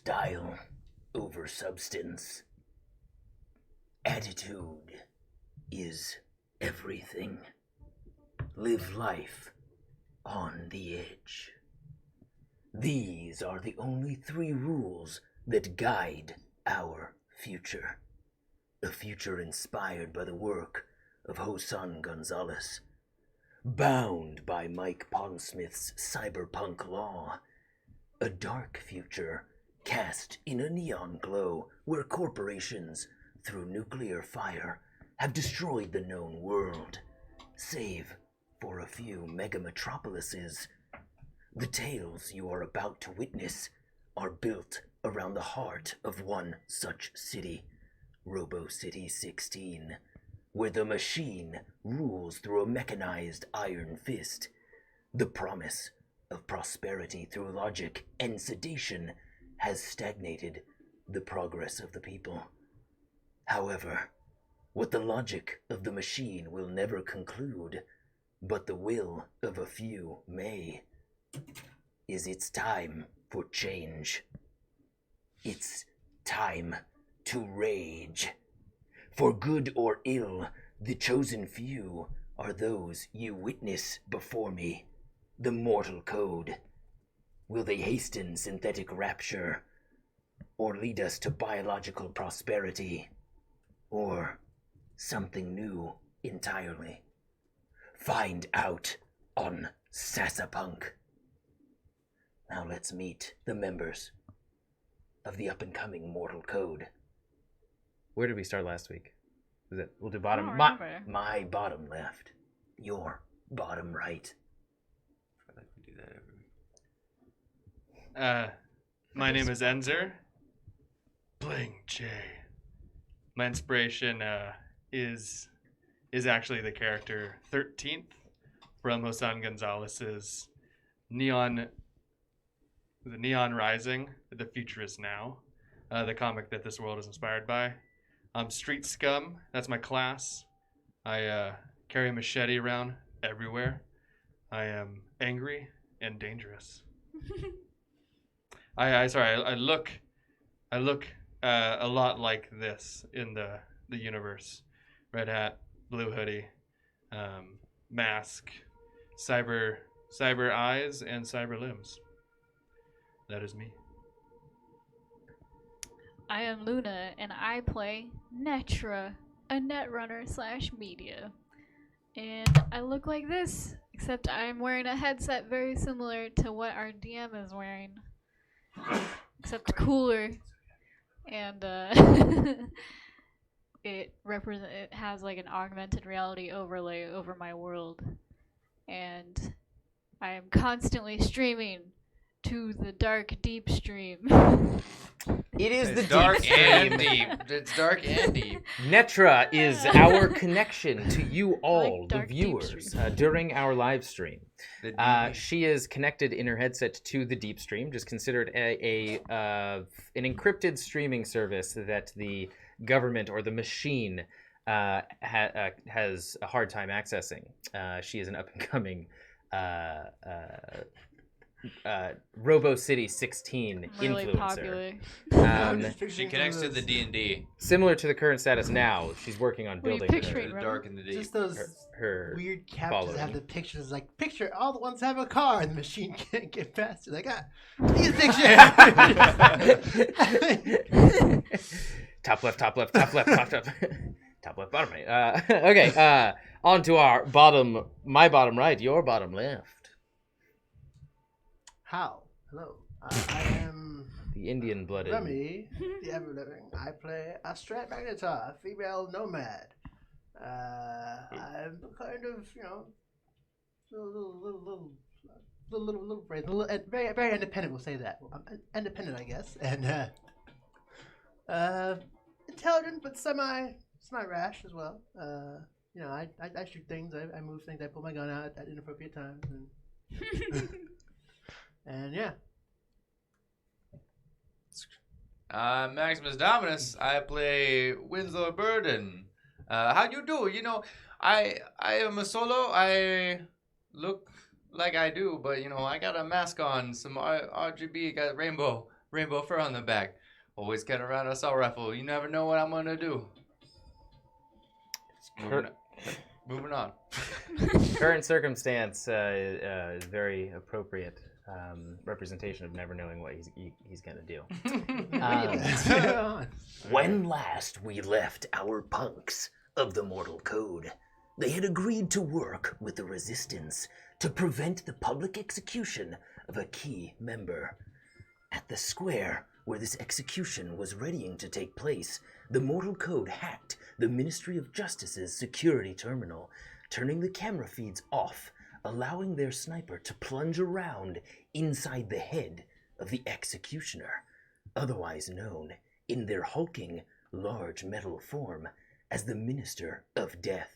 Style over substance. Attitude is everything. Live life on the edge. These are the only 3 rules that guide our future. A future inspired by the work of Hosan Gonzalez, bound by Mike Pondsmith's cyberpunk law. A dark future cast in a neon glow where corporations, through nuclear fire, have destroyed the known world, save for a few mega-metropolises. The tales you are about to witness are built around the heart of one such city, Robo City 16, where the machine rules through a mechanized iron fist. The promise of prosperity through logic and sedation has stagnated the progress of the people. However, what the logic of the machine will never conclude, but the will of a few may, is it's time for change. It's time to rage. For good or ill, the chosen few are those you witness before me. The mortal code. Will they hasten synthetic rapture, or lead us to biological prosperity, or something new entirely? Find out on Sasapunk. Now let's meet the members of the up-and-coming Mortal Code. Where did we start last week? Was it? We'll do I bottom. don't remember. My bottom left, your bottom right. I feel like we do that every week. My name is Enzer. Bling J. My inspiration is actually the character 13th from Hosan Gonzalez's Neon Rising, The Future Is Now, the comic that this world is inspired by. I'm Street Scum, that's my class. I carry a machete around everywhere. I am angry and dangerous. I look a lot like this in the universe. Red hat, blue hoodie, mask, cyber eyes, and cyber limbs. That is me. I am Luna, and I play Netra, a netrunner / media. And I look like this, except I'm wearing a headset very similar to what our DM is wearing, except cooler. And it has like an augmented reality overlay over my world, and I am constantly streaming to the dark deep stream. It is It's the dark deep and stream. deep. It's dark and deep. Netra is our connection to you all, Like the dark deep viewers, stream. during our live stream. The DD. She is connected in her headset to the deep stream, just considered an encrypted streaming service that the government or the machine has a hard time accessing. She is an up-and-coming Robo City 16 Really influencer. popular. She connects to the D&D. Similar to the current status now, she's working on What are you building picturing? The dark and the deep. Just those her weird captures that have following. the pictures like, picture all the ones that have a car, and the machine can't get past it. Like, these pictures. Top left, top left, top left, top left. Top left, bottom right. Okay, on to our bottom, my bottom right, your bottom left. How? Hello. I am The Indian-blooded. Remy, the ever-living. I play a strat magnetar, female nomad. I'm kind of, little brave, very, very independent. We'll say that. I'm independent, I guess, and intelligent but semi rash as well. I shoot things, I move things, I pull my gun out at inappropriate times, and and yeah. Maximus Dominus. I play Winslow Burden. How you do? I am a solo. I look like I do, but I got a mask on, some RGB, got rainbow. rainbow fur on the back. Always get around us all rifle. You never know what I'm gonna do. Moving on. Current circumstance is very appropriate representation of never knowing what he's gonna do. When last we left our punks of the Mortal Code, they had agreed to work with the Resistance to prevent the public execution of a key member. At the square where this execution was readying to take place, the Mortal Code hacked the Ministry of Justice's security terminal, turning the camera feeds off, allowing their sniper to plunge around inside the head of the executioner, otherwise known in their hulking, large metal form as the Minister of Death.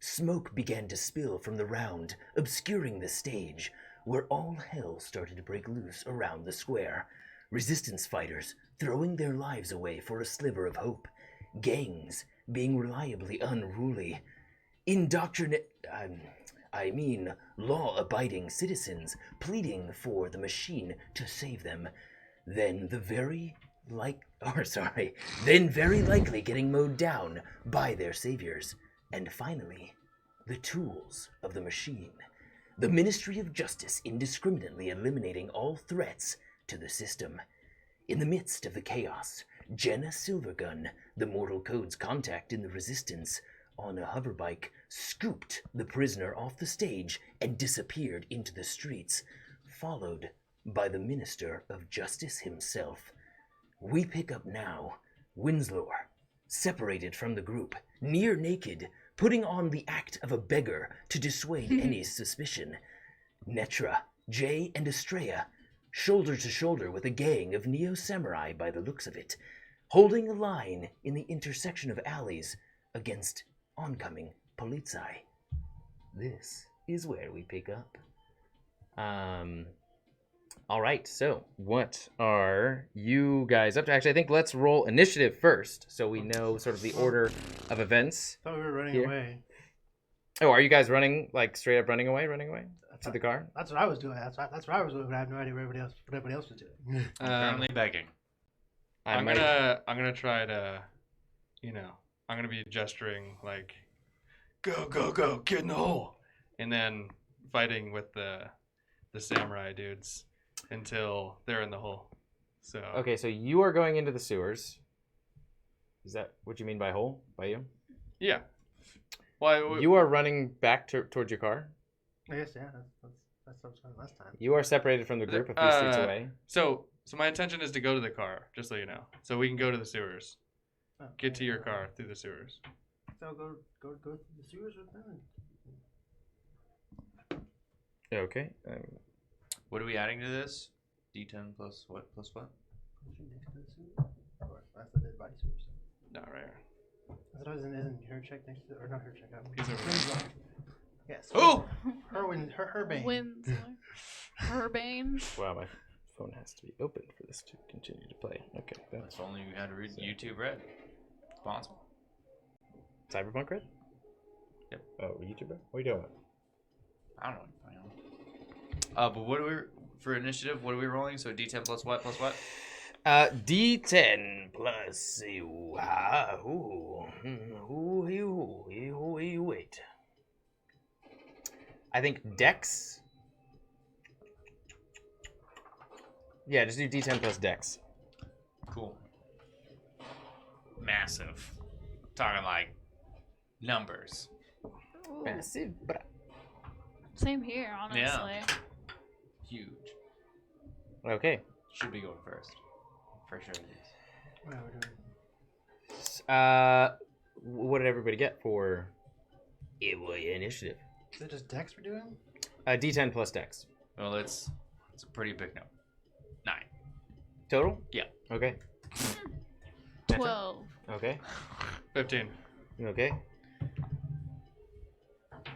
Smoke began to spill from the round, obscuring the stage, where all hell started to break loose around the square. Resistance fighters throwing their lives away for a sliver of hope. Gangs being reliably unruly. Law-abiding citizens pleading for the machine to save them. Then very likely getting mowed down by their saviors. And finally, the tools of the machine. The Ministry of Justice indiscriminately eliminating all threats to the system. In the midst of the chaos, Jana Silvergun, the Mortal Code's contact in the Resistance, on a hoverbike, scooped the prisoner off the stage and disappeared into the streets, followed by the Minister of Justice himself. We pick up now Winslow, separated from the group, near naked, putting on the act of a beggar to dissuade any suspicion. Netra, Jay, and Estrella, shoulder to shoulder with a gang of neo-samurai by the looks of it, holding a line in the intersection of alleys against oncoming polizei. This is where we pick up. All right, so what are you guys up to? Actually, I think let's roll initiative first, so we know sort of the order of events. I thought we were running Here. away. Oh, are you guys running, like, straight up running away to the car? That's what I was doing. That's what I was doing, but I have no idea what everybody else was doing. I'm currently begging. I'm gonna try to, I'm gonna be gesturing like, go, go, go, get in the hole, and then fighting with the samurai dudes until they're in the hole. So Okay, so you are going into the sewers. Is that what you mean by hole? By you? yeah. Well, You are running back towards your car. I guess, yeah. That's what I was doing last time. You are separated from the group a few streets away. So my intention is to go to the car, just so you know, so we can go to the sewers. Oh, Get to your car through the sewers. So go to the sewers with them. Okay. What are we adding to this? D10 plus what? Plus what? Next to the sewer. Or that's the dead body sewers. No, right. I thought isn't her check next to, or not her check out. He's over there. Yes. Oh! Her bane. Winslow. Herbane. Wow, my phone has to be open for this to continue to play. Okay, that's If only you had to read YouTube Red. It's possible. Cyberpunk Red? Yep. Oh, YouTuber? What are you doing? I don't know. But what are we for initiative? What are we rolling? So D10 plus what? Plus what? D10 plus wait. I think Dex. Yeah, just do D10 plus Dex. Cool. Massive. Talking like numbers. Ooh. Massive. Same here, honestly. Yeah. Huge. Okay. Should be going first. For sure it is. What are we doing? What did everybody get for initiative? Is it just Dex we're doing? D10 plus Dex. Well, it's a pretty big number. 9. Total? Yeah. Okay. 12. Okay. 15. Okay.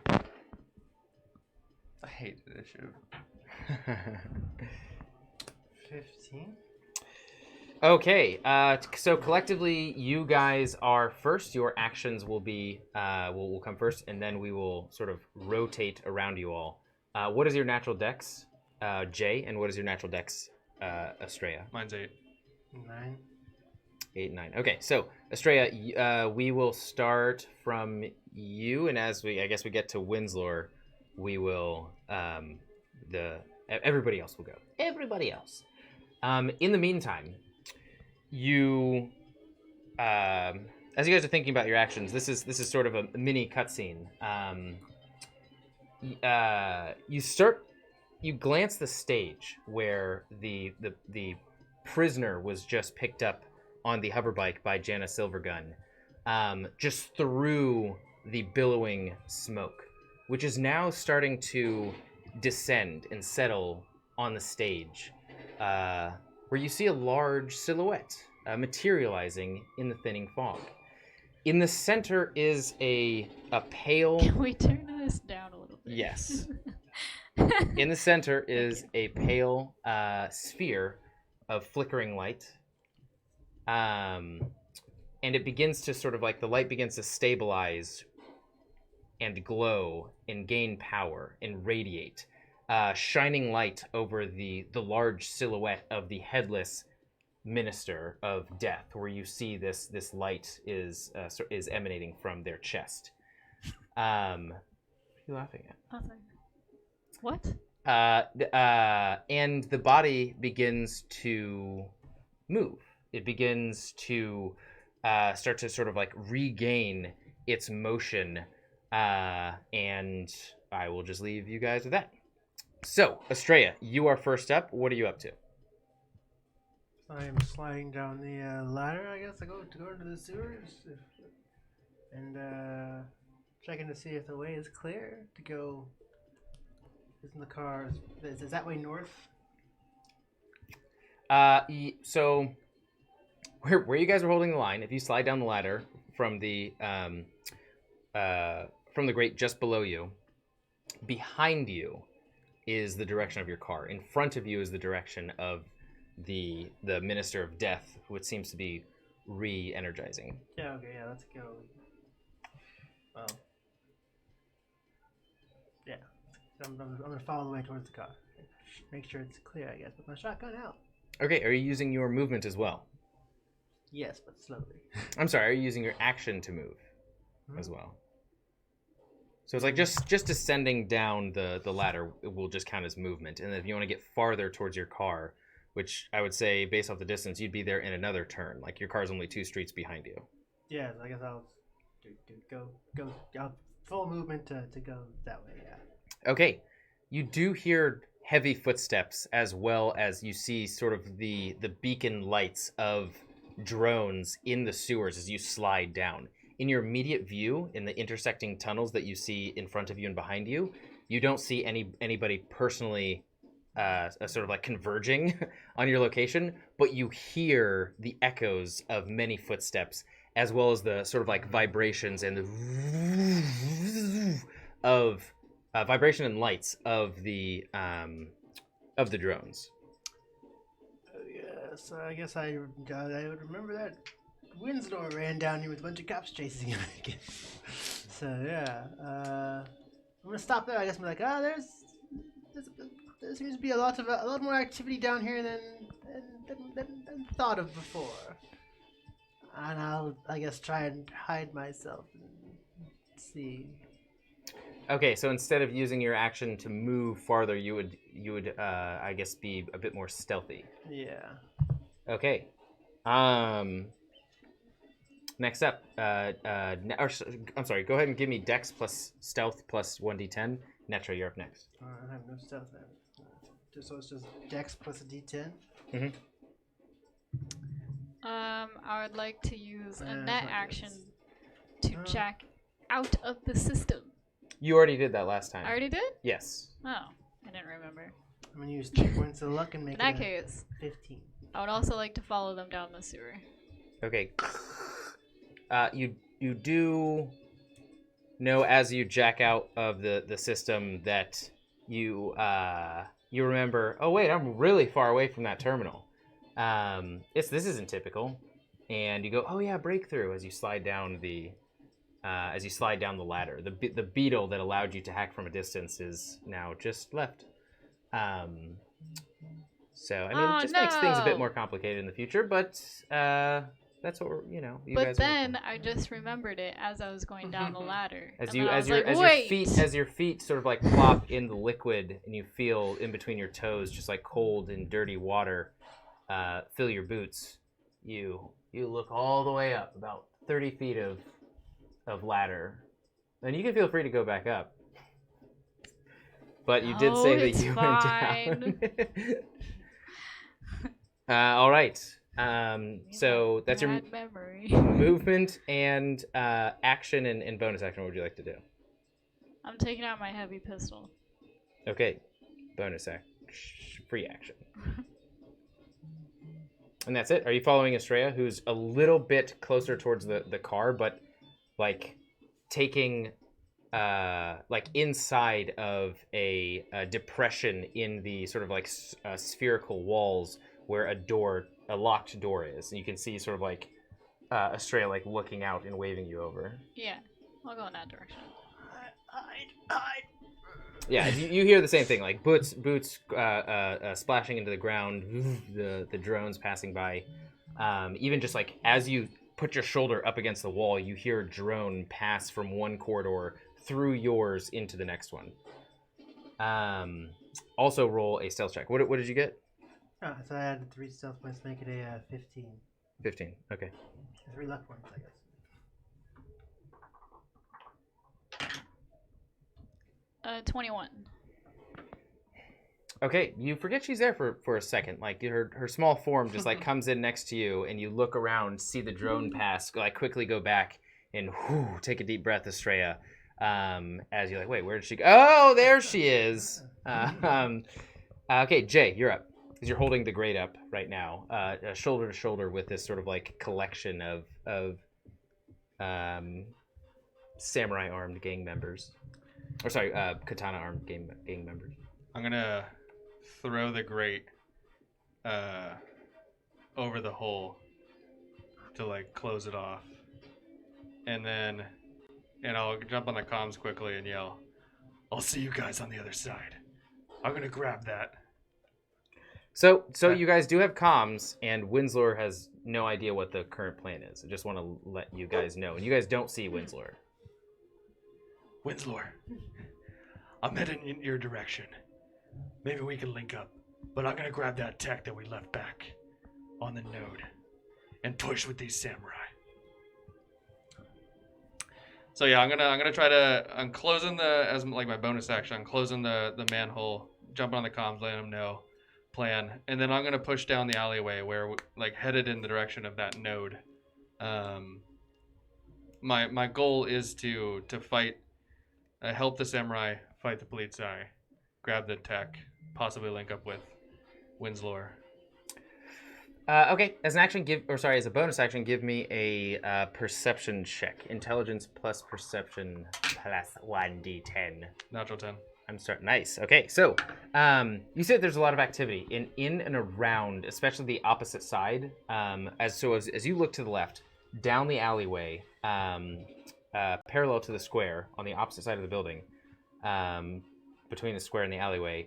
I hate initiative. 15. Okay, so collectively, you guys are first. Your actions will be will come first, and then we will sort of rotate around you all. What is your natural dex, Jay, and what is your natural dex, Estrella? Mine's 8. 9. 8 and 9. Okay, so Estrella, we will start from you, and as I guess we get to Winslow, we will everybody else will go. Everybody else. In the meantime, you as you guys are thinking about your actions, this is sort of a mini cutscene. You glance the stage where the prisoner was just picked up on the hoverbike by Jana Silvergun, just through the billowing smoke, which is now starting to descend and settle on the stage, where you see a large silhouette materializing in the thinning fog. In the center is a pale... Can we turn this down a little bit? Yes. In the center is a pale sphere of flickering light. And it begins to sort of like, the light begins to stabilize and glow and gain power and radiate, shining light over the large silhouette of the headless minister of death, where you see this light is emanating from their chest. What are you laughing at? Nothing. What? And the body begins to move. It begins to start to sort of like regain its motion, and I will just leave you guys with that. So, Estrella, you are first up. What are you up to? I am sliding down the ladder, I guess. I go into the sewers and checking to see if the way is clear to go. Isn't the car? Is that way north? So where you guys are holding the line, if you slide down the ladder from the grate just below you, behind you is the direction of your car. In front of you is the direction of the Minister of Death, who it seems to be re-energizing. Yeah. Okay. Yeah. Let's go. Well. Yeah. I'm gonna follow the way towards the car. Make sure it's clear, I guess. With my shotgun out. Okay. Are you using your movement as well? Yes, but slowly. I'm sorry. Are you using your action to move as well? So it's like just descending down the ladder will just count as movement, and then if you want to get farther towards your car, which I would say based off the distance, you'd be there in another turn. Like your car's only 2 streets behind you. Yeah, I guess I'll go full movement to go that way. Yeah. Okay, you do hear heavy footsteps, as well as you see sort of the beacon lights of drones in the sewers as you slide down. In your immediate view, in the intersecting tunnels that you see in front of you and behind you, you don't see anybody personally sort of like converging on your location, but you hear the echoes of many footsteps, as well as the sort of like vibrations and the of vibration and lights of the drones. Yes, I guess I would remember that Winslow ran down here with a bunch of cops chasing him. So yeah, I'm gonna stop there. I guess I'm like, there seems to be a lot more activity down here than thought of before. And I'll, I guess, try and hide myself and see. Okay, so instead of using your action to move farther, you would I guess be a bit more stealthy. Yeah. Okay. Next up, I'm sorry. Go ahead and give me Dex plus Stealth plus 1d10. Netra, you're up next. I have no stealth then. So it's just Dex plus a D10. Mm-hmm. I would like to use a That's net not action good. to jack out of the system. You already did that last time. I already did? Yes. Oh, I didn't remember. I'm gonna use 3 points of luck and make In that it case, 15. I would also like to follow them down the sewer. Okay. You do know as you jack out of the system that you remember. Oh wait, I'm really far away from that terminal. This isn't typical, and you go, oh yeah, breakthrough as you slide down the ladder. The beetle that allowed you to hack from a distance is now just left. So I mean, it just makes things a bit no. more complicated in the future. But that's what you But guys. then I just remembered it as I was going down the ladder. As and then I was your feet sort of like plop in the liquid, and you feel in between your toes just like cold and dirty water fill your boots. You look all the way up, about 30 feet of ladder, and you can feel free to go back up. But you did say that you went down. All right. So that's your memory. movement and action and bonus action. What would you like to do? I'm taking out my heavy pistol. Okay, bonus action, free action. And that's it. Are you following Estrella, who's a little bit closer towards the car, but like taking like inside of a depression in the sort of like spherical walls where a locked door is, and you can see sort of like Estrella like looking out and waving you over. Yeah, I'll go in that direction. Hide. Yeah, you hear the same thing, like boots splashing into the ground, the drones passing by. Even just like as you put your shoulder up against the wall, you hear a drone pass from one corridor through yours into the next one. Also roll a stealth check. What did you get? Oh, so I added 3 stealth points to make it a 15. 15, okay. 3 luck points, I guess. 21. Okay, you forget she's there for a second. Like her small form just like comes in next to you, and you look around, see the drone pass, like quickly go back and take a deep breath, Estrella. As you're like, wait, where did she go? Oh, there she is. Okay, Jay, you're up. Because you're holding the grate up right now, shoulder to shoulder with this sort of like collection of samurai armed gang members. Or sorry, katana armed gang members. I'm gonna throw the grate over the hole to like close it off, and I'll jump on the comms quickly and yell, "I'll see you guys on the other side." I'm gonna grab that. So you guys do have comms, and Winslow has no idea what the current plan is. I just want to let you guys know, and you guys don't see Winslow. Winslow, I'm heading in your direction. Maybe we can link up, but I'm gonna grab that tech that we left back on the node and push with these samurai. So yeah, I'm gonna try to. I'm closing as like my bonus action. I'm closing the manhole, jumping on the comms, letting them know plan, and then I'm gonna push down the alleyway where like headed in the direction of that node. My goal is to fight, help the samurai fight the police grab the tech, possibly link up with Winslow. Okay, as a bonus action, give me a perception check. Intelligence plus perception plus 1d10. Natural 10. I'm starting. Nice. Okay, so you said there's a lot of activity in and around, especially the opposite side. As you look to the left, down the alleyway, parallel to the square on the opposite side of the building, between the square and the alleyway.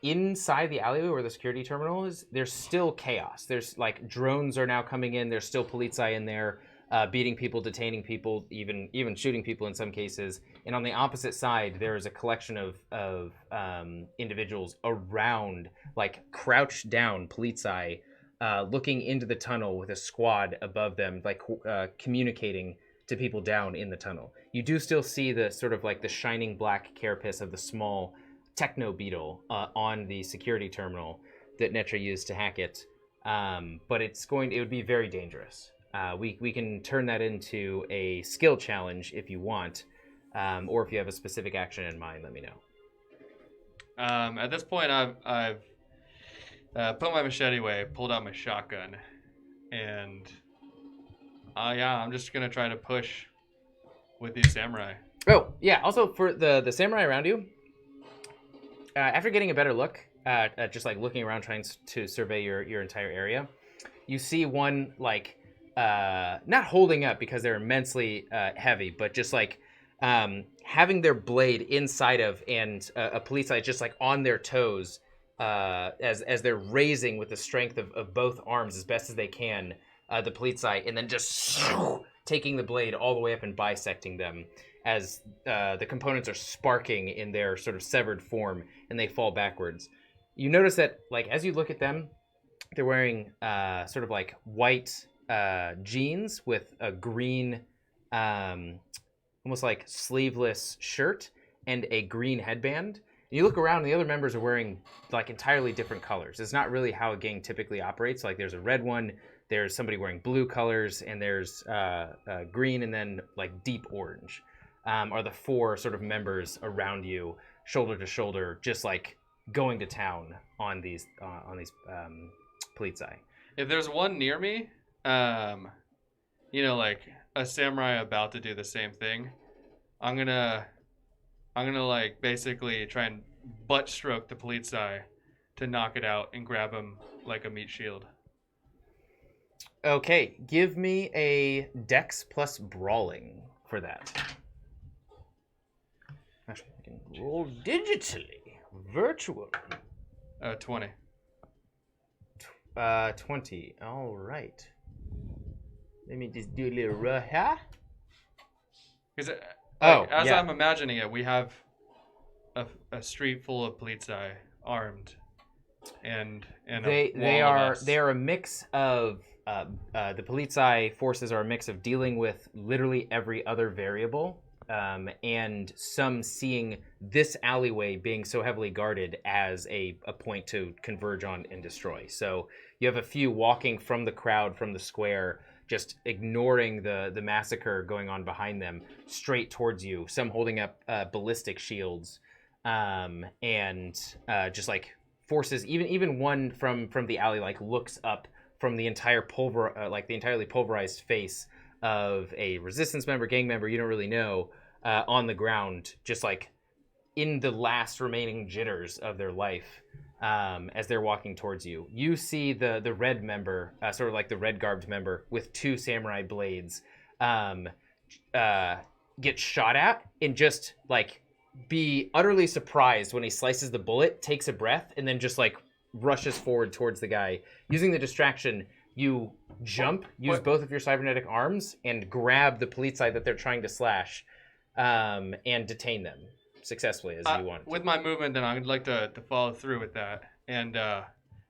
Inside the alleyway where the security terminal is, there's still chaos. There's like drones are now coming in. There's still police in there, beating people, detaining people, even shooting people in some cases. And on the opposite side, there is a collection of individuals around, like crouched down police looking into the tunnel with a squad above them, like communicating to people down in the tunnel. You do still see the sort of like the shining black carapace of the small techno beetle on the security terminal that Netra used to hack it, but it would be very dangerous. We can turn that into a skill challenge if you want, or if you have a specific action in mind, let me know. At this point, I've put my machete away, pulled out my shotgun, and I'm just gonna try to push with these samurai. Oh yeah, also for the samurai around you. After getting a better look, just like looking around trying to survey your entire area, you see one like not holding up because they're immensely heavy, but just like having their blade inside of, and a police eye just like on their toes, as they're raising with the strength of both arms as best as they can, the polizei, and then just taking the blade all the way up and bisecting them as the components are sparking in their sort of severed form, and they fall backwards. You notice that, like, as you look at them, they're wearing sort of like white jeans with a green, almost like sleeveless shirt and a green headband. And you look around, and the other members are wearing like entirely different colors. It's not really how a gang typically operates. Like, there's a red one, there's somebody wearing blue colors, and there's green, and then like deep orange are the four sort of members around you, shoulder to shoulder, just like going to town on these polizei. If there's one near me, like a samurai about to do the same thing, I'm gonna like basically try and butt stroke the polizei to knock it out and grab him like a meat shield. Okay, give me a Dex plus Brawling for that. Actually, I can roll digitally, virtual. 20. 20. All right. Let me just do a little huh? Because yeah. I'm imagining it, we have a street full of polizei armed, and they are a mix of the polizei forces are a mix of dealing with literally every other variable, and some seeing this alleyway being so heavily guarded as a point to converge on and destroy. So you have a few walking from the crowd, from the square, just ignoring the massacre going on behind them, straight towards you. Some holding up ballistic shields, and just like forces. Even one from the alley like looks up from the entire the entirely pulverized face of a resistance member, gang member, you don't really know, on the ground, just like in the last remaining jitters of their life, as they're walking towards you. You see the red member, sort of like the red garbed member with two samurai blades, get shot at and just like be utterly surprised when he slices the bullet, takes a breath, and then just like rushes forward towards the guy. Using the distraction, you jump, use both of your cybernetic arms, and grab the polizei that they're trying to slash, and detain them successfully as you want. With my movement, then I'd like to follow through with that and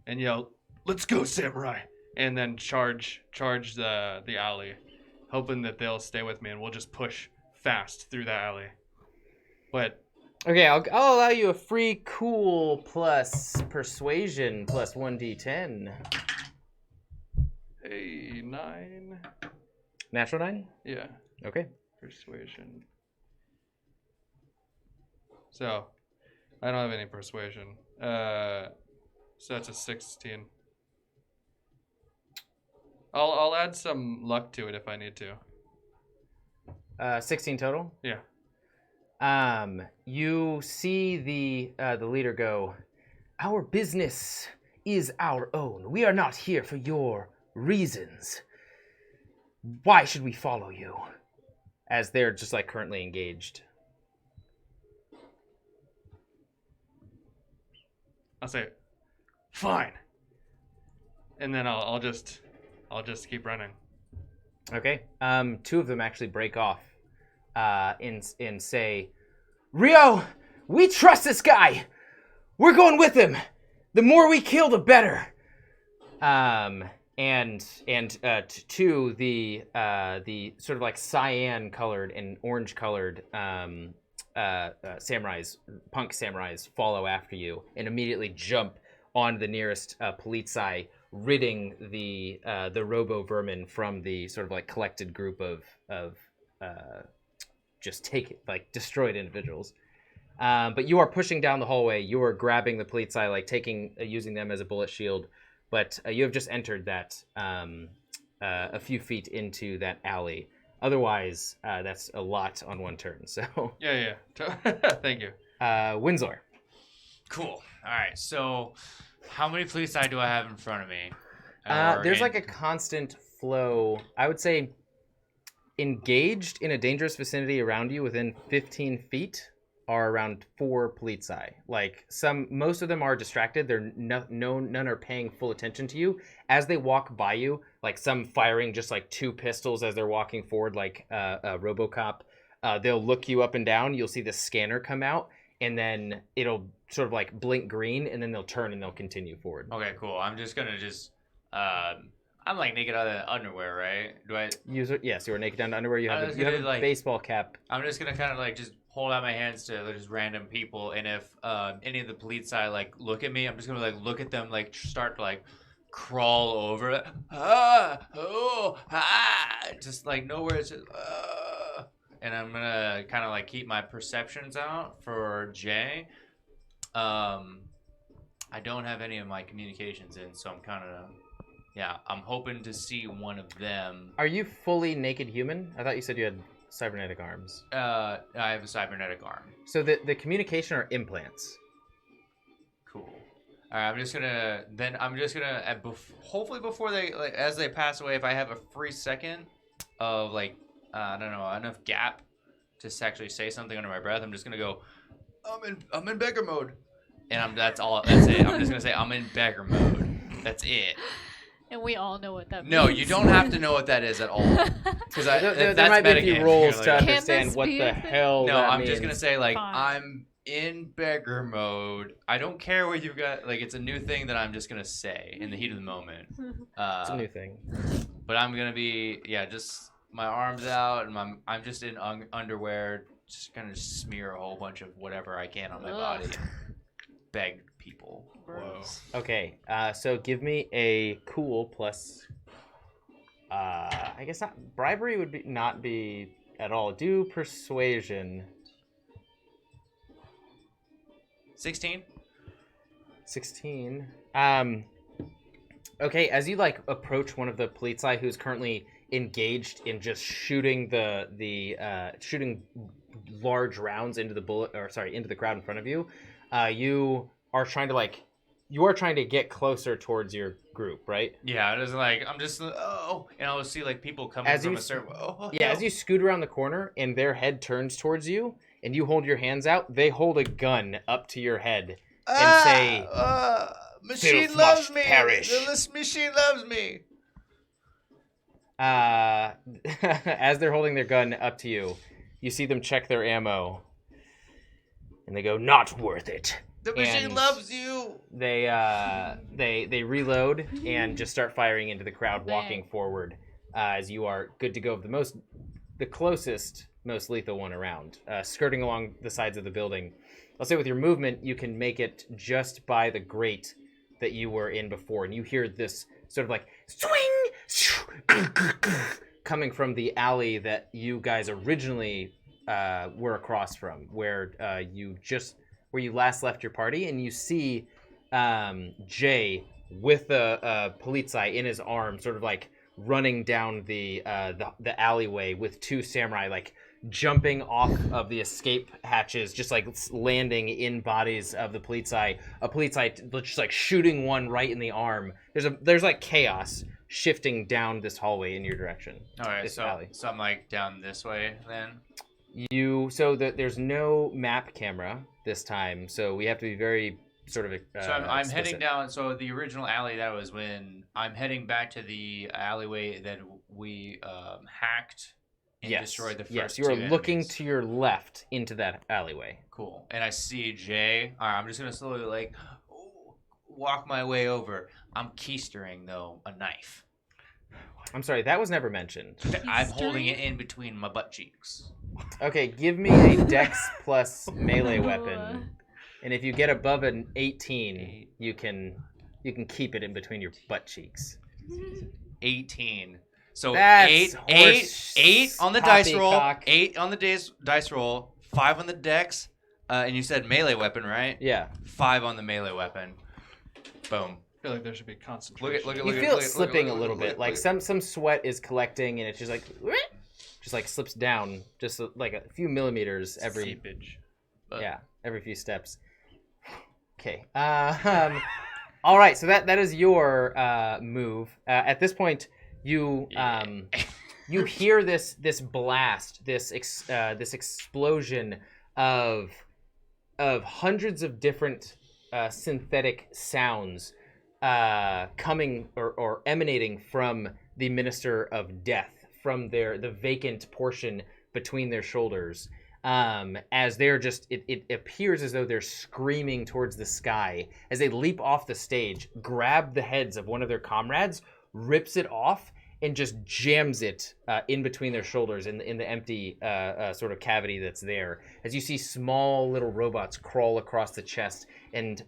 yell, "Let's go, samurai!" And then charge the alley, hoping that they'll stay with me, and we'll just push fast through that alley. But okay, I'll allow you a free cool plus persuasion plus 1d10. A 9. Natural 9? Yeah. Okay. Persuasion. So, I don't have any persuasion. So that's a 16. I'll add some luck to it if I need to. 16 total? Yeah. You see the leader go, "Our business is our own. We are not here for your reasons. Why should we follow you?" As they're just like currently engaged. I'll say, "Fine," and then I'll just keep running. Okay. Two of them actually break off, and say, "Rio, we trust this guy. We're going with him. The more we kill, the better." To the sort of like cyan colored and orange colored samurais, punk samurais, follow after you and immediately jump on the nearest polizei, ridding the robo vermin from the sort of like collected group of just destroyed individuals. But you are pushing down the hallway. You are grabbing the polizei, like using them as a bullet shield. But you have just entered that a few feet into that alley. Otherwise, that's a lot on one turn. So yeah. Thank you. Winslow. Cool. All right. So, how many polizei do I have in front of me? There's like a constant flow. I would say engaged in a dangerous vicinity around you within 15 feet. are around 4 polizei. Like most of them are distracted. They're none are paying full attention to you as they walk by you. Like some firing just like 2 pistols as they're walking forward, like RoboCop. They'll look you up and down. You'll see the scanner come out, and then it'll sort of like blink green, and then they'll turn and they'll continue forward. Okay, cool. I'm just gonna I'm like naked out of underwear, right? Do I? Yes, you are naked down to underwear. You have a like, baseball cap. I'm just gonna kind of like just hold out my hands to just random people, and if any of the polizei like look at me, I'm just gonna like look at them, like start to like crawl over. Just like nowhere. It's just and I'm gonna kind of like keep my perceptions out for Jay. I don't have any of my communications in, so I'm kind of. Yeah, I'm hoping to see one of them. Are you fully naked human? I thought you said you had cybernetic arms. I have a cybernetic arm. So the communication are implants. Cool. All right, I'm just gonna hopefully before they like as they pass away, if I have a free second of like I don't know enough gap to actually say something under my breath, I'm just gonna go. I'm in beggar mode, and that's all. That's it. I'm just gonna say I'm in beggar mode. That's it. And we all know what that means. No, you don't have to know what that is at all. Because there might be a few rolls to understand what the hell no, that I'm means. just going to say, like, Fine. I'm in beggar mode. I don't care what you've got. Like, it's a new thing that I'm just going to say in the heat of the moment. It's a new thing. But I'm going to be, just my arms out, and I'm just in underwear, just going to smear a whole bunch of whatever I can on my body. And beg people. Whoa. Okay, so give me a cool plus. I guess not bribery would not be at all. Do persuasion. 16. 16. Okay, as you like approach one of the polizei who's currently engaged in just shooting shooting large rounds into the crowd in front of you, you are trying to get closer towards your group, right? Yeah, it was like I'm just and I'll see like people coming from a certain. As you scoot around the corner and their head turns towards you, and you hold your hands out, they hold a gun up to your head and say, "Machine "Filth loves must me. perish." This machine loves me." As they're holding their gun up to you, you see them check their ammo, and they go, "Not worth it." The machine And loves you. They reload and just start firing into the crowd, Bang. walking forward as you are good to go. The closest, most lethal one around, skirting along the sides of the building. I'll say with your movement, you can make it just by the grate that you were in before, and you hear this sort of like swing coming from the alley that you guys originally were across from, where you last left your party, and you see Jay with a polizei in his arm, sort of like running down the alleyway with 2 samurai, like jumping off of the escape hatches, just like landing in bodies of the polizei. A polizei just like shooting one right in the arm. There's like chaos shifting down this hallway in your direction. All right, this so alley. I'm like down this way then. There's no map camera this time, so we have to be very sort of So I'm heading down. So the original alley that was when I'm heading back to the alleyway that we hacked and destroyed the first. Yes, you are 2 looking enemies. to your left into that alleyway. Cool. And I see Jay. All right, I'm just gonna slowly like walk my way over. I'm keystering though a knife. I'm sorry, that was never mentioned. I'm holding it in between my butt cheeks. Okay, give me a dex plus melee weapon, and if you get above an 18, you can keep it in between your butt cheeks. 18. So That's eight on the dice roll. poppycock. 8 on the dice roll. 5 on the dex. And you said melee weapon, right? Yeah. 5 on the melee weapon. Boom. I feel like there should be concentration. Look at You look feel at it slipping a look little at- bit, look like at- some sweat is collecting, and it's just like slips down, just like a few millimeters every Seepage. every few steps. Okay. All right. So that is your move. At this point, you you hear this blast, this explosion of hundreds of different synthetic sounds coming or emanating from the Minister of Death, from the vacant portion between their shoulders. As they're just, it appears as though they're screaming towards the sky as they leap off the stage, grab the heads of one of their comrades, rips it off, and just jams it in between their shoulders in the empty sort of cavity that's there. As you see small little robots crawl across the chest and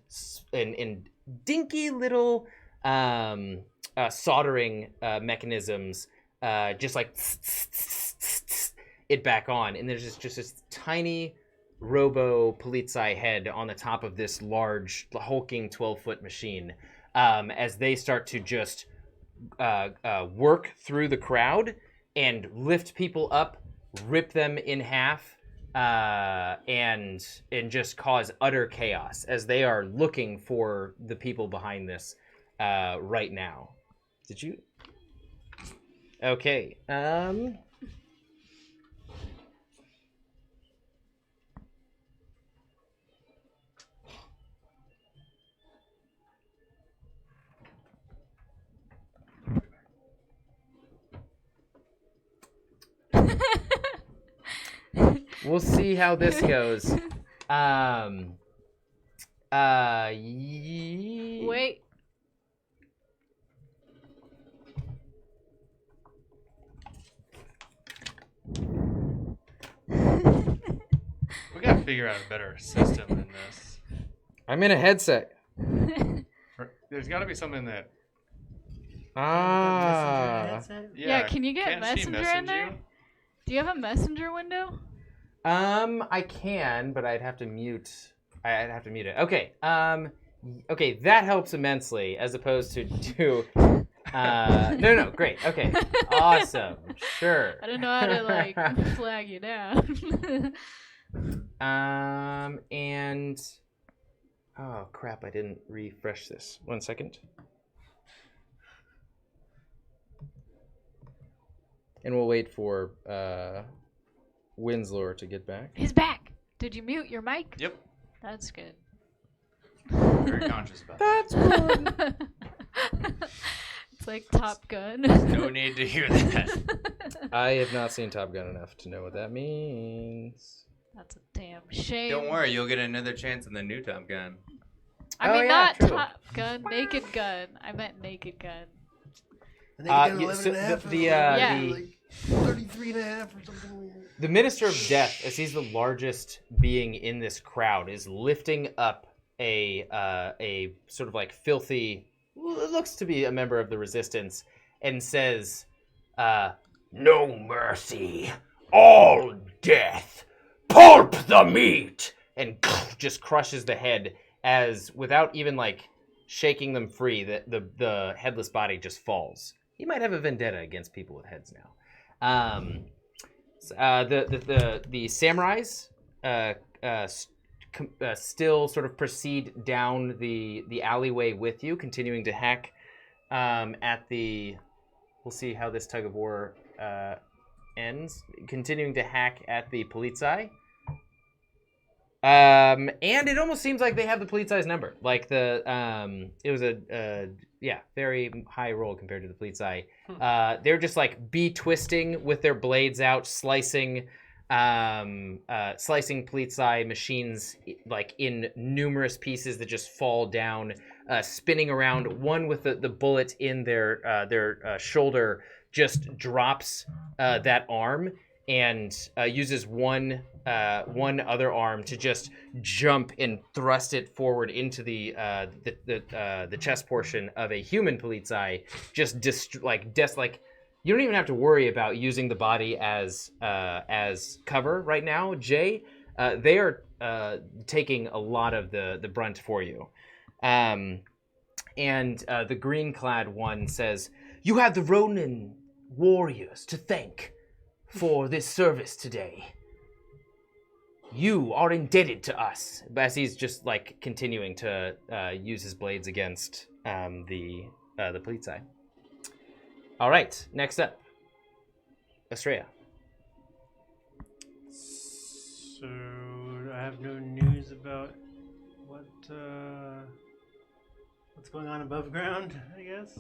dinky little soldering mechanisms just like it back on. And there's just this tiny robo polizei head on the top of this large hulking 12-foot machine as they start to just work through the crowd and lift people up, rip them in half, and just cause utter chaos as they are looking for the people behind this right now. Did you? Okay. We'll see how this goes. Wait. We gotta figure out a better system than this. I'm in a headset. There's gotta be something that. Yeah, can you get can't she Messenger in message there? you? Do you have a Messenger window? I can, but I'd have to mute. I'd have to mute it. Okay. Okay, that helps immensely, as opposed to do. No, great. Okay, awesome. Sure. I don't know how to like flag you down. And oh crap! I didn't refresh this. 1 second. And we'll wait for Winslow to get back. He's back. Did you mute your mic? Yep. That's good. Very conscious about that. That's good. It's like Top Gun. No need to hear that. I have not seen Top Gun enough to know what that means. That's a damn shame. Don't worry, you'll get another chance in the new Top Gun. I Oh, mean, yeah, not true. Top Gun, Naked Gun. I meant Naked Gun. And then you get yeah, 11 so and a half. Yeah. Like 33 and a half or something weird. The Minister of Death, as he's the largest being in this crowd, is lifting up a sort of like filthy, it looks to be a member of the Resistance, and says, "No mercy, all death, pulp the meat," and just crushes the head as, without even like shaking them free, the headless body just falls. He might have a vendetta against people with heads now. The samurais still sort of proceed down the alleyway with you, continuing to hack at the. We'll see how this tug of war ends. Continuing to hack at the polizei. And it almost seems like they have the polizei's number. Like it was a very high roll compared to the polizei. They're just like twisting with their blades out, slicing polizei machines like in numerous pieces that just fall down, spinning around. One with the bullet in their shoulder just drops that arm and uses one other arm to just jump and thrust it forward into the chest portion of a human polizei. You don't even have to worry about using the body as cover right now, Jay. They are taking a lot of the brunt for you. And the green-clad one says, "You have the Ronin warriors to thank for this service today. You are indebted to us." As he's just like continuing to use his blades against the polizei. All right, next up, Estrella. So I have no news about what's going on above ground, I guess.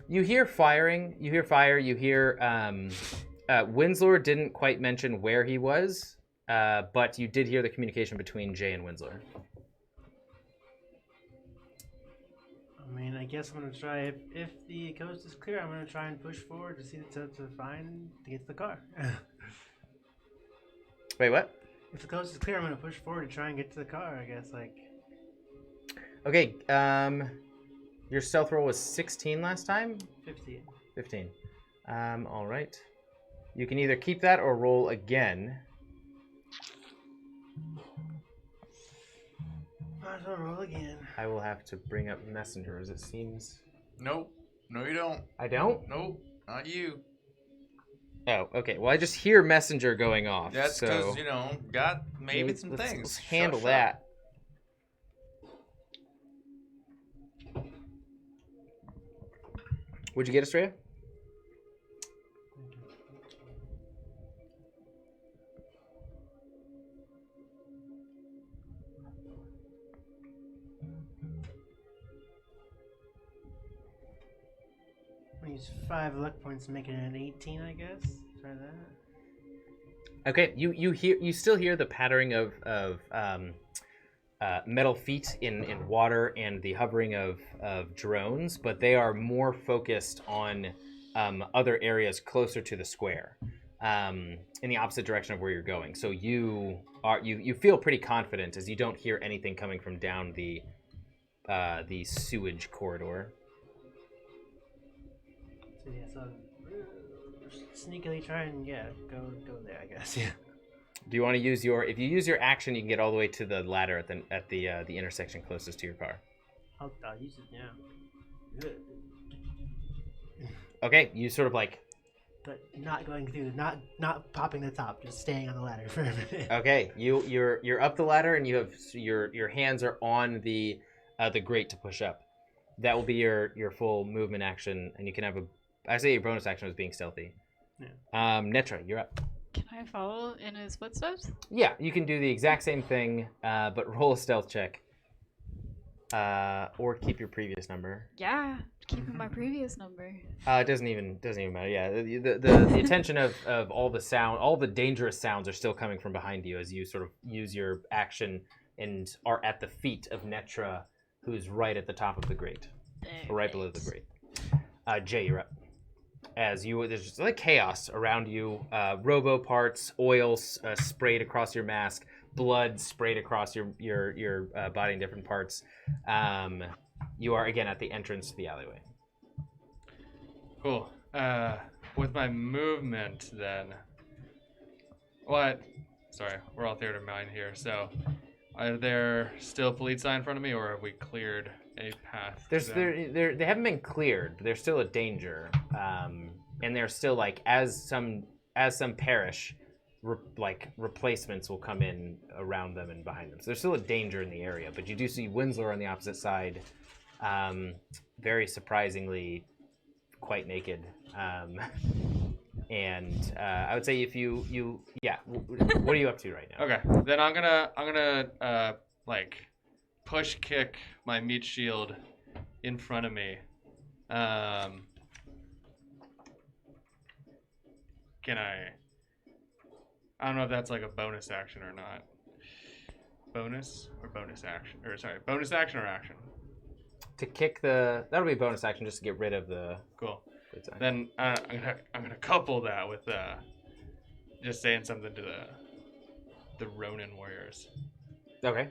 You hear firing. You hear fire. You hear Winslow didn't quite mention where he was, but you did hear the communication between Jay and Winslow. I mean, I guess I'm gonna try. If the coast is clear, I'm gonna try and push forward to see to get to the car. Wait, what? If the coast is clear, I'm gonna push forward to try and get to the car. I guess Okay. Your stealth roll was 16 last time. 15. 15. All right. You can either keep that or roll again. Might as well roll again. I will have to bring up Messenger, as it seems. Nope. No, you don't. I don't? Nope. Not you. Oh, okay. Well, I just hear Messenger going off. That's so because, got maybe some let's things. handle Shush up. that. What'd you get, Estrella? I'm gonna use 5 luck points to make it an 18, I guess. Try that. Okay, you still hear the pattering of metal feet in water and the hovering of drones, but they are more focused on other areas closer to the square, in the opposite direction of where you're going. So you feel pretty confident as you don't hear anything coming from down the sewage corridor. So yeah, so sneakily try and go there, I guess. Yeah. Do you want to use if you use your action, you can get all the way to the ladder at the intersection closest to your car. I'll use it now. Good. Okay, you sort of like. But not going through, not popping the top, just staying on the ladder for a minute. Okay, you're up the ladder and you have your hands are on the grate to push up. That will be your full movement action, and you can have I say your bonus action was being stealthy. Yeah. Netra, you're up. Can I follow in his footsteps? Yeah, you can do the exact same thing, but roll a stealth check. Or keep your previous number. Yeah, keeping my previous number. It doesn't even matter. Yeah, the attention of all the dangerous sounds are still coming from behind you as you sort of use your action and are at the feet of Netra, who's right at the top of the grate, or right below the grate. Jay, you're up. As there's just like chaos around you, robo parts, oil sprayed across your mask, blood sprayed across your body in different parts. You are again at the entrance to the alleyway. Cool. With my movement, then. What? Sorry, we're all theater mind here. So, are there still police in front of me, or have we cleared a path? They haven't been cleared, but they're still a danger. And they're still like as some perish, replacements will come in around them and behind them. So there's still a danger in the area, but you do see Winslow on the opposite side, very surprisingly quite naked. And I would say if what are you up to right now? Okay, then I'm gonna push kick my meat shield in front of me. Can I don't know if that's like a bonus action or not. Bonus action? Bonus action or action? To kick that'll be a bonus action just to get rid of the. Cool. Then I'm gonna couple that with just saying something to the Ronin warriors. Okay.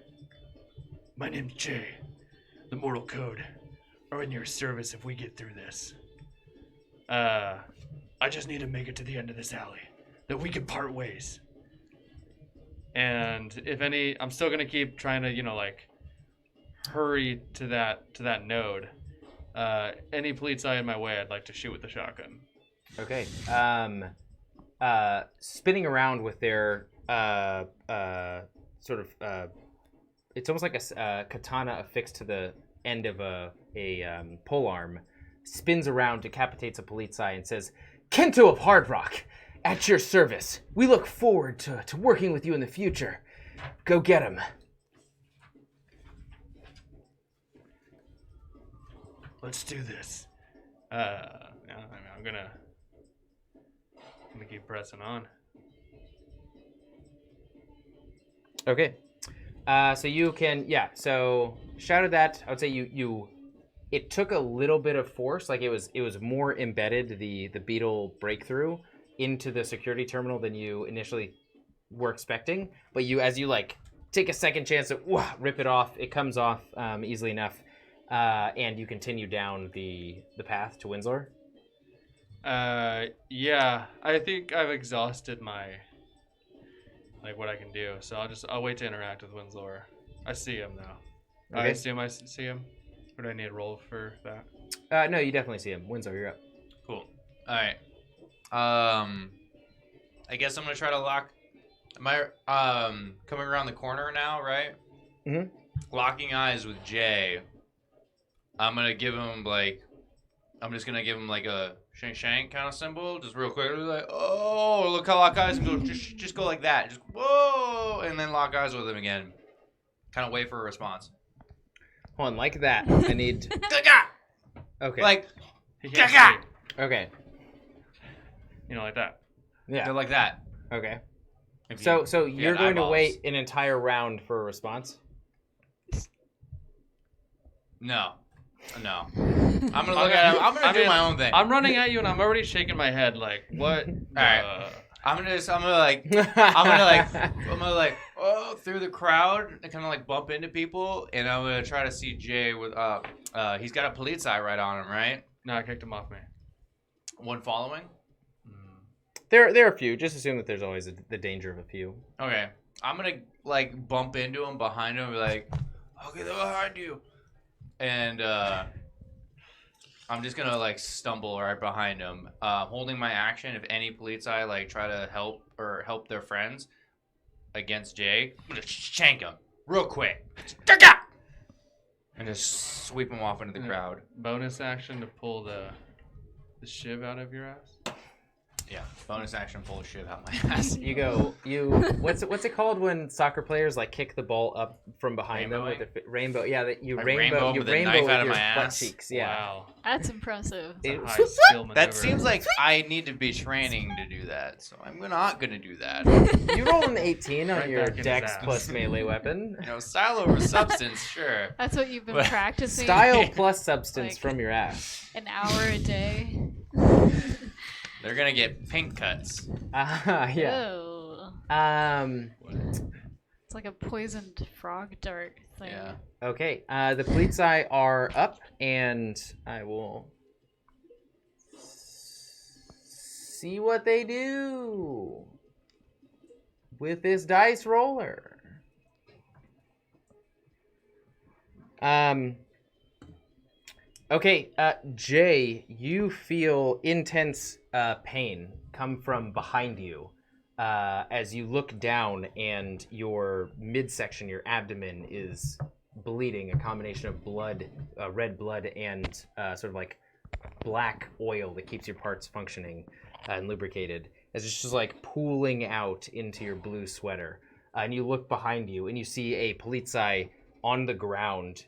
My name's Jay. The Mortal Code are in your service if we get through this. I just need to make it to the end of this alley, that we can part ways. And if I'm still gonna keep trying to, hurry to that node. Any police in my way, I'd like to shoot with the shotgun. Okay. Spinning around with their it's almost like a katana affixed to the end of a pole arm, spins around, decapitates a police and says, "Kento of Hard Rock, at your service. We look forward to working with you in the future. Go get him. Let's do this. I'm gonna keep pressing on. Okay. So you can, so shouted that. I would say you it took a little bit of force, like it was more embedded, the beetle breakthrough into the security terminal than you initially were expecting. But as you like take a second chance to rip it off, it comes off easily enough, and you continue down the path to Winslow. Yeah, I think I've exhausted what I can do. So I'll wait to interact with Winslow. I see him though. Okay. I assume I see him. Or do I need a roll for that? No, you definitely see him. Winslow, you're up. Cool. All right. I guess I'm gonna try to lock. Am I coming around the corner now, right? Mhm. Locking eyes with Jay. I'm gonna give him I'm just gonna give him like a shank kind of symbol, just real quick. Like, oh, look how lock eyes and go. Just go like that. Just whoa, and then lock eyes with him again. Kind of wait for a response. Hold on, like that. I need. Okay. Like, He can't see. Okay. Like that. Yeah. they're like that. Okay. If So if you you're had going to eyeballs. wait an entire round for a response? No. I'm gonna look at him. I'm gonna do my own thing. I'm running at you and I'm already shaking my head like, what? Alright. I'm gonna through the crowd and kind of like bump into people, and I'm gonna try to see Jay with he's got a police eye right on him, right? No, I kicked him off me. One following. There are a few. Just assume that there's always the danger of a few. Okay, I'm gonna like bump into him behind him, and be like, okay, they're behind you, and I'm just gonna like stumble right behind him, holding my action. If any police eye like try to help their friends against Jay, I'm gonna shank him real quick, and just sweep him off into the crowd. Bonus action to pull the shiv out of your ass. Yeah, bonus action, pull a shit out my ass. What's it called when soccer players like kick the ball up from behind them with the rainbow? Yeah, you rainbow with a rainbow knife with out of your my butt ass. cheeks. Yeah. Wow. That's impressive. It's a It- high skill maneuver. That seems like I need to be training to do that, so I'm not gonna do that. You roll an 18 on Right your back in his dex ass. plus melee weapon. Style over substance, sure. That's what you've been But- practicing Style plus substance Like- from your ass. an hour a day. They're gonna get pink cuts. Yeah. Ew. It's like a poisoned frog dart thing. Yeah. Okay. The police eye are up, and I will see what they do with this dice roller. Okay, Jay, you feel intense pain come from behind you as you look down, and your midsection, your abdomen, is bleeding, a combination of blood, red blood, and sort of like black oil that keeps your parts functioning and lubricated, as it's just like pooling out into your blue sweater. And you look behind you, and you see a polizei on the ground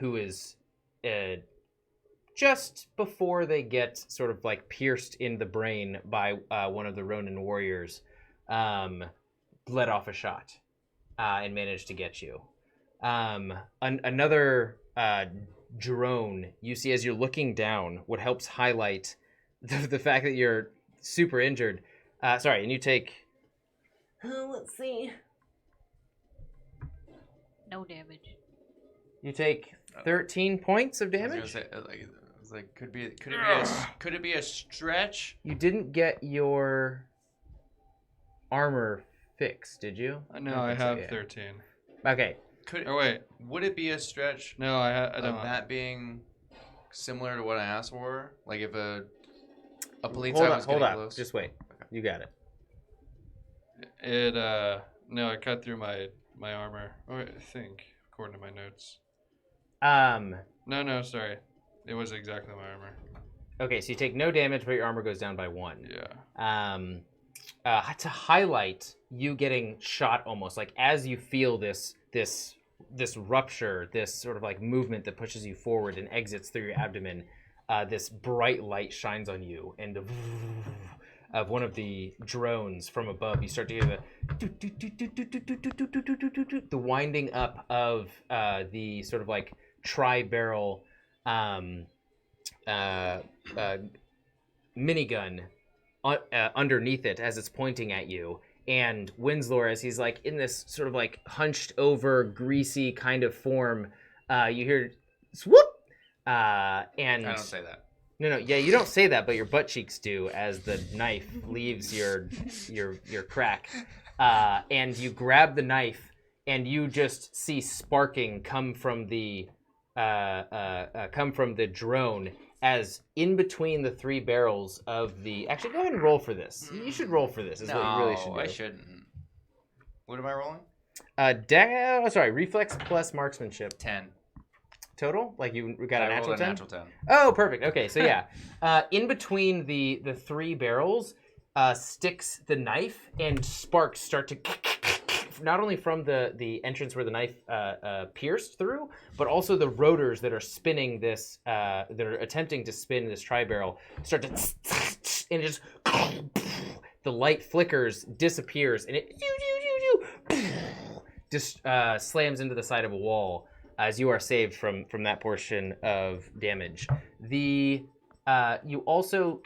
who is just before they get sort of like pierced in the brain by one of the Ronin warriors, bled off a shot and managed to get you. Another drone you see as you're looking down, what helps highlight the fact that you're super injured. Sorry, and you take... let's see. No damage. You take 13 points of I was gonna damage. say, could it be a stretch? You didn't get your armor fixed, did you? No, don't I think so, have yeah. 13. Okay. Oh, wait. Would it be a stretch No, I of don't. that being similar to what I asked for? Like if a police Hold eye on, was hold getting on. close? Just wait. You got it. No, I cut through my armor. Oh, I think, according to my notes. No, sorry. It was exactly my armor. Okay, so you take no damage, but your armor goes down by 1. Yeah. to highlight you getting shot almost like as you feel this rupture, this sort of like movement that pushes you forward and exits through your abdomen. This bright light shines on you, and of one of the drones from above, you start to hear the winding up of the sort of like tri-barrel minigun underneath it as it's pointing at you. And Winslow, as he's like in this sort of like hunched over, greasy kind of form, you hear swoop, and I don't say that. No, yeah, you don't say that, but your butt cheeks do as the knife leaves your crack, and you grab the knife, and you just see sparking come from the drone as in between the 3 barrels of the. Actually, go ahead and roll for this. You should roll for this. Is what you really should do. I shouldn't. What am I rolling? Reflex plus marksmanship. 10. Total? Like you got a natural 10? Natural 10. Oh, perfect. Okay, so yeah. In between the 3 barrels sticks the knife, and sparks start to not only from the entrance where the knife pierced through, but also the rotors that are spinning this, that are attempting to spin this tri-barrel, start to and it just the light flickers, disappears, and it just slams into the side of a wall. As you are saved from that portion of damage. You also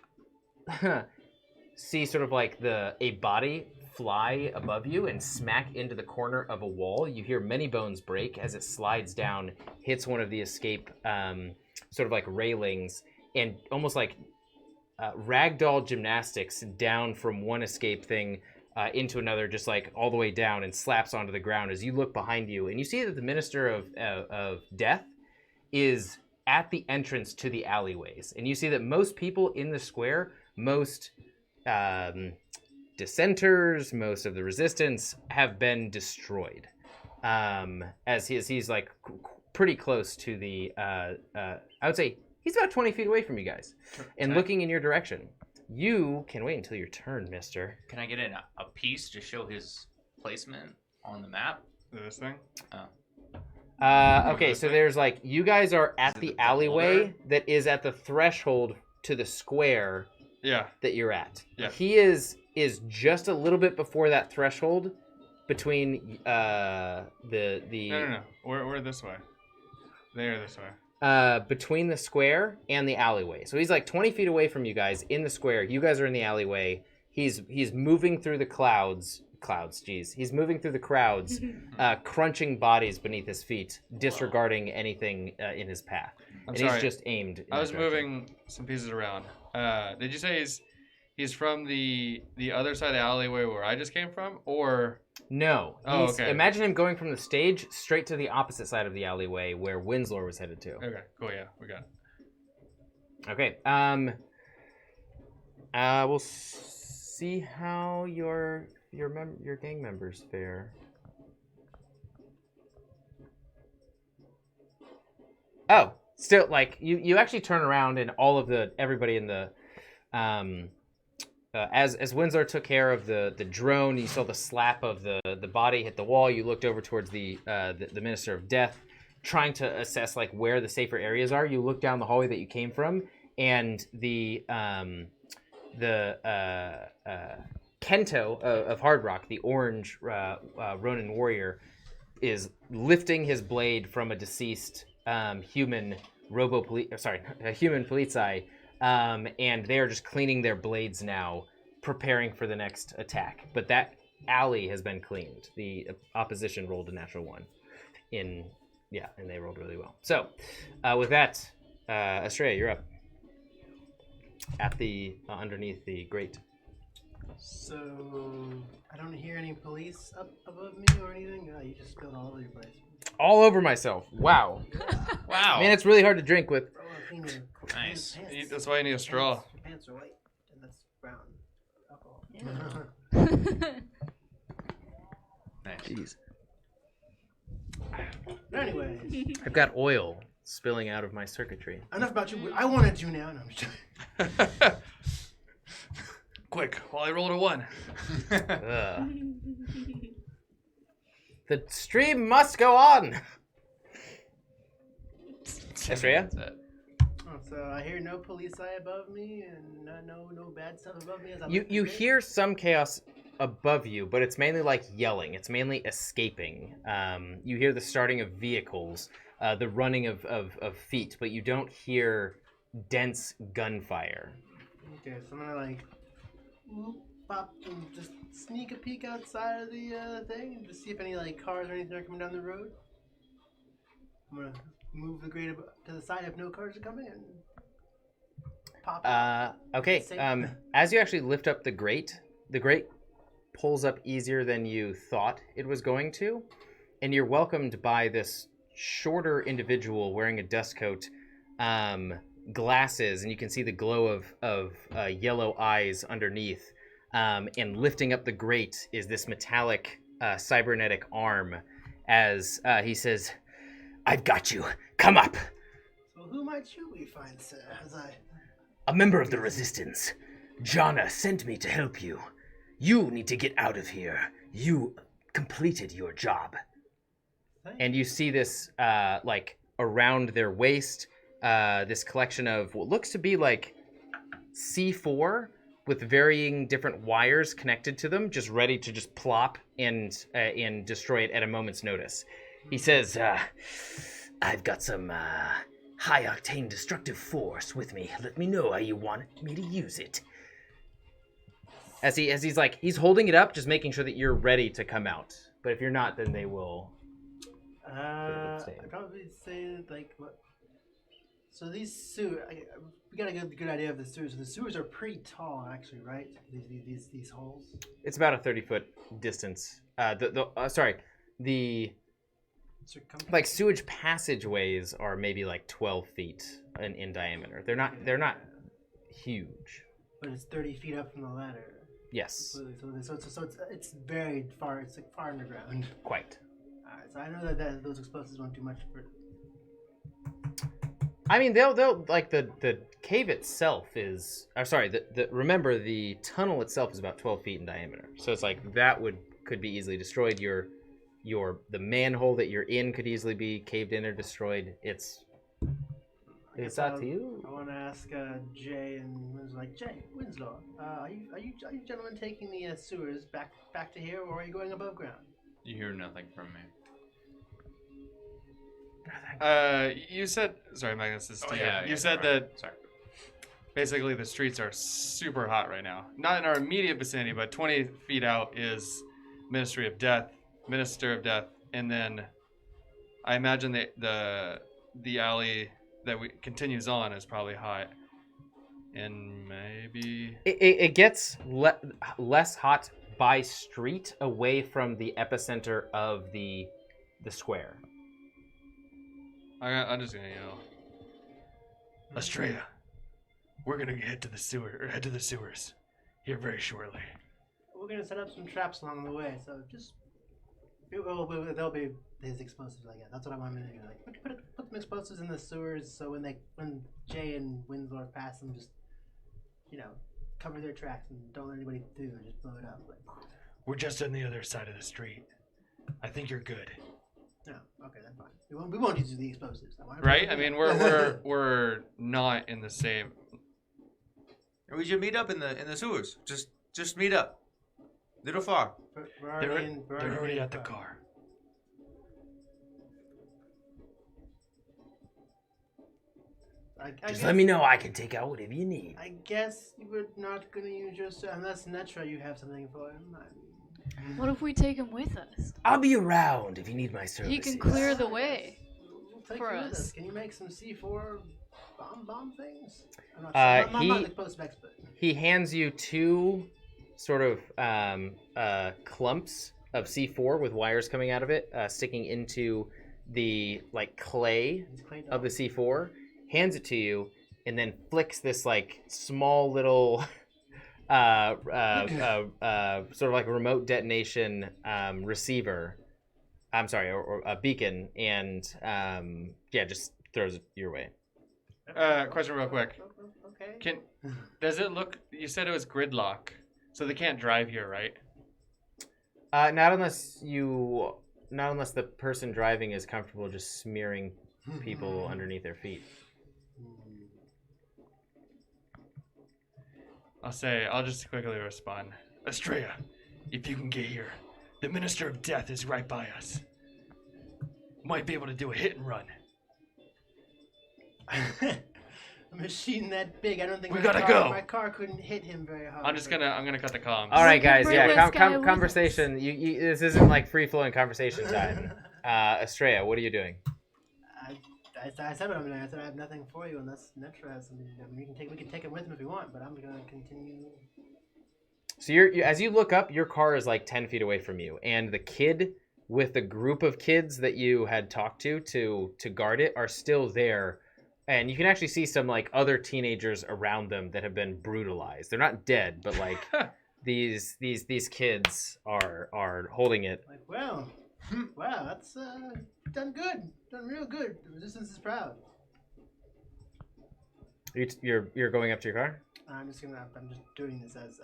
see sort of like a body fly above you and smack into the corner of a wall. You hear many bones break as it slides down, hits one of the escape sort of like railings, and almost like ragdoll gymnastics down from one escape thing into another, just like all the way down, and slaps onto the ground as you look behind you, and you see that the Minister of Death is at the entrance to the alleyways, and you see that most people in the square, most dissenters, most of the resistance have been destroyed, as he's like pretty close to the I would say he's about 20 feet away from you guys and looking in your direction. You can wait until your turn, mister. Can I get in a piece to show his placement on the map? This thing? Oh. Okay, so there's like, you guys are at the alleyway that is at the threshold to the square that you're at. Yeah. He is just a little bit before that threshold between the No. We're this way. They are this way. between the square and the alleyway. So he's like 20 feet away from you guys in the square. You guys are in the alleyway. He's moving through the clouds. He's moving through the crowds, crunching bodies beneath his feet, disregarding anything in his path. He's just aimed. I was moving some pieces around. Did you say he's from the other side of the alleyway where I just came from, or? No. Oh, okay. Imagine him going from the stage straight to the opposite side of the alleyway where Winslow was headed to. Okay, cool. Yeah, we got it. Okay. We'll see how your gang members fare. Oh, still, like, you actually turn around and everybody in the as Winslow took care of the drone, you saw the slap of the body hit the wall. You looked over towards the Minister of Death, trying to assess like where the safer areas are. You look down the hallway that you came from, and the Kento of Hard Rock, the orange Ronin warrior, is lifting his blade from a deceased human Polizei, and they are just cleaning their blades now, preparing for the next attack. But that alley has been cleaned. The opposition rolled a natural 1, and they rolled really well. So, with that, Estrella, you're up. At the underneath the grate. So I don't hear any police up above me or anything. You just spilled all over your place. All over myself. Wow. Wow. Man, it's really hard to drink with. Nice. That's why you need a straw. Your pants are white, and that's brown alcohol. Nice. Jeez. But anyways, I've got oil spilling out of my circuitry. enough about you. I wanted you now. No, I'm just Quick, while I rolled a 1. Ugh. The stream must go on. Estrella? That's it. Oh, so I hear no police eye above me and no bad stuff above me. As I You look through you the gate? hear some chaos above you, but it's mainly like yelling. It's mainly escaping. You hear the starting of vehicles, the running of feet, but you don't hear dense gunfire. Okay, so I'm gonna like whoop, pop and just sneak a peek outside of the thing and just see if any like cars or anything are coming down the road. I'm gonna move the grate to the side if no cars are coming and pop out. Okay. Safe. As you actually lift up the grate pulls up easier than you thought it was going to, and you're welcomed by this shorter individual wearing a dust coat, glasses, and you can see the glow of yellow eyes underneath. And lifting up the grate is this metallic cybernetic arm as he says, "I've got you. Come up." So who might you be find, sir? As I A member of the Resistance. Jana sent me to help you. You need to get out of here. You completed your job. And you see this like around their waist, this collection of what looks to be like C4 with varying different wires connected to them, just ready to just plop and destroy it at a moment's notice. He says, I've got some high-octane destructive force with me. Let me know how you want me to use it. As he's like, he's holding it up, just making sure that you're ready to come out. But if you're not, then they will. I'd probably say like what? So these sewers, we got a good idea of the sewers. The sewers are pretty tall, actually, right? These holes. It's about a 30-foot distance. The like sewage passageways are maybe like 12 feet in diameter. They're not huge. But it's 30 feet up from the ladder. Yes, So it's very far. It's like far underground. quite. Alright, so I know that those explosives won't do much for. I mean, they'll like the cave itself is. Remember the tunnel itself is about 12 feet in diameter. So it's like that could be easily destroyed. The manhole that you're in could easily be caved in or destroyed. It's up to you. I want to ask Jay and Jay Winslow. Are you gentlemen taking the sewers back to here, or are you going above ground? You hear nothing from me. You said, sorry, Magnus, this is to you. Yeah, You said that Sorry. basically the streets are super hot right now. Not in our immediate vicinity, but 20 feet out is Minister of Death, and then I imagine the alley that continues on is probably hot, and maybe It gets less hot by street away from the epicenter of the square. I'm just gonna yell, Estrella, we're gonna head to the sewers here very shortly. We're gonna set up some traps along the way, so just there'll be these explosives. I guess that's what I want to do. Like put some explosives in the sewers, so when Jay and Winslow pass them, just cover their tracks and don't let anybody through and just blow it up. Like, We're just on the other side of the street. I think you're good. no, okay, that's fine. We won't use the explosives. Right? I mean, we're not in the same. We should meet up in the sewers. Just meet up. Little far. We're already at the car. I Just guess, let me know. I can take out whatever you need. I guess we're not gonna use your unless Netra, you have something for him. What if we take him with us? I'll be around if you need my services. He can clear the way. We'll take For you with us. Can you make some C4 bomb things? I'm not, Uh, I'm not the explosive expert. He hands you two sort of clumps of C4 with wires coming out of it, sticking into the like clay He's cleaned of up. the C4, hands it to you, and then flicks this like small little sort of like a remote detonation receiver. I'm sorry, or a beacon, and just throws it your way. Question real quick. Okay. Does it look? You said it was gridlock. So they can't drive here, right? Not unless the person driving is comfortable just smearing people underneath their feet. I'll just quickly respond. Estrella, if you can get here, the Minister of Death is right by us. Might be able to do a hit and run. A machine that big, I don't think We gotta go. My car couldn't hit him very hard. I'm gonna cut the comms. All right, guys. bring Yeah, this guy with conversation. You this isn't like free flowing conversation time. Estrella, what are you doing? I said what I'm doing. I said I have nothing for you unless Netra has something. I mean, we can take him with him if we want, but I'm gonna continue. So as you look up, your car is like 10 feet away from you, and the kid with the group of kids that you had talked to guard it are still there, and you can actually see some like other teenagers around them that have been brutalized. They're not dead, but like these kids are holding it. Like, wow, that's done good, done real good. The Resistance is proud. You're going up to your car? I'm just doing this as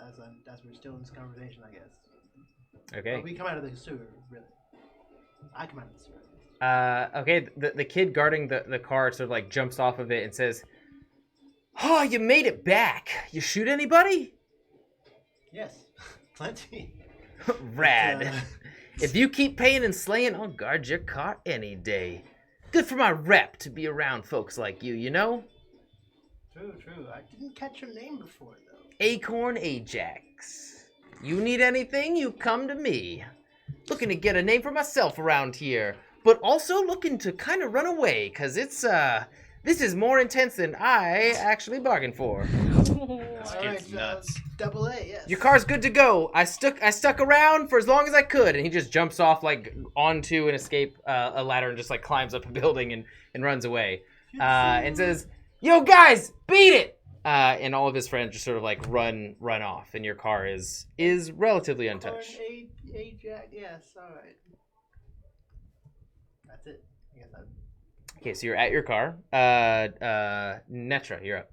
we're still in this conversation, I guess. Okay. Well, we come out of the sewer, really. I come out of the sewer. Okay, the kid guarding the car sort of like jumps off of it and says, "Oh, you made it back. You shoot anybody?" Yes, plenty. Rad. If you keep paying and slaying, I'll guard your car any day. Good for my rep to be around folks like you know? True. I didn't catch your name before, though. Acorn Ajax. You need anything, you come to me. Looking to get a name for myself around here, but also looking to kind of run away, because this is more intense than I actually bargained for. This kid's nuts. Double A, yes. Your car's good to go. I stuck around for as long as I could, and he just jumps off like onto an escape a ladder and just like climbs up a building and runs away, and says, "Yo guys, beat it!" And all of his friends just sort of like run off, and your car is relatively untouched. Ajax, yes, all right. That's it. I guess Okay, so you're at your car. Netra, you're up.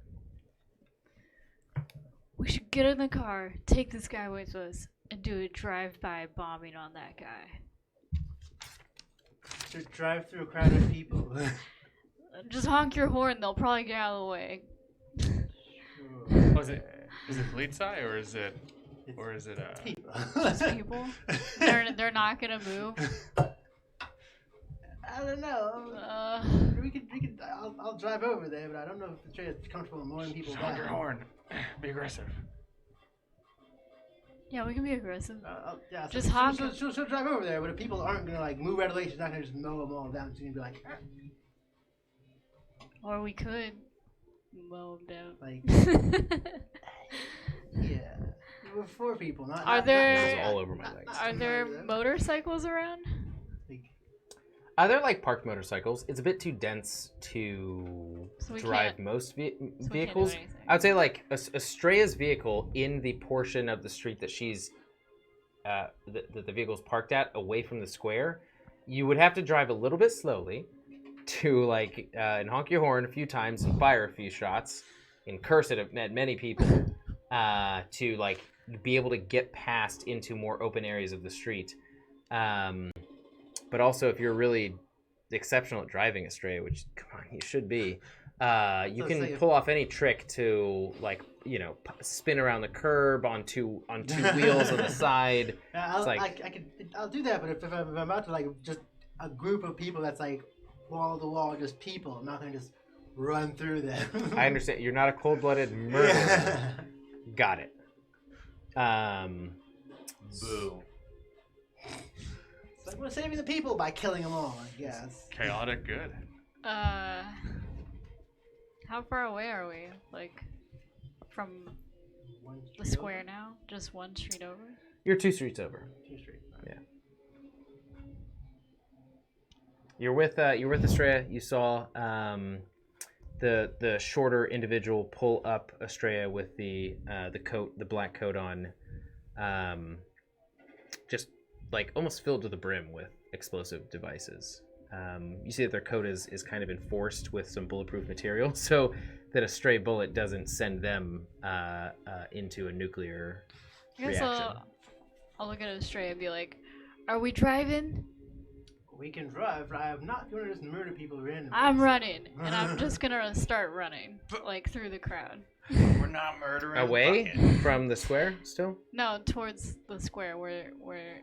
We should get in the car, take this guy with us, and do a drive-by bombing on that guy. To drive through a crowd of people. Just honk your horn, they'll probably get out of the way. Oh, is it Polizei or is it people. Just people? They're not gonna move. I don't know. We could. I'll drive over there, but I don't know if the train is comfortable in more than people. honk your horn? Be aggressive. Yeah, we can be aggressive. Yeah, Just honk. She'll drive over there, but if people aren't gonna like move out of the way, she's not gonna just mow them all down. She's gonna be like, Or we could mow them down. like, yeah. We're 4 people, not. Are not- there- This is all over my legs. Are there motorcycles around? They're like parked motorcycles. It's a bit too dense to So we drive can't- most So we can't do vehicles. anything. I would say like Estrella's vehicle in the portion of the street that she's that the vehicle's parked at, away from the square. You would have to drive a little bit slowly to like and honk your horn a few times and fire a few shots and curse it at many people to like be able to get past into more open areas of the street. But also, if you're really exceptional at driving, Estrella, which, come on, you should be, you can pull off any trick to, like, you know, spin around the curb on two wheels on the side. I'll do that, but if I'm about to, like, just a group of people that's, like, wall to wall, just people, I'm not going to just run through them. I understand. You're not a cold-blooded murderer. Yeah. Got it. Boo. It's like we're saving the people by killing them all, I guess. Chaotic good. How far away are we? Like, from the square now? Just one street over? You're 2 streets over. 2 streets. Yeah. You're with Estrella. You saw the shorter individual pull up Estrella with the coat, the black coat on, just like almost filled to the brim with explosive devices. You see that their coat is kind of enforced with some bulletproof material, so that a stray bullet doesn't send them into a nuclear I guess reaction. I'll look at Astray and be like, "Are we driving?" We can drive, but I am not going to just murder people randomly. I'm running, and I'm just gonna start running, like through the crowd. We're not murdering. Away Fuck it. from the square still? No, towards the square where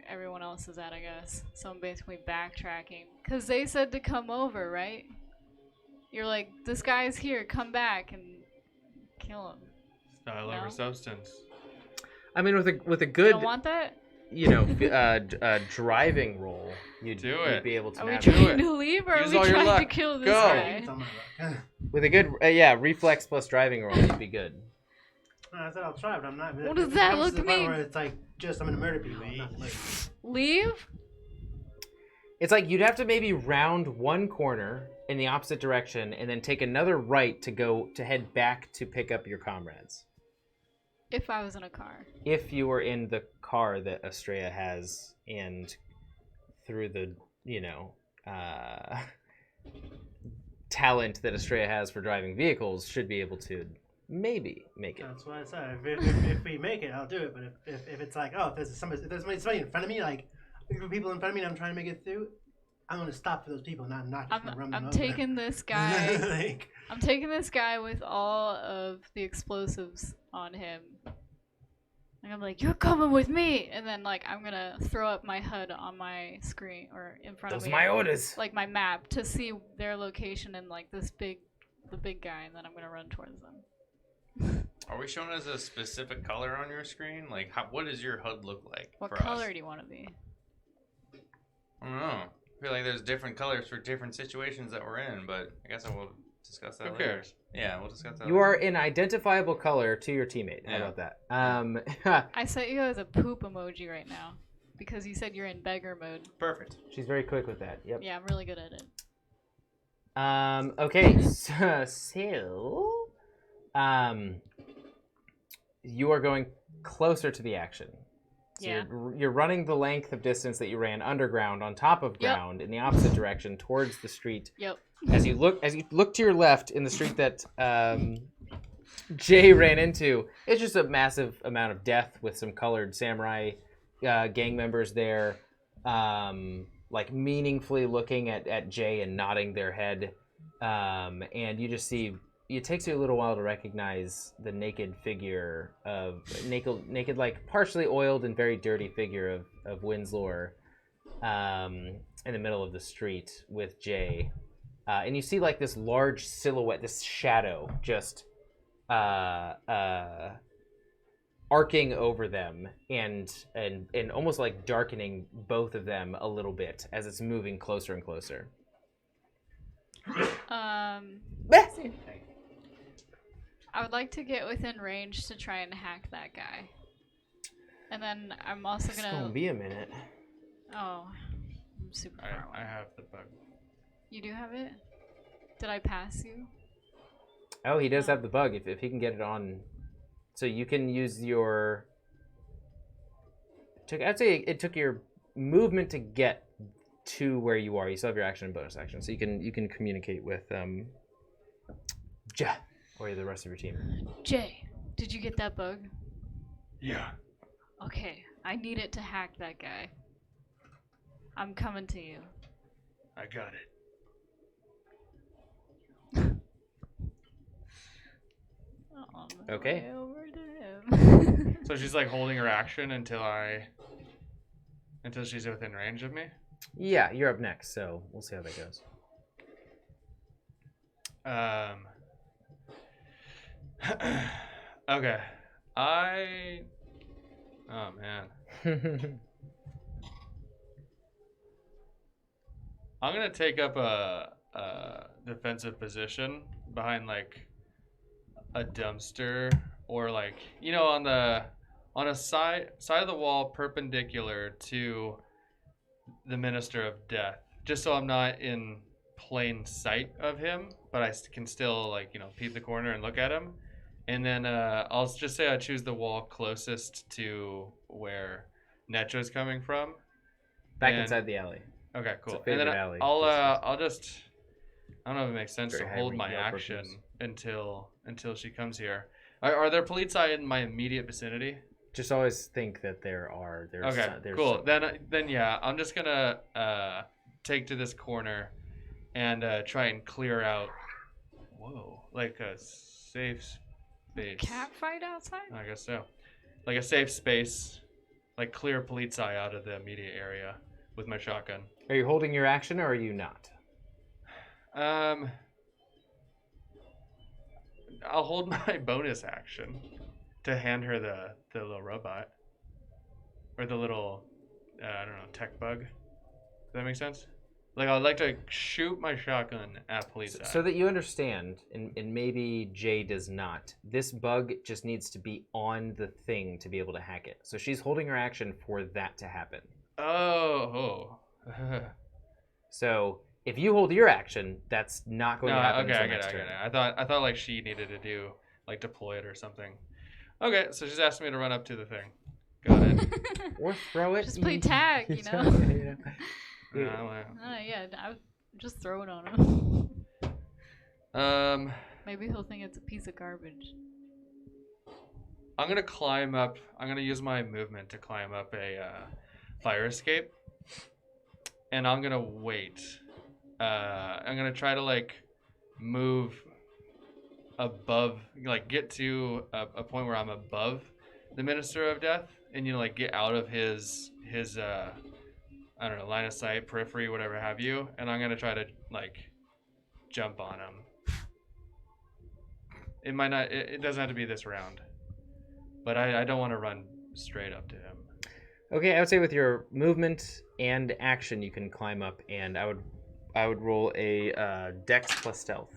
everyone else is at, I guess. So I'm basically backtracking, cause they said to come over, right? You're like, this guy's here, come back and kill him. Style No? over substance. I mean, with a You good, don't want that? driving roll, you'd it. be able to Are we navigate. trying to leave, or Use are all we your trying to luck. kill this Go. guy? It's on my luck. With a good, reflex plus driving roll, you'd be good. I said I'll try, but I'm not. What if does it that comes to look the point mean? Where it's like, just I'm gonna murder people. I'm not like, Leave? It's like you'd have to maybe round one corner in the opposite direction and then take another right to head back to pick up your comrades. If I was in a car. If you were in the car that Estrella has and through the, talent that Estrella has for driving vehicles, should be able to maybe make it. that's what I said. If we make it, I'll do it. But if it's like, if there's somebody in front of me, like a group of people in front of me, and I'm trying to make it through, I'm gonna stop for those people, not just gonna run them I'm over. taking this guy. Like, I'm taking this guy with all of the explosives on him. And I'm like, you're coming with me! And then, like, I'm gonna throw up my HUD on my screen, or in front Those of are me. my orders. Like, my map, to see their location and, like, the big guy, and then I'm gonna run towards them. Are we showing us a specific color on your screen? Like, what does your HUD look like What for color us? do you want to be? I don't know. I feel like there's different colors for different situations that we're in, but I guess I will discuss that Who later. cares? Yeah, we'll discuss that You later. are an identifiable color to your teammate. How Yeah. about that? I set you as a poop emoji right now. Because you said you're in beggar mode. Perfect. She's very quick with that. Yep. Yeah, I'm really good at it. Okay, you are going closer to the action. So Yeah. you're running the length of distance that you ran underground on top of ground in the opposite direction towards the street. Yep. As you look to your left in the street that Jay ran into, it's just a massive amount of death with some colored samurai gang members there, like meaningfully looking at Jay and nodding their head, and you just see. It takes you a little while to recognize the naked figure of naked, like partially oiled and very dirty figure of Winslow, in the middle of the street with Jay, and you see like this large silhouette, this shadow, just arcing over them and almost like darkening both of them a little bit as it's moving closer and closer. I would like to get within range to try and hack that guy. And then I'm also It's gonna be a minute. Oh, I'm super far I away. have the bug. You do have it? Did I pass you? Oh, he does have the bug. If he can get it on, so you can use your. I'd say it took your movement to get to where you are. You still have your action and bonus action, so you can communicate with Ja or the rest of your team. Jay, did you get that bug? Yeah. Okay, I need it to hack that guy. I'm coming to you. I got it. On my Okay. way over to him. So she's like holding her action until she's within range of me. Yeah, you're up next, so we'll see how that goes. Okay. Oh man. I'm gonna take up a defensive position behind like a dumpster or like on a side of the wall perpendicular to the Minister of Death, just so I'm not in plain sight of him, but I can still peep the corner and look at him. And then I'll just say I choose the wall closest to where Netro's coming from. Back And- inside the alley. Okay, It's a cool. And favorite then alley. I'll just I don't know if it makes sense Very to high hold my retail action purchase. until she comes here. Are there police in my immediate vicinity? Just always think that there's Okay, there's cool. Then yeah, I'm just gonna take to this corner and try and clear out. Whoa, like a safe space. Cat fight outside? I guess so. Like a safe space, like clear police eye out of the immediate area with my shotgun. Are you holding your action or are you not? I'll hold my bonus action to hand her the little robot or the little I don't know, tech bug. Does that make sense? Like I'd like to shoot my shotgun at police eye. So that you understand, and maybe Jay does not, this bug just needs to be on the thing to be able to hack it. So she's holding her action for that to happen. Oh. So if you hold your action, that's not going to happen okay, until I get next it. turn. I thought like she needed to do like deploy it or something. Okay, so she's asking me to run up to the thing. Got it. Or throw it. Just play tag, you know? Yeah, I would just throw it on him. Maybe he'll think it's a piece of garbage. I'm gonna climb up. I'm gonna use my movement to climb up a fire escape, and I'm gonna wait. I'm gonna try to like move above, like get to a point where I'm above the Minister of Death, and like get out of his I don't know, line of sight, periphery, whatever have you, and I'm gonna try to like jump on him. It might not. It doesn't have to be this round, but I don't want to run straight up to him. Okay, I would say with your movement and action, you can climb up, and I would roll a Dex plus Stealth.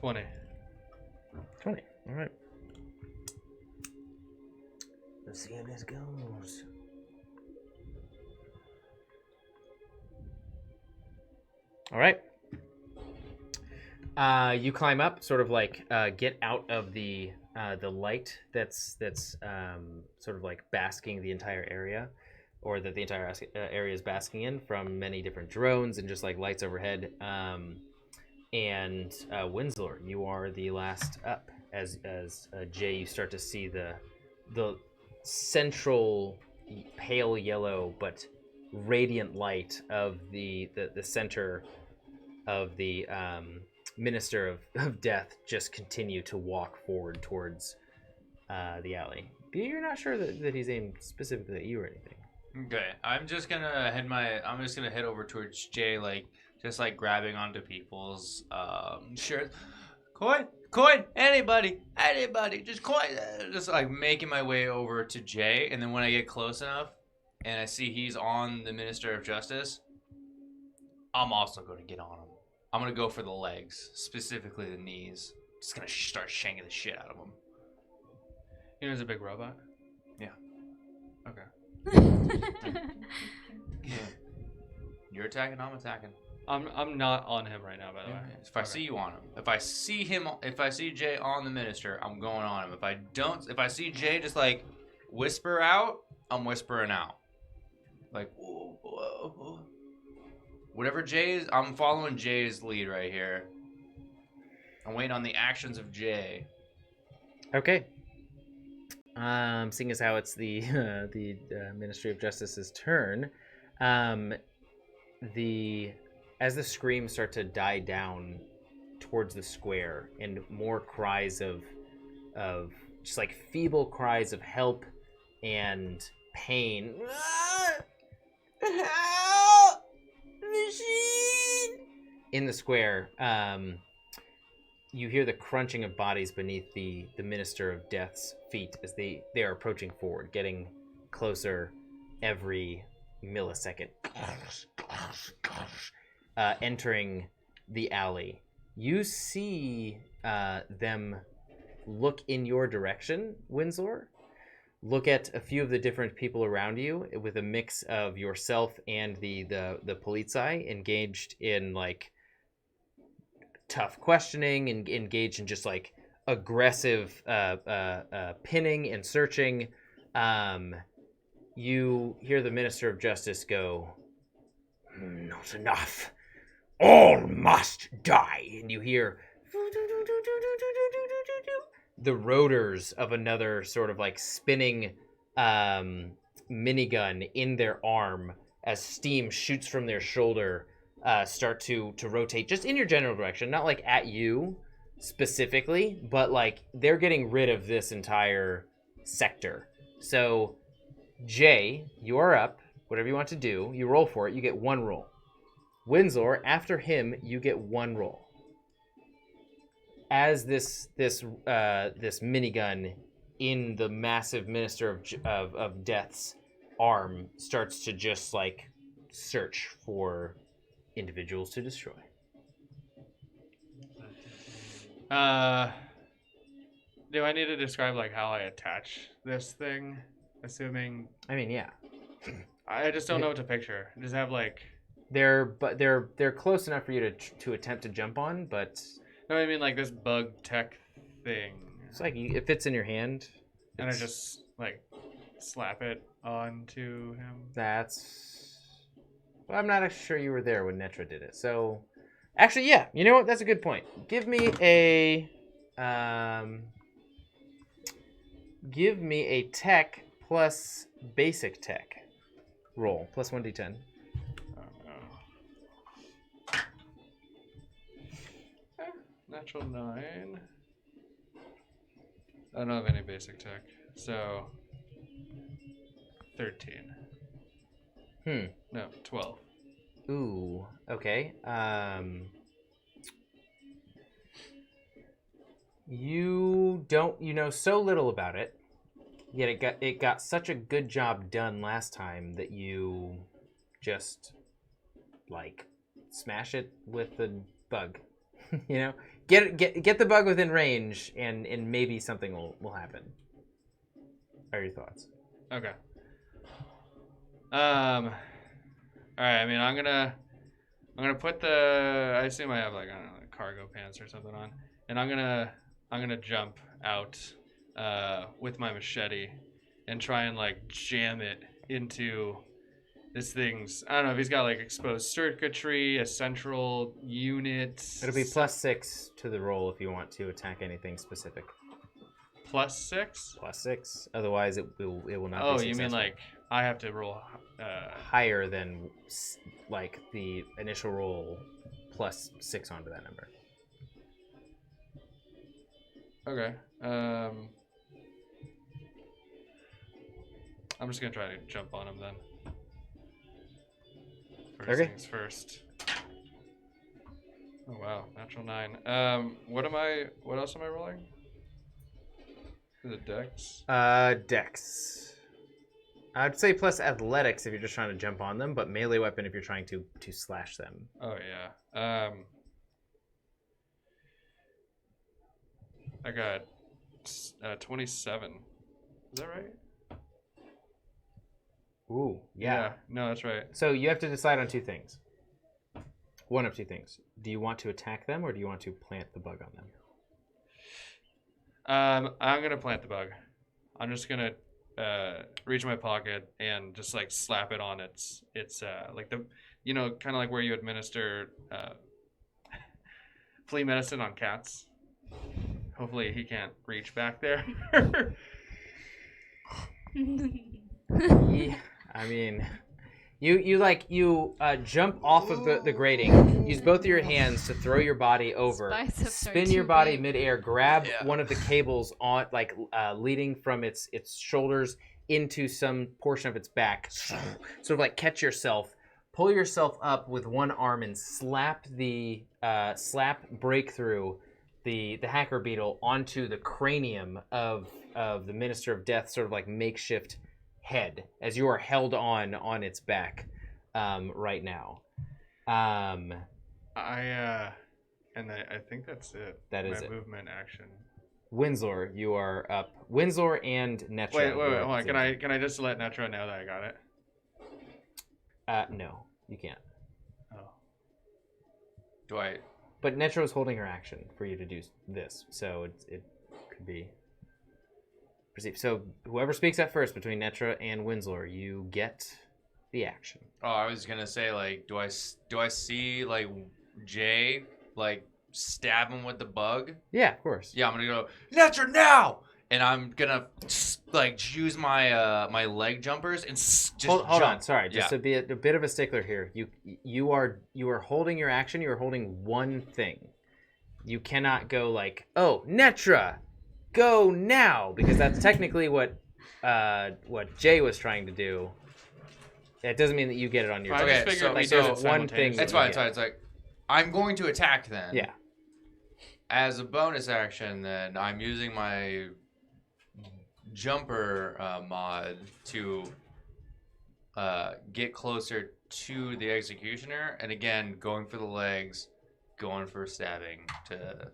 20. 20. All right. Let's see how this goes. All right. You climb up, sort of like get out of the light that's sort of like basking the entire area, or that the entire area is basking in from many different drones and just like lights overhead. And Winslow, you are the last up. As Jay, you start to see the central pale yellow but radiant light of the center of the Minister of Death just continue to walk forward towards the alley. You're not sure that he's aimed specifically at you or anything. Okay, I'm just gonna head over towards Jay, like just like grabbing onto people's shirts. Coin, anybody, just coin. Just like making my way over to Jay, and then when I get close enough, and I see he's on the Minister of Justice, I'm also gonna get on him. I'm gonna go for the legs, specifically the knees. Just gonna start shanking the shit out of him. You know, he's a big robot. Yeah. Okay. You're attacking, I'm attacking. I'm not on him right now, by the way. If I see you on him, if I see Jay on the Minister, I'm going on him. If I see Jay just like whisper out, I'm whispering out. Like, whoa, whoa, whoa. Whatever Jay is, I'm following Jay's lead right here. I'm waiting on the actions of Jay. Okay. Seeing as how it's the Ministry of Justice's turn, as the screams start to die down towards the square, and more cries of just like feeble cries of help and pain. Help! Machine! In the square, you hear the crunching of bodies beneath the Minister of Death's feet as they are approaching forward, getting closer every millisecond. Entering the alley. You see them look in your direction, Winslow. Look at a few of the different people around you with a mix of yourself and the police eye engaged in like tough questioning and engaged in just like aggressive pinning and searching. You hear the Minister of Justice go, "Not enough. all must die. And you hear the rotors of another sort of like spinning minigun in their arm as steam shoots from their shoulder start to rotate just in your general direction, not like at you specifically, but like they're getting rid of this entire sector. So Jay, you are up. Whatever you want to do, you roll for it. You get one roll. Winsor, after him, you get one roll. As this minigun in the massive Minister of Death's arm starts to just like search for individuals to destroy. Do I need to describe like how I attach this thing? Assuming I mean, yeah. I just don't know what to picture. Just have like They're close enough for you to attempt to jump on, but no, I mean like this bug tech thing. it's like it fits in your hand. And I just like slap it onto him. That's. Well, I'm not actually sure you were there when Netra did it. So, actually, yeah. You know what? That's a good point. Give me a tech plus basic tech roll plus 1d10. Natural 9. I don't have any basic tech, so 13. No, 12. Ooh. Okay. You know so little about it, yet it got such a good job done last time that you just like smash it with the bug. You know, get the bug within range, and maybe something will happen. What are your thoughts? Okay. All right. I mean, I'm gonna put the. I assume I have like I don't know, like cargo pants or something on, and I'm gonna jump out with my machete and try and like jam it into this thing's. I don't know if he's got like exposed circuitry, a central unit. It'll be +6 to the roll if you want to attack anything specific. +6. +6. Otherwise, it will not. Oh, be you mean successful. like I have to roll higher than like the initial roll +6 onto that number. Okay. I'm just gonna try to jump on him then. First Okay. things first. Oh wow, natural 9. What else am I rolling? Is it Dex? Dex. I'd say plus athletics if you're just trying to jump on them, but melee weapon if you're trying to slash them. Oh yeah. I got 27. Is that right? Ooh, yeah. No, that's right. So you have to decide on two things. One of two things. Do you want to attack them or do you want to plant the bug on them? I'm gonna plant the bug. I'm just gonna reach in my pocket and just like slap it on its like the kind of like where you administer flea medicine on cats. Hopefully he can't reach back there. Yeah, I mean, you jump off of the grating, use both of your hands to throw your body over, Biceps are spin too your body big. midair, grab one of the cables on leading from its shoulders into some portion of its back, sort of like catch yourself, pull yourself up with one arm and break through the hacker beetle onto the cranium of the Minister of Death, sort of like makeshift head as you are held on its back right now. I think that's it. That is my it. movement action. Winsor, you are up. Winsor and Netra. Wait, you are hold on. up. Can I just let Netra know that I got it? No, you can't. Oh. Do I? But Netra was holding her action for you to do this, so it could be perceived. So whoever speaks up first between Netra and Winsor, you get the action. Oh, I was gonna say like, do I see like Jay like stab him with the bug. Yeah, of course. Yeah, I'm gonna go Netra now, and I'm gonna like use my my leg jumpers and just Hold jump. on, sorry, just Yeah. to be a bit of a stickler here. You are holding your action. You are holding one thing. You cannot go like, oh, Netra, go now, because that's technically what Jay was trying to do. It doesn't mean that you get it on your I turn. Okay, just figured so- we like, do there's it one thing. It's that you fine. It's get. fine. It's like I'm going to attack then. Yeah. As a bonus action, then I'm using my jumper mod to get closer to the executioner, and again going for the legs, going for stabbing to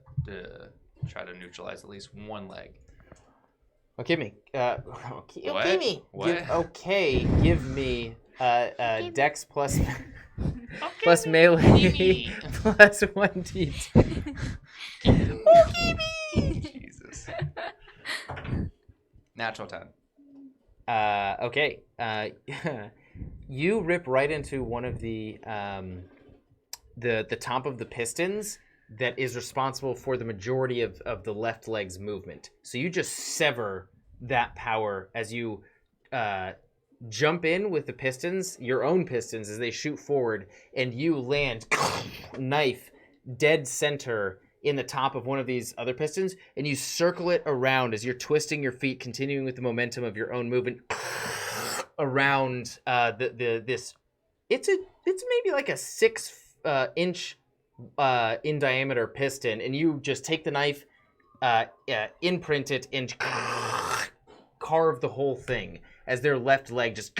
try to neutralize at least one leg. Okay, me. What? Okay, me. What? Give me Dex plus plus melee plus 1d10. Jesus. Natural 10. Okay. You rip right into one of the top of the pistons that is responsible for the majority of the left leg's movement. So you just sever that power as you jump in with the pistons, your own pistons, as they shoot forward, and you land knife dead center in the top of one of these other pistons, and you circle it around as you're twisting your feet, continuing with the momentum of your own movement around this. It's maybe like a 6 inch in diameter piston, and you just take the knife, imprint it, and carve the whole thing as their left leg just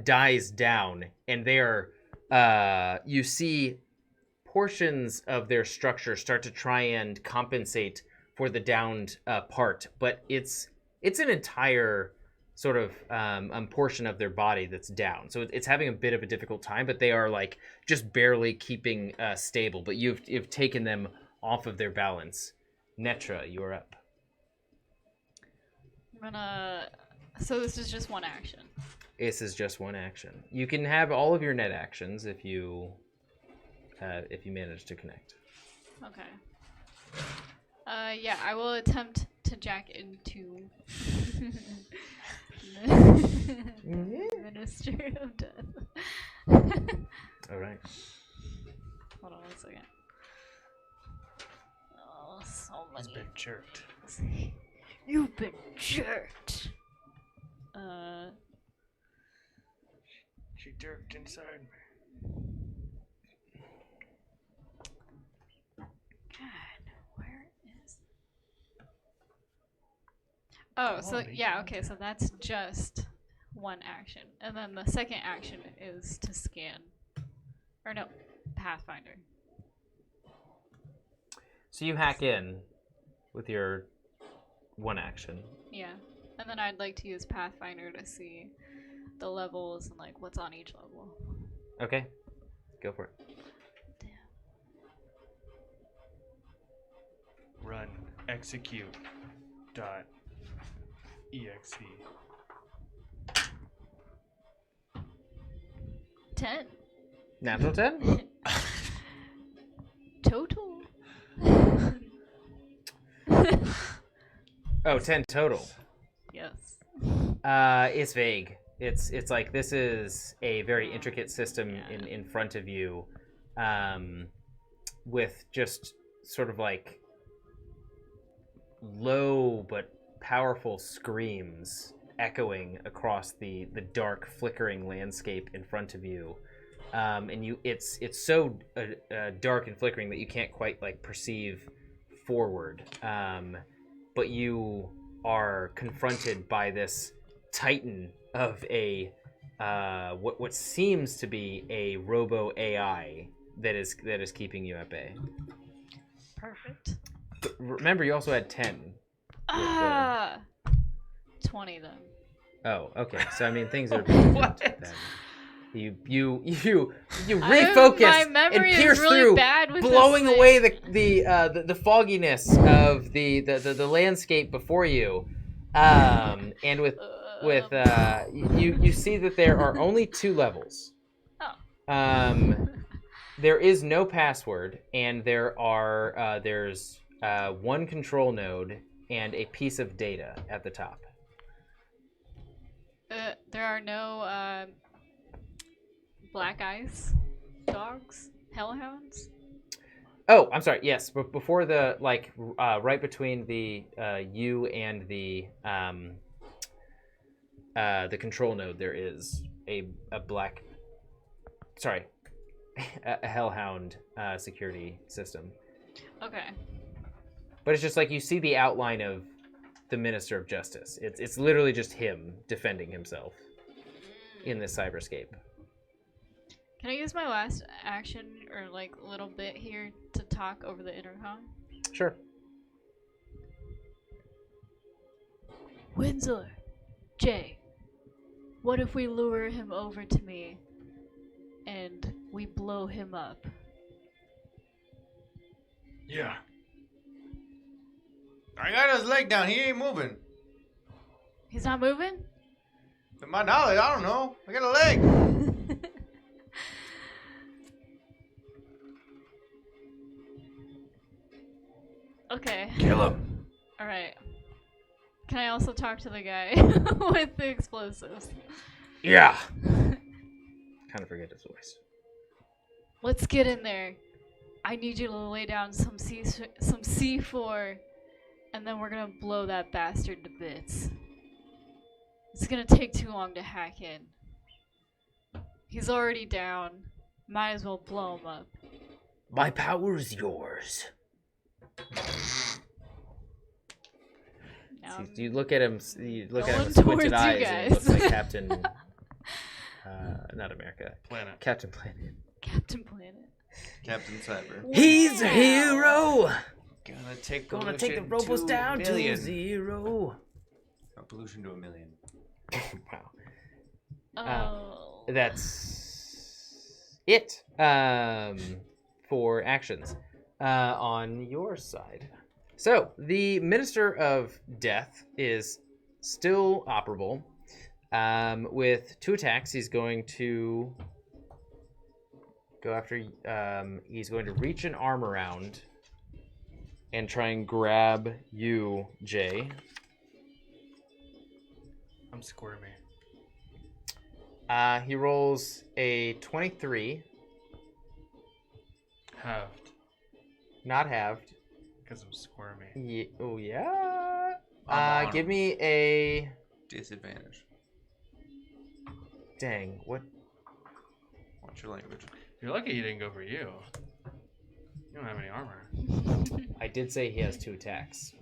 dies down, and they are you see portions of their structure start to try and compensate for the downed part, but it's an entire sort of portion of their body that's down. So it's having a bit of a difficult time, but they are like just barely keeping stable. But you've taken them off of their balance. Netra, you are up. So this is just one action. This is just one action. You can have all of your net actions if you manage to connect. Okay. Yeah, I will attempt to jack into Minister of Death. All right. Hold on one second. Oh, so He's many. been jerked. You've been jerked. She jerked inside me. God, where is? Oh, so yeah, okay, so that's just one action, and then the second action is to scan, or no, Pathfinder. So you hack in with your one action. Yeah, and then I'd like to use Pathfinder to see the levels and like what's on each level. Okay, go for it. Run. Execute. Dot. Exe. 10 Natural 10? total. Oh, 10 total. Yes. It's vague. It's like this is a very intricate system in front of you, with just sort of like low but powerful screams echoing across the dark, flickering landscape in front of you, and it's so dark and flickering that you can't quite like perceive forward, but you are confronted by this titan of a what seems to be a robo AI that is keeping you at bay. Perfect. Remember, you also had 10. 20 then. Oh, okay. So I mean, things are what? Then. You refocus my and memory is pierce really through, bad with blowing this away the fogginess of the landscape before you, and with you see that there are only 2 levels. Oh. There is no password, and there's one control node and a piece of data at the top. There are no black eyes, dogs, hellhounds. Oh, I'm sorry. Yes, but before the right between the you and the control node, there is a black. Sorry, a hellhound security system. Okay. But it's just like you see the outline of the Minister of Justice. It's literally just him defending himself in this cyberscape. Can I use my last action or like little bit here to talk over the intercom? Sure. Winslow, Jay, what if we lure him over to me and we blow him up? Yeah. I got his leg down. He ain't moving. He's not moving? To my knowledge, I don't know. I got a leg. Okay. Kill him. Alright. Can I also talk to the guy with the explosives? Yeah. Kind of forget his voice. Let's get in there. I need you to lay down some C4, and then we're gonna blow that bastard to bits. It's gonna take too long to hack in. He's already down. Might as well blow him up. My power's yours. Now You look at him. You look at him going with towards squinted you eyes, and he guys. looks like Captain. Not America. Planet. Captain Planet. Captain Planet. Captain Cyber. He's a hero. Gonna take Gonna take the pollution robos down to million. 0. Or pollution to 1 million. Wow. Oh. That's it for actions on your side. So the Minister of Death is still operable. With 2 attacks, he's going to go after. He's going to reach an arm around and try and grab you, Jay. I'm squirmy. He rolls a 23, Halved. not halved. Because I'm squirmy. Oh yeah. I'm on Give him. me a. Disadvantage. Dang, what? Watch your language. You're lucky he didn't go for you. You don't have any armor. I did say he has 2 attacks.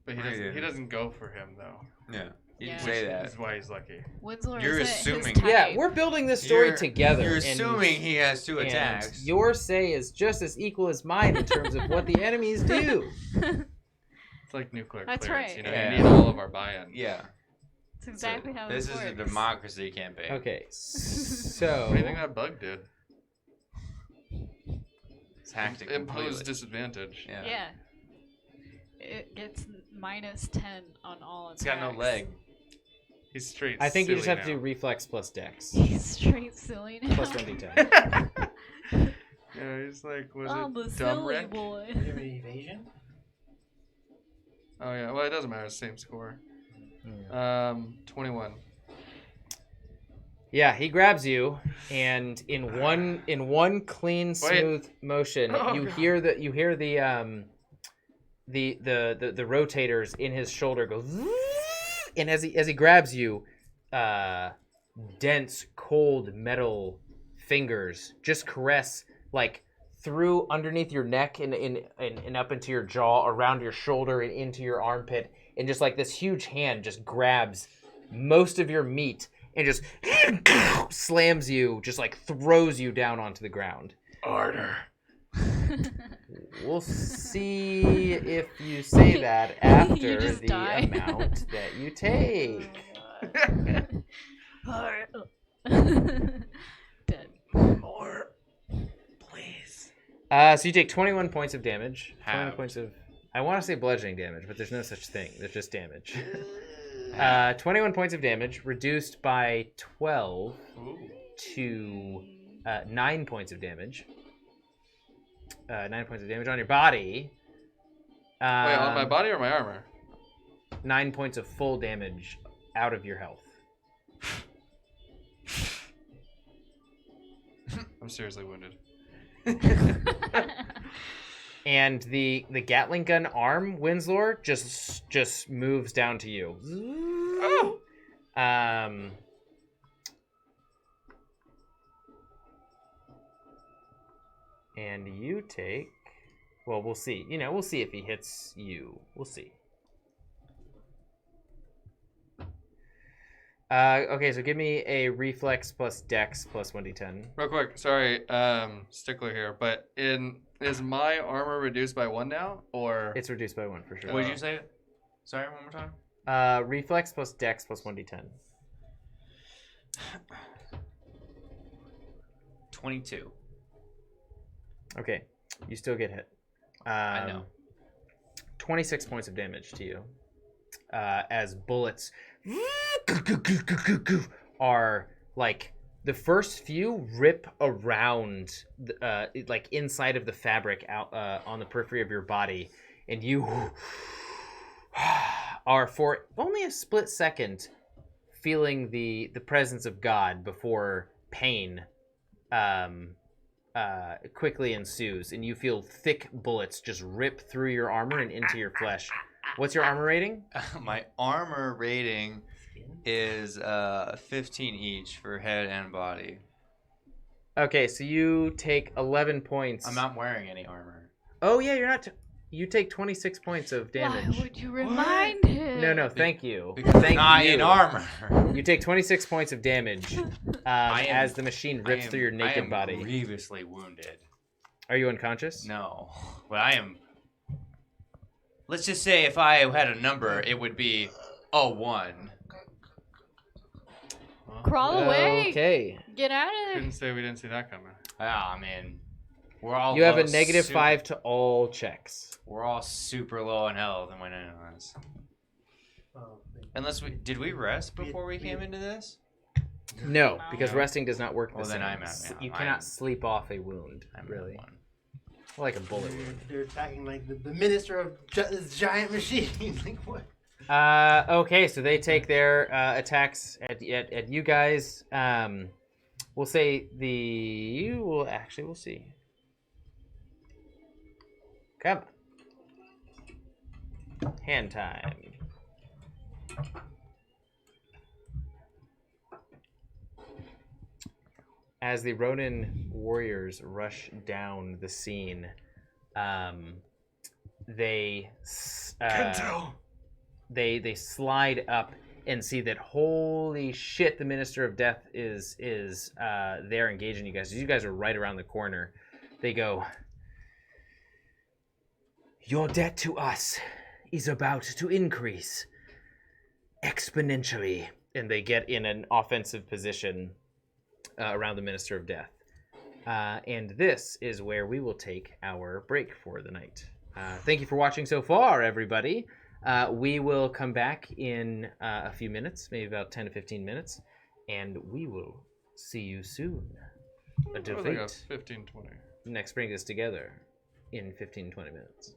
But Right, yeah. he doesn't go for him, though. Yeah. You Yeah. didn't say Which that. is why he's lucky. Winslow You're isn't his assuming. type. Yeah, we're building this story together. You're and- assuming he has 2 and attacks. Your say is just as equal as mine in terms of what the enemies do. It's like nuclear That's clearance. right. You know, Yeah. you need all of our buy-in. Yeah. That's exactly how This this is a works. democracy campaign. Okay, so What do you think that bug did? It's hacked it Impose completely. disadvantage. Yeah. Yeah. It gets -10 on all attacks. It's got no leg. He's straight. I think you just silly have to do now. reflex plus dex He's straight silly now. plus 1d10. Yeah, he's like, was I'm a it dumb silly Rick? boy. Do you have any evasion? Oh yeah, well it doesn't matter. Same score. 21. Yeah, he grabs you, and in one clean, smooth motion, Oh, you God. hear the rotators in his shoulder go, and as he grabs you, dense, cold metal fingers just caress like through underneath your neck and up into your jaw, around your shoulder and into your armpit, and just like this huge hand just grabs most of your meat and just slams you, just like throws you down onto the ground. Order. We'll see if you say that after You just the die. amount that you take. Dead. More. Please. So you take 21 points of damage. 21 Halved. points of... I want to say bludgeoning damage, but there's no such thing. There's just damage. 21 points of damage, reduced by 12 Ooh. to 9 points of damage. 9 points of damage on your body. Wait, on my body or my armor? 9 points of full damage out of your health. I'm seriously wounded. And the Gatling gun arm, Winslow, just moves down to you. Oh! And you take. Well, we'll see. We'll see if he hits you. We'll see. Okay, so give me a reflex plus dex plus 1d10. Real quick, sorry, stickler here, but is my armor reduced by 1 now, or It's reduced by 1 for sure. What did you say? Sorry, one more time. Reflex plus dex plus 1d10. 22. Okay, you still get hit. I know. 26 points of damage to you as bullets are like the first few rip around like inside of the fabric out on the periphery of your body, and you are for only a split second feeling the presence of God before pain quickly ensues, and you feel thick bullets just rip through your armor and into your flesh. What's your armor rating? My armor rating is 15 each for head and body. Okay, so you take 11 points. I'm not wearing any armor. Oh yeah, you're not. You take 26 points of damage. Why would you remind him? No, thank you. Because Thank I'm not you. in armor. You take 26 points of damage as the machine rips through your naked body. I am grievously wounded. Are you unconscious? No, but I am. Let's just say if I had a number, it would be a 1. Crawl away. Okay. Get out of there. couldn't say we didn't see that coming. Ah, man. We're all You have a low, negative 5 to all checks. We're all super low in health and went into this. Unless did we rest before we came into this? No, because No. resting does not work the Well, then same. I'm out. You I'm- cannot sleep off a wound, I'm really. at 1. Like a bullet wound. They're attacking like the minister of this giant machine. Like what? Okay, so they take their attacks at you guys. We'll say we'll see. Come on. Hand time. As the Ronin warriors rush down the scene, they slide up and see that holy shit, the Minister of Death is there engaging you guys. You guys are right around the corner. They go, "Your debt to us is about to increase exponentially," and they get in an offensive position around the Minister of Death. And this is where we will take our break for the night. Thank you for watching so far, everybody. We will come back in a few minutes, maybe about 10 to 15 minutes, and we will see you soon. Until Like a fate 15, 20. next brings us together in 15, 20 minutes.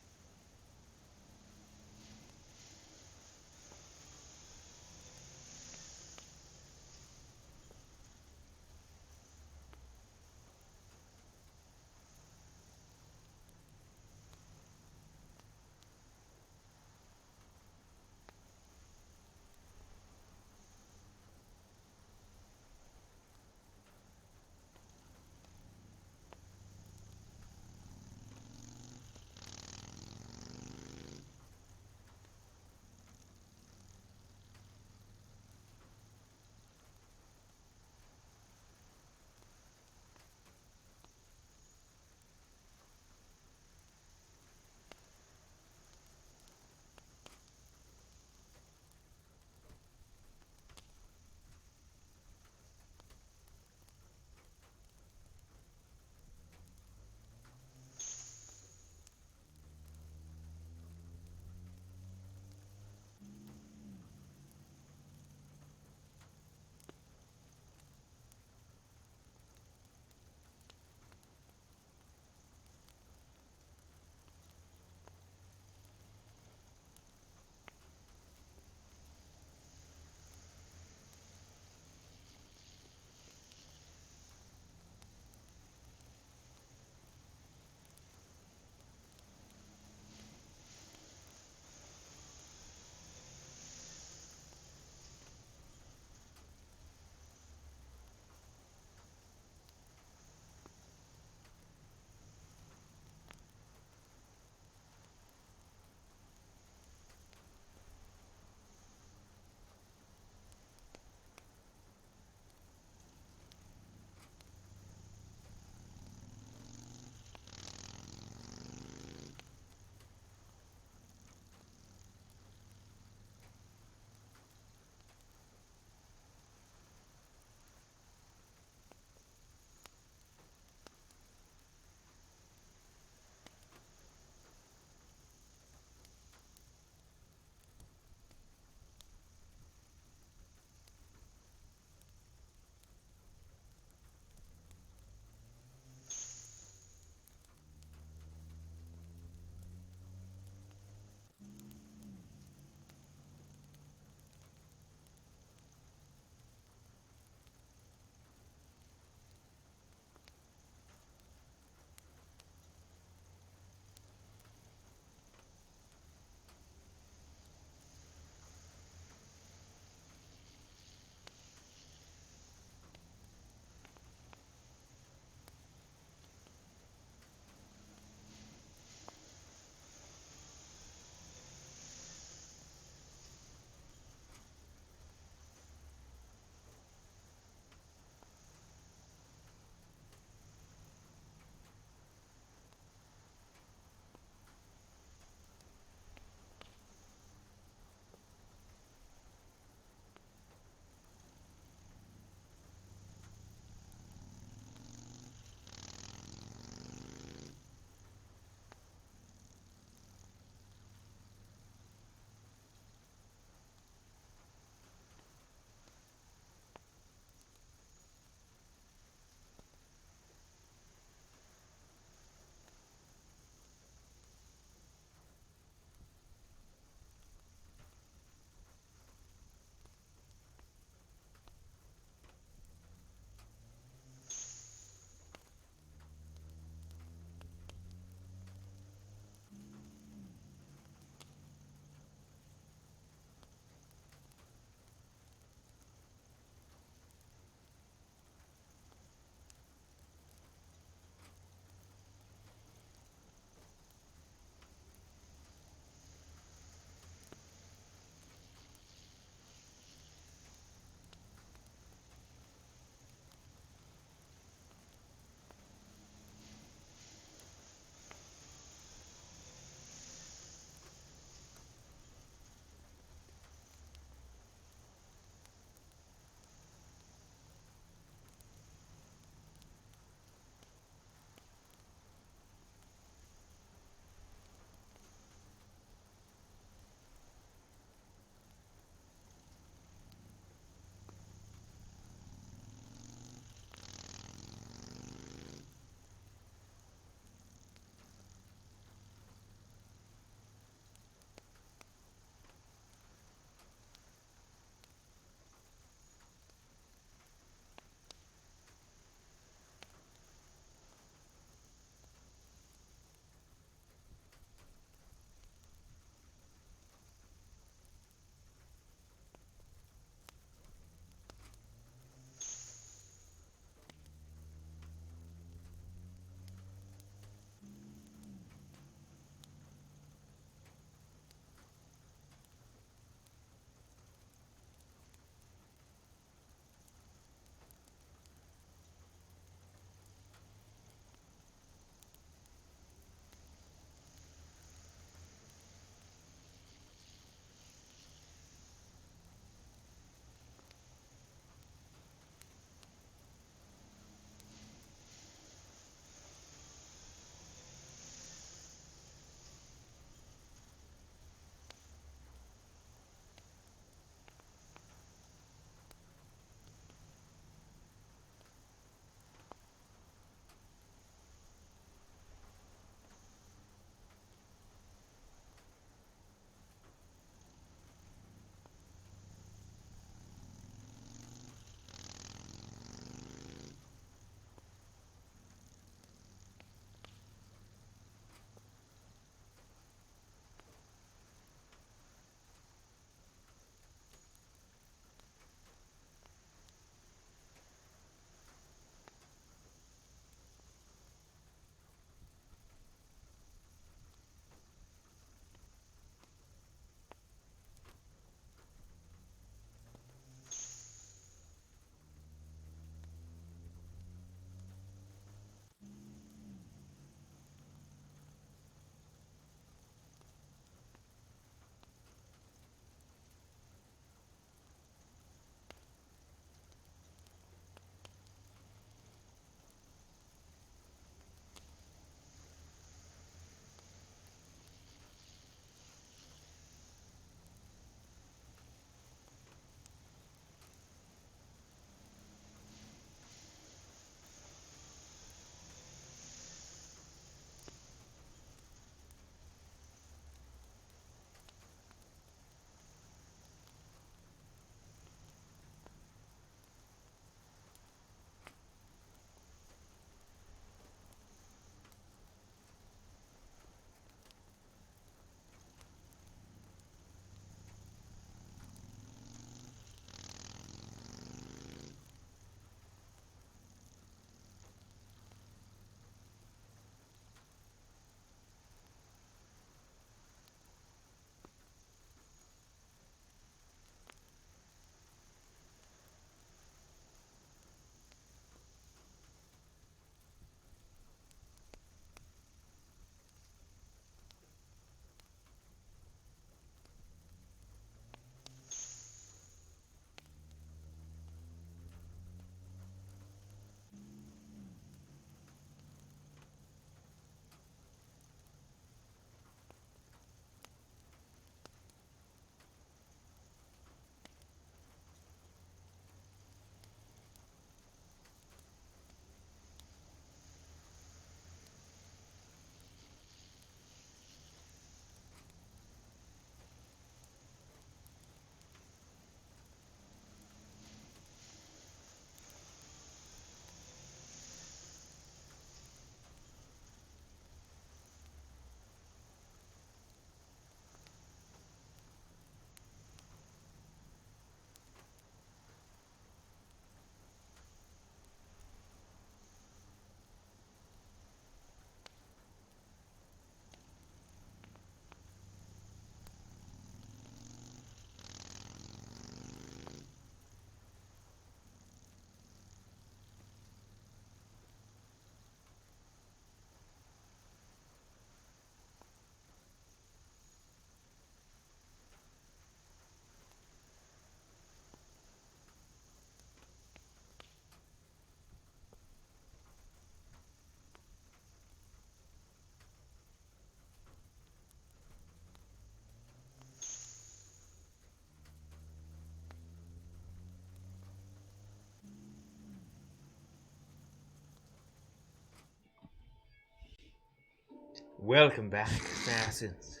Welcome back, assassins.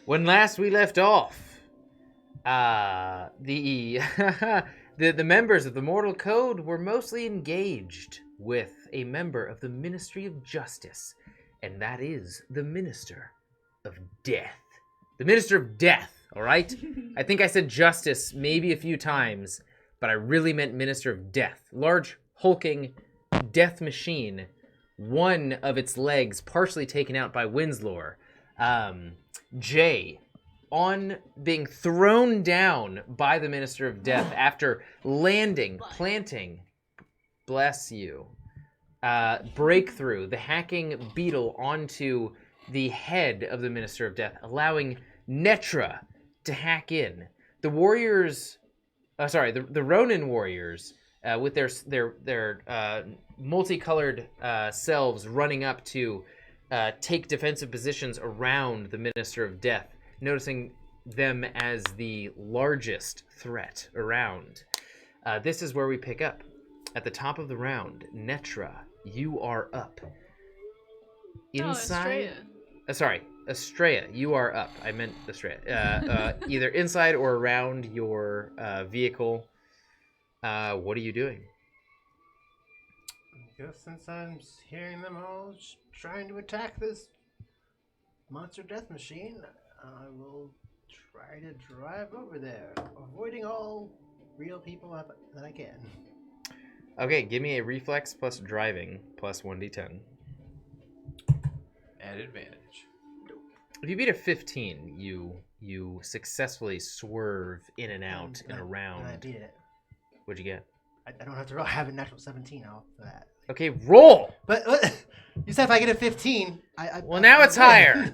When last we left off, the the members of the Mortal Code were mostly engaged with a member of the Ministry of Justice, and that is the Minister of Death. The Minister of Death, all right? I think I said justice maybe a few times, but I really meant Minister of Death. Large, hulking death machine, one of its legs partially taken out by Winslow. Jay, on being thrown down by the Minister of Death after planting, bless you, breakthrough, the hacking beetle onto the head of the Minister of Death, allowing Netra to hack in. The warriors, the Ronin warriors, with their multicolored selves running up to take defensive positions around the Minister of Death, noticing them as the largest threat around. This is where we pick up. At the top of the round, Netra, you are up. Inside... Estrella, you are up. I meant Estrella. Either inside or around your vehicle. What are you doing? I guess since I'm hearing them all trying to attack this monster death machine, I will try to drive over there, avoiding all real people that I can. Okay, give me a reflex plus driving plus 1d10. At advantage. If you beat a 15, you successfully swerve in and out and around. I beat it. What'd you get? I don't have to roll. I have a natural 17 off for that. Okay, roll! But you said if I get a 15, now it's higher.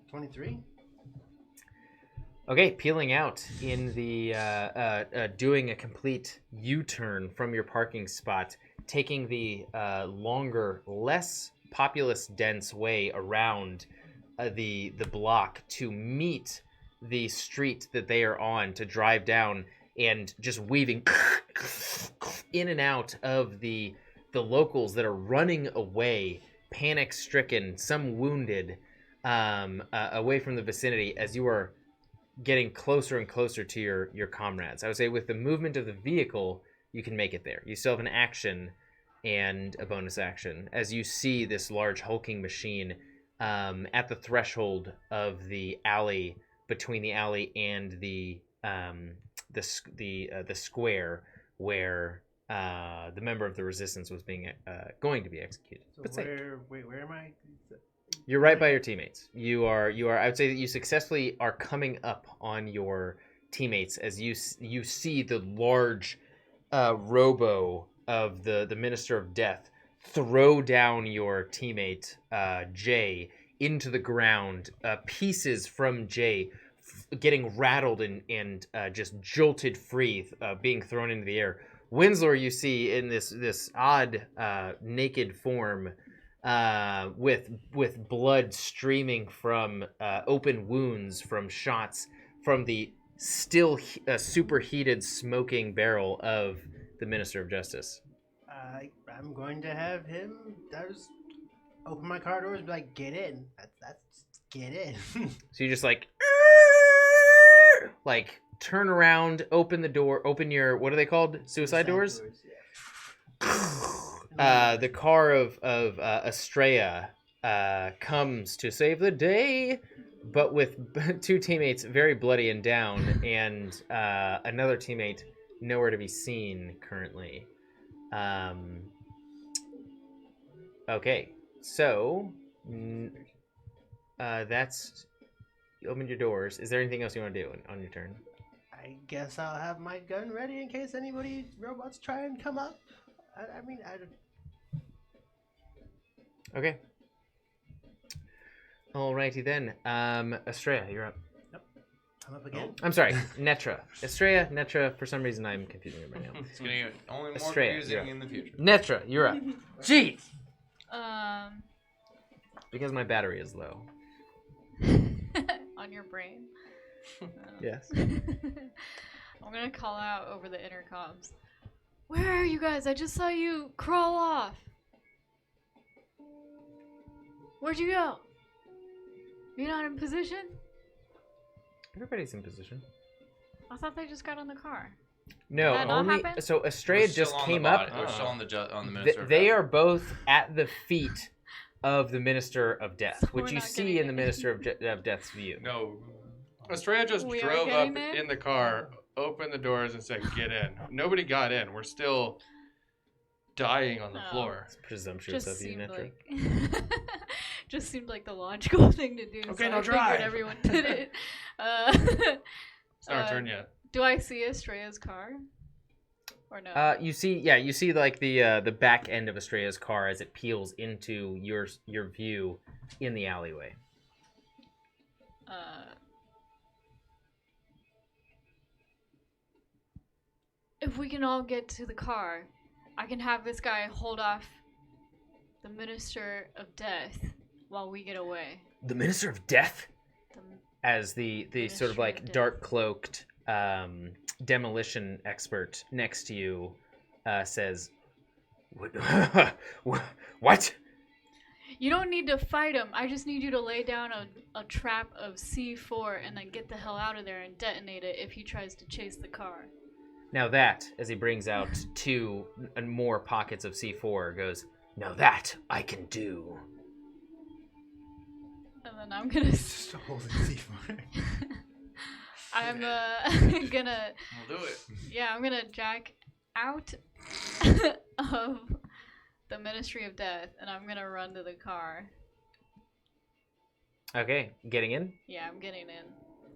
23. Okay, peeling out in the doing a complete U-turn from your parking spot, taking the longer, less populous dense way around the block to meet the street that they are on, to drive down and just weaving in and out of the locals that are running away, panic-stricken, some wounded, away from the vicinity as you are getting closer and closer to your comrades. I would say with the movement of the vehicle, you can make it there. You still have an action and a bonus action as you see this large hulking machine at the threshold of the alley, between the alley and the square where the member of the resistance was being going to be executed. So where am I? You're right by your teammates. You are. I would say that you successfully are coming up on your teammates as you see the large robo of the Minister of Death throw down your teammate Jay into the ground. Pieces from Jay getting rattled and just jolted free, being thrown into the air. Winslow, you see in this odd naked form, with blood streaming from open wounds from shots from the still superheated smoking barrel of the Minister of Justice. I'm going to have him just open my car doors and be like, get in. That's get in. So you just like turn around, open the door, open your, what are they called? Suicide doors? Yeah. The car of Estrella comes to save the day, but with two teammates very bloody and down, and another teammate nowhere to be seen currently. Okay, so that's, you opened your doors. Is there anything else you want to do on your turn? I guess I'll have my gun ready in case robots try and come up. Okay. Alrighty then. Estrella, you're up. Yep. I'm up again. I'm sorry, Netra. Estrella, Netra. For some reason, I'm confusing them right now. It's going to get only more Estrella, confusing in the future. Netra, you're up. Jeez. Because my battery is low. On your brain. Yes. I'm gonna call out over the intercoms. Where are you guys? I just saw you crawl off. Where'd you go? You're not in position? Everybody's in position. I thought they just got in the car. No, Did that not only happen? so Estrella just came up. We're still on the Th- minister. of they Death. are both at the feet of the Minister of Death, So which we're you not see getting in the in. Minister of Death's view. No. Estrella just We are drove up getting in the car, opened the doors, and said, "Get in." Nobody got in. We're still dying on the Oh. floor. It's presumptuous Just of you, seemed Netra. like just seemed like the logical thing to do. Okay, so now I figured drive. everyone did it. It's not our Uh, turn yet. Do I see Estrella's car? Or no? You see like the back end of Estrella's car as it peels into your view in the alleyway. If we can all get to the car, I can have this guy hold off the Minister of Death while we get away. The Minister of Death, The, as the sort Ministry of like of Death. dark cloaked demolition expert next to you says, "What? you don't need to fight him. I just need you to lay down a trap of C4 and then get the hell out of there and detonate it if he tries to chase the car." Now that, as he brings out 2 and more pockets of C4, goes, "Now that I can do." And then I'm gonna. Just holding C4. I'm gonna. We'll do it. Yeah, I'm gonna jack out of the Ministry of Death and I'm gonna run to the car. Okay, getting in? Yeah, I'm getting in.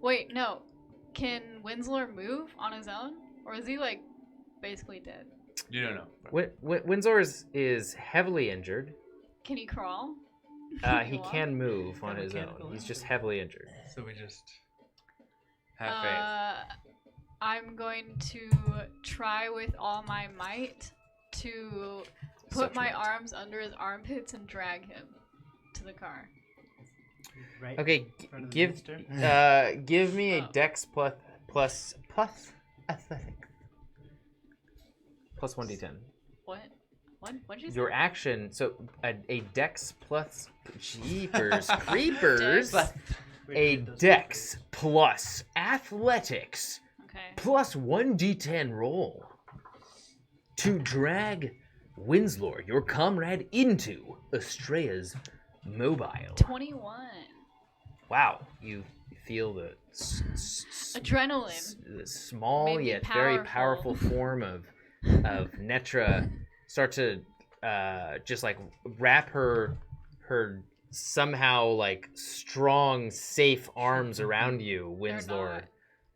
Wait, no. Can Winslow move on his own? Or is he, like, basically dead? You don't know. Windsor is heavily injured. Can he crawl? He walk? can move on Got his mechanical own. He's injury. just heavily injured. So we just. Have faith. I'm going to try with all my might to put Such my might. arms under his armpits and drag him to the car. Right. Okay, in front of the give minister. give me a Oh. Dex plus athletics. Plus 1d10. What? What'd you say? Your action, so a Dex plus Jeepers Creepers. Dex? A Dex plus athletics Okay. plus 1d10 roll to drag Winslow, your comrade, into Estrella's mobile. 21. Wow, you feel the Adrenaline. the small Made me yet very powerful. powerful form of Netra start to just like wrap her somehow like strong, safe arms around you, They're Winslow. not.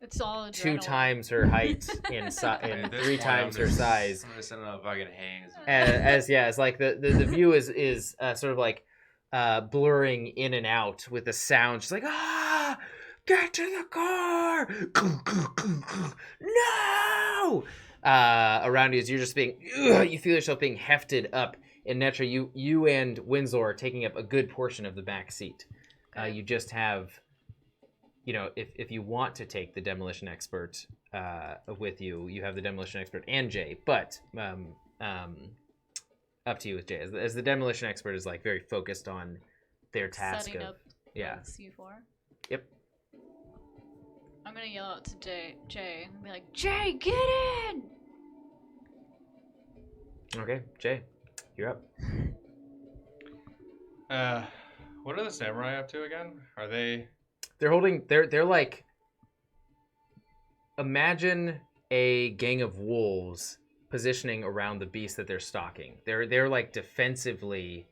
It's all adrenaline. 2 times her height and At this 3 point, times her size. I'm gonna send a fucking hangs. As like the view is sort of like blurring in and out with the sound. She's like, get to the car, no. Around you as you're just being, you feel yourself being hefted up. And Netra, you and Winslow are taking up a good portion of the back seat. Okay. You just have, if you want to take the demolition expert with you, you have the demolition expert and Jay. But up to you with Jay, as the demolition expert is like very focused on their task Setting of up yeah. C4. Yep. I'm gonna yell out to Jay and be like, Jay, get in! Okay, Jay, you're up. What are the samurai up to again? Are they? They're like, imagine a gang of wolves positioning around the beast that they're stalking. They're like defensively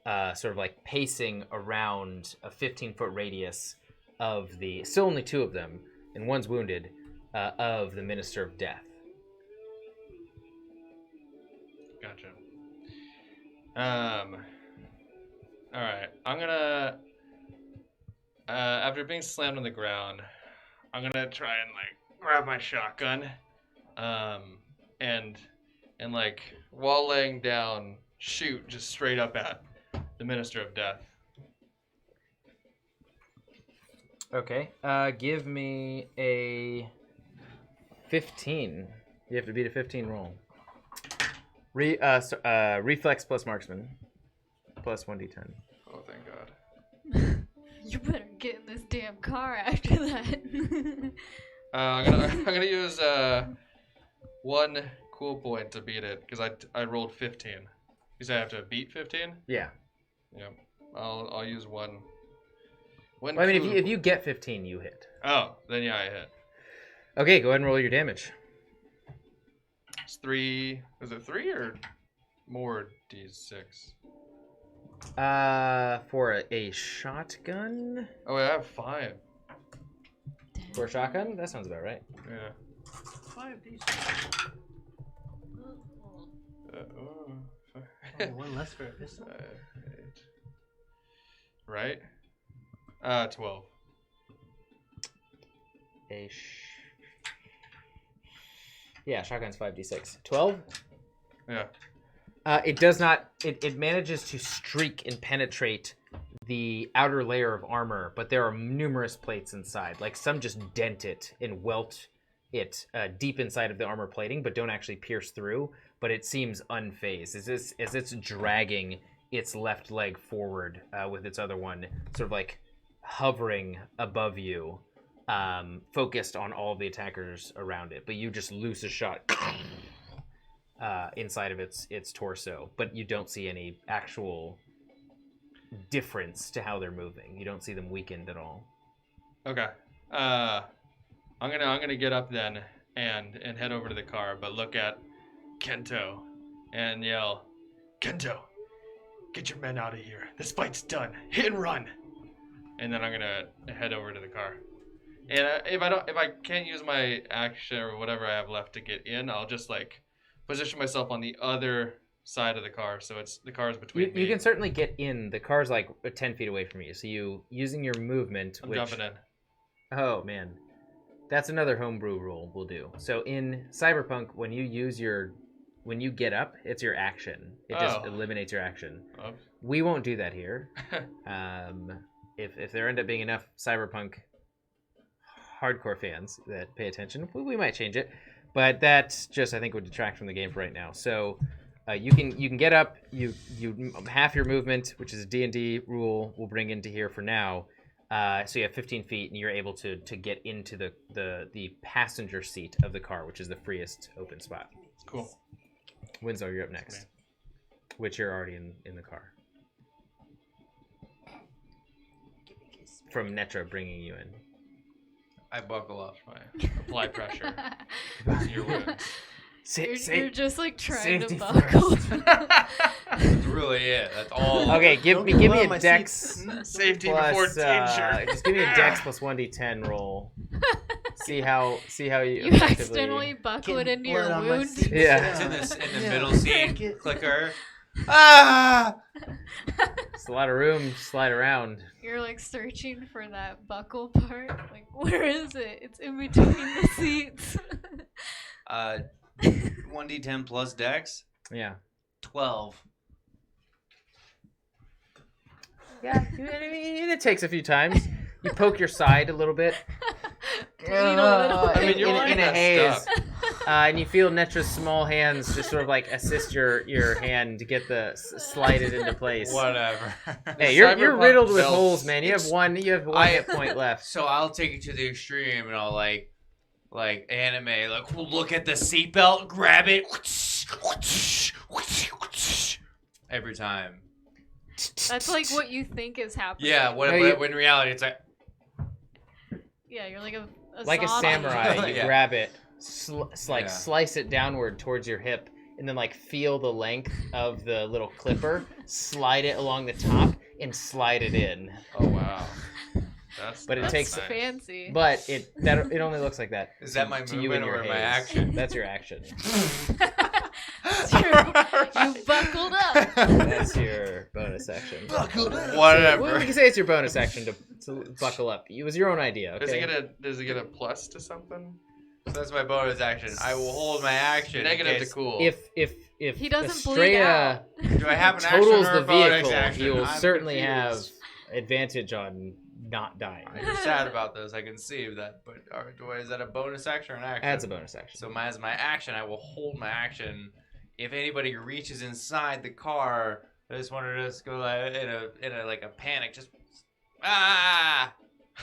sort of like pacing around a 15-foot radius of the, still only 2 of them, and one's wounded, of the Minister of Death. Gotcha. All right. I'm gonna. After being slammed on the ground, I'm gonna try and like grab my shotgun, and like while laying down, shoot just straight up at the Minister of Death. Okay. Give me a 15. You have to beat a 15 roll. Reflex plus marksman. Plus 1d10. Oh, thank God. You better get in this damn car after that. I'm gonna use one cool point to beat it because I rolled 15. You said I have to beat 15? Yeah. Yep. I'll use one. One. Well, I mean, cool- if you get 15, you hit. Oh, then yeah, I hit. Okay, go ahead and roll your damage. It's 3. Is it 3 or more d6? For a shotgun. Oh, I have 5. For a shotgun, that sounds about right. Yeah. 5d6. Oh. Oh, one less for a pistol. 8. Right? 12. Yeah, shotgun's 5d6. 12? Yeah. It does not. It manages to streak and penetrate the outer layer of armor, but there are numerous plates inside. Like some just dent it and welt it deep inside of the armor plating, but don't actually pierce through. But it seems unfazed as it's dragging its left leg forward with its other one, sort of like hovering above you, focused on all the attackers around it. But you just loose a shot. Inside of its torso, but you don't see any actual difference to how they're moving. You don't see them weakened at all. Okay. I'm gonna get up then and head over to the car, but look at Kento and yell, "Kento, get your men out of here. This fight's done. Hit and run." And then I'm gonna head over to the car. And if I can't use my action or whatever I have left to get in, I'll just like position myself on the other side of the car, so the car's between me. You can certainly get in. The car's like 10 feet away from you, so you using your movement. I'm jumping in. Oh man, that's another homebrew rule we'll do. So in Cyberpunk, when you get up, it's your action. It just eliminates your action. Oops. We won't do that here. If there end up being enough Cyberpunk hardcore fans that pay attention, we might change it. But that just, I think, would detract from the game for right now. So you can get up. You half your movement, which is a D&D rule, we'll bring into here for now. So you have 15 feet, and you're able to get into the passenger seat of the car, which is the freest open spot. Cool. Winslow, you're up next, which you're already in the car. From Netra bringing you in. I buckle up. Apply pressure to your wounds. You're just like trying to safety buckle. That's really it. That's all. Okay, give me a dex Safety plus, before danger. just give me a dex plus 1d10 roll. See how you You effectively- accidentally buckle it Getting into your blood on my wound. seat. Yeah. It's in the Yeah. middle seat. Clicker. Ah! It's a lot of room to slide around. You're like searching for that buckle part. Like, where is it? It's in between the seats. 1d10 plus dex. Yeah. 12. Yeah, it takes a few times. You poke your side a little bit. Bleed a little I mean, you're in wearing a that haze. stuff. And you feel Netra's small hands just sort of like assist your hand to get slide it into place. Whatever. Hey, you're Cyberpunk riddled with belts. holes, man. You have one hit point left. So I'll take it to the extreme and I'll like anime, like look at the seatbelt, grab it, every time. That's like what you think is happening. Yeah, No, you- when in reality it's like Yeah, you're like a Like a zombie. samurai, you Yeah. grab it, Yeah. slice it downward towards your hip, and then like feel the length of the little clipper, slide it along the top, and slide it in. Oh wow. But it That's takes- nice. fancy. But it only looks like that. is that my to you in movement your or my haze. action? That's your action. You buckled up. That's your bonus action. Whatever. Well, we can say it's your bonus action to buckle up. It was your own idea. Okay. Does it get a plus to something? So that's my bonus action. I will hold my action. in Negative to case- cool. If He doesn't bleed Estrella out. Do I have an action totals or the a bonus vehicle, action? you'll I'm certainly have confused. advantage on not dying. I'm sad about this. I can see that, but is that a bonus action or an action? That's a bonus action. So as my action, I will hold my action if anybody reaches inside the car, I just wanted to just go like in a like a panic, just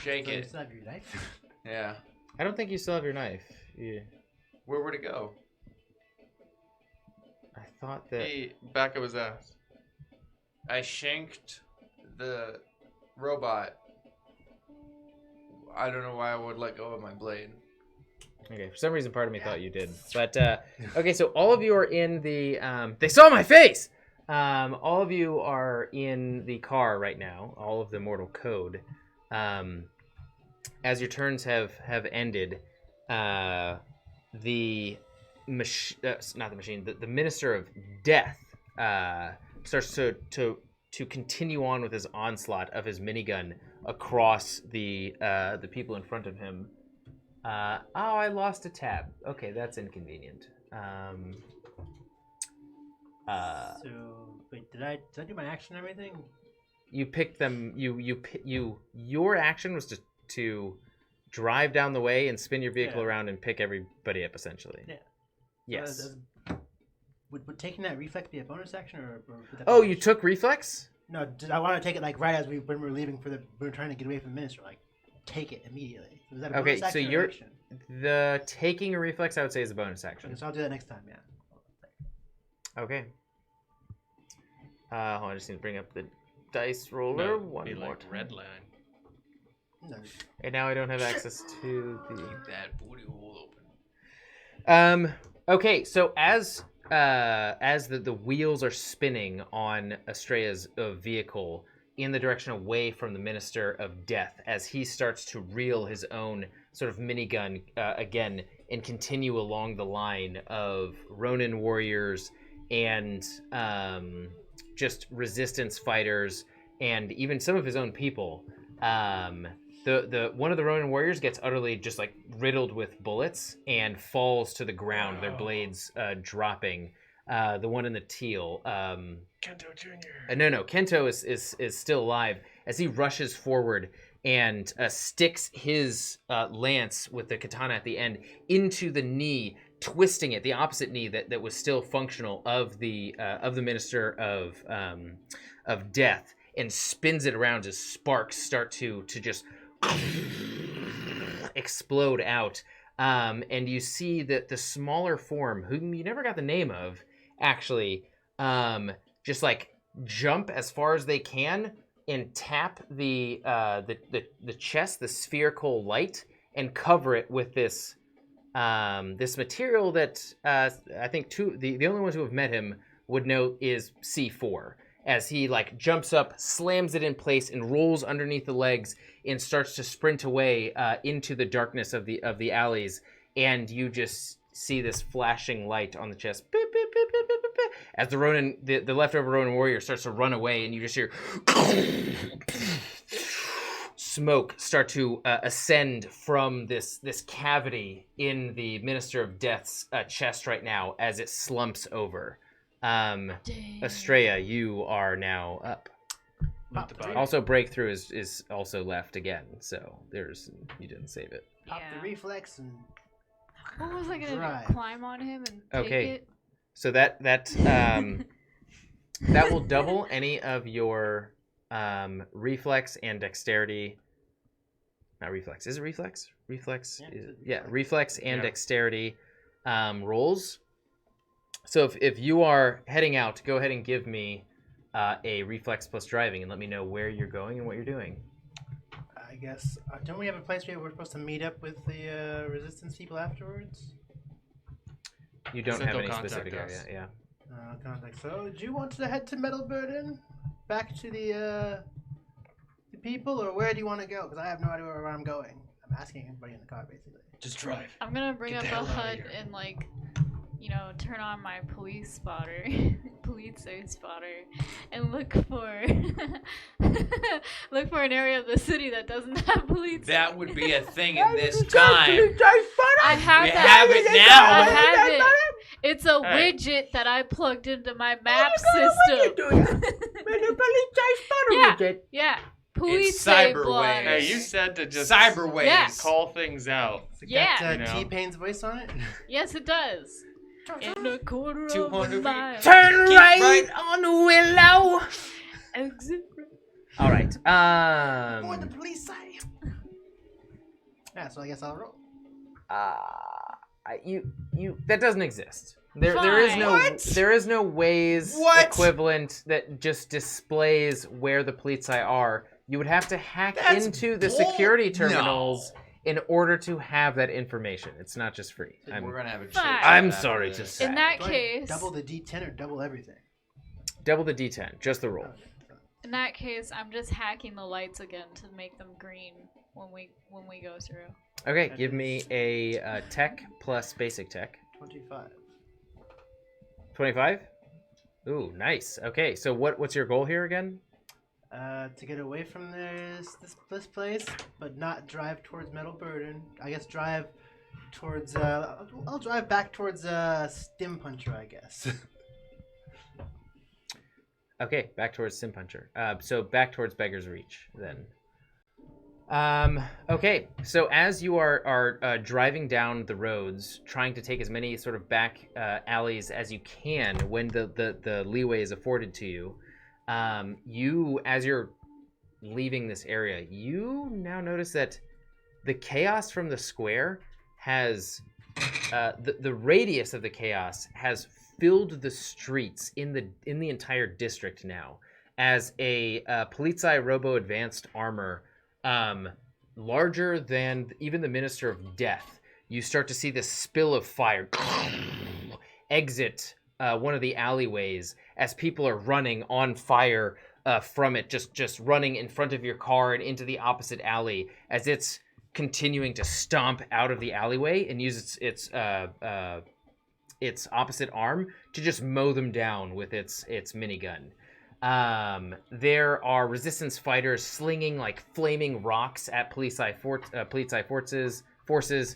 shake So you it. still have your knife? Yeah. I don't think you still have your knife. Yeah. Where would it go? I thought that. Hey, back of his ass. I shanked the robot. I don't know why I would let go of my blade. Okay, for some reason, part of me thought you did. But okay, so all of you are in the. They saw my face. All of you are in the car right now. All of the Mortal Code. As your turns have ended, the Minister of Death starts to continue on with his onslaught of his minigun across the people in front of him. I lost a tab. Okay, that's inconvenient. So wait, did I do my action and everything? You picked them. Your action was to drive down the way and spin your vehicle around and pick everybody up, essentially. Yeah. Yes. Would taking that reflex be a bonus action or would that Oh, be you took reflex? No, I want to take it like right as when we're leaving we were trying to get away from the minister, like take it immediately. So is that a bonus Okay, so action or you're action? the taking a reflex. I would say is a bonus action. Okay, so I'll do that next time. Yeah. Okay. Hold on, I just need to bring up the dice roller No, one be more like time. red line. No. And now I don't have access to the. That booty hole open. Okay, so as the wheels are spinning on Estrella's vehicle in the direction away from the Minister of Death, as he starts to reel his own sort of minigun again and continue along the line of Ronin warriors and just resistance fighters and even some of his own people. The one of the Ronin warriors gets utterly just like riddled with bullets and falls to the ground, their blades dropping. The one in the teal. Kento Jr. No, Kento is still alive as he rushes forward and sticks his lance with the katana at the end into the knee, twisting it, the opposite knee that was still functional of the Minister of Death, and spins it around as sparks start to just explode out. And you see that the smaller form, whom you never got the name of, actually, just like jump as far as they can and tap the chest, the spherical light, and cover it with this this material that I think the only ones who have met him would know is C4. As he like jumps up, slams it in place, and rolls underneath the legs and starts to sprint away into the darkness of the alleys. And you just see this flashing light on the chest. Beep, beep, beep, beep, beep, beep, beep, as the Ronin, the leftover Ronin warrior starts to run away, and you just hear smoke start to ascend from this cavity in the Minister of Death's chest right now as it slumps over. Estrella, you are now up. Pop the Also, breakthrough is also left again, so you didn't save it. Pop the reflex and What was I gonna drive. do? Climb on him and take it? So that that will double any of your reflex and dexterity. Not reflex. Is it reflex? Reflex. Yeah, Reflex and Yeah. dexterity rolls. So if you are heading out, go ahead and give me a reflex plus driving, and let me know where you're going and what you're doing. I guess don't we have a place where we're supposed to meet up with the resistance people afterwards? You don't Said have they'll any contact specific area. us. Yeah. Contact. So, do you want to head to Metal Burden, back to the people, or where do you want to go? Because I have no idea where I'm going. I'm asking everybody in the car, basically. Just drive. I'm gonna bring Get up the a hell outta HUD here. and like, turn on my police spotter, police spotter, and look for look for an area of the city that doesn't have police. That would be a thing in this time. I have We that. have it now. I have it. It's a Hey. widget that I plugged into my map system. Yeah. Police It's save cyberwave. blotters. Hey, you said to just Cyberwaves. Yeah. call things out. Has it Yeah. got You know. T-Pain's voice on it? Yes, it does. In a quarter 200 of a feet. mile. Turn Keep right, right. on Willow. Exit. All right. For the police side. Yeah, so I guess I'll roll. You that doesn't exist. There is no What? there is no Waze What? equivalent that just displays where the police are. You would have to hack That's into the bull- security No. terminals in order to have that information. It's not just free. We're gonna have a chit Fine. chat I'm after sorry to this. say. In that Do I case, double the D10 or double everything? Double the D10, just the roll. Okay. in that case, I'm just hacking the lights again to make them green when we go through. Okay, give me a tech plus basic tech. 25. 25? Ooh, nice. Okay, so what's your goal here again? To get away from this place, but not drive towards Metal Burden. I guess drive towards. I'll drive back towards Stim Puncher, I guess. Okay, back towards Sim Puncher. So back towards Beggar's Reach then. Okay, so as you are driving down the roads, trying to take as many sort of back alleys as you can when the leeway is afforded to you, as you're leaving this area, you now notice that the chaos from the square has the radius of the chaos has filled the streets in the entire district now as a Polizei Robo Advanced Armor, larger than even the Minister of Death. You start to see this spill of fire exit one of the alleyways as people are running on fire from it, just running in front of your car and into the opposite alley as it's continuing to stomp out of the alleyway and use its opposite arm to just mow them down with its minigun. There are resistance fighters slinging like flaming rocks at Polizei forces.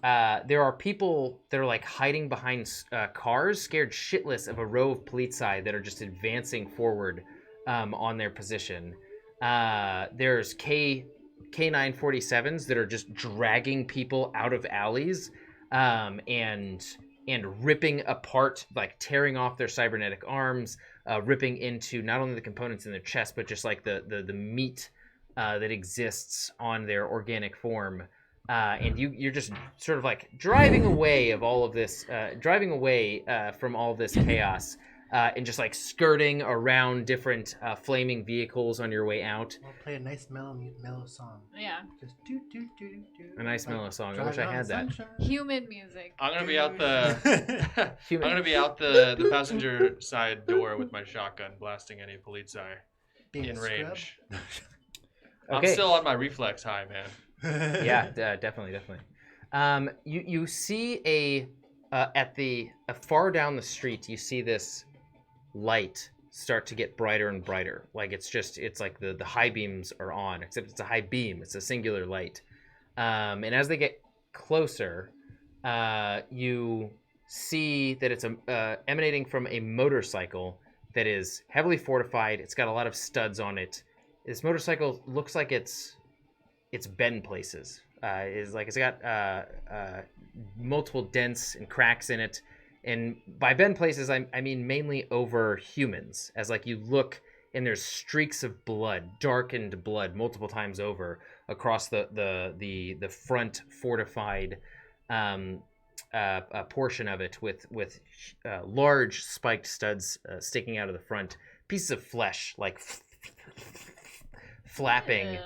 There are people that are like hiding behind cars, scared shitless of a row of Polizei that are just advancing forward on their position. There's K947s that are just dragging people out of alleys and ripping apart, like tearing off their cybernetic arms, ripping into not only the components in their chest, but just like the meat that exists on their organic form. And you're just sort of like driving away of all of this, from all this chaos, and just like skirting around different flaming vehicles on your way out. We'll play a nice mellow song. Yeah. Just do do do do do. A nice mellow song. I wish I had that. Human music. I'm gonna be out the passenger side door with my shotgun, blasting any Polizei in range. I'm Okay. still on my reflex high, man. Yeah, definitely. You see at the far down the street, you see this light start to get brighter and brighter. Like it's like the high beams are on, except it's a high beam. It's a singular light. And as they get closer, you see that it's emanating from a motorcycle that is heavily fortified. It's got a lot of studs on it. This motorcycle looks like it's bent places. It's got multiple dents and cracks in it. And by bent places, I mean mainly over humans, as like you look and there's streaks of blood, darkened blood, multiple times over across the front fortified portion of it, with large spiked studs sticking out of the front, pieces of flesh like flapping,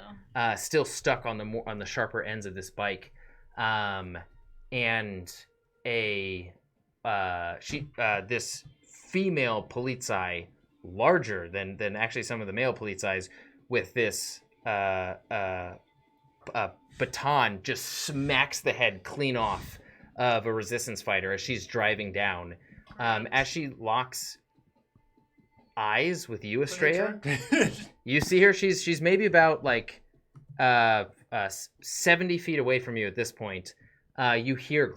still stuck on the sharper ends of this bike, and this female Polizei, larger than actually some of the male Polizeis, with this baton, just smacks the head clean off of a resistance fighter as she's driving down. As she locks eyes with you, Estrella, you see her. She's maybe about like 70 feet away from you at this point. You hear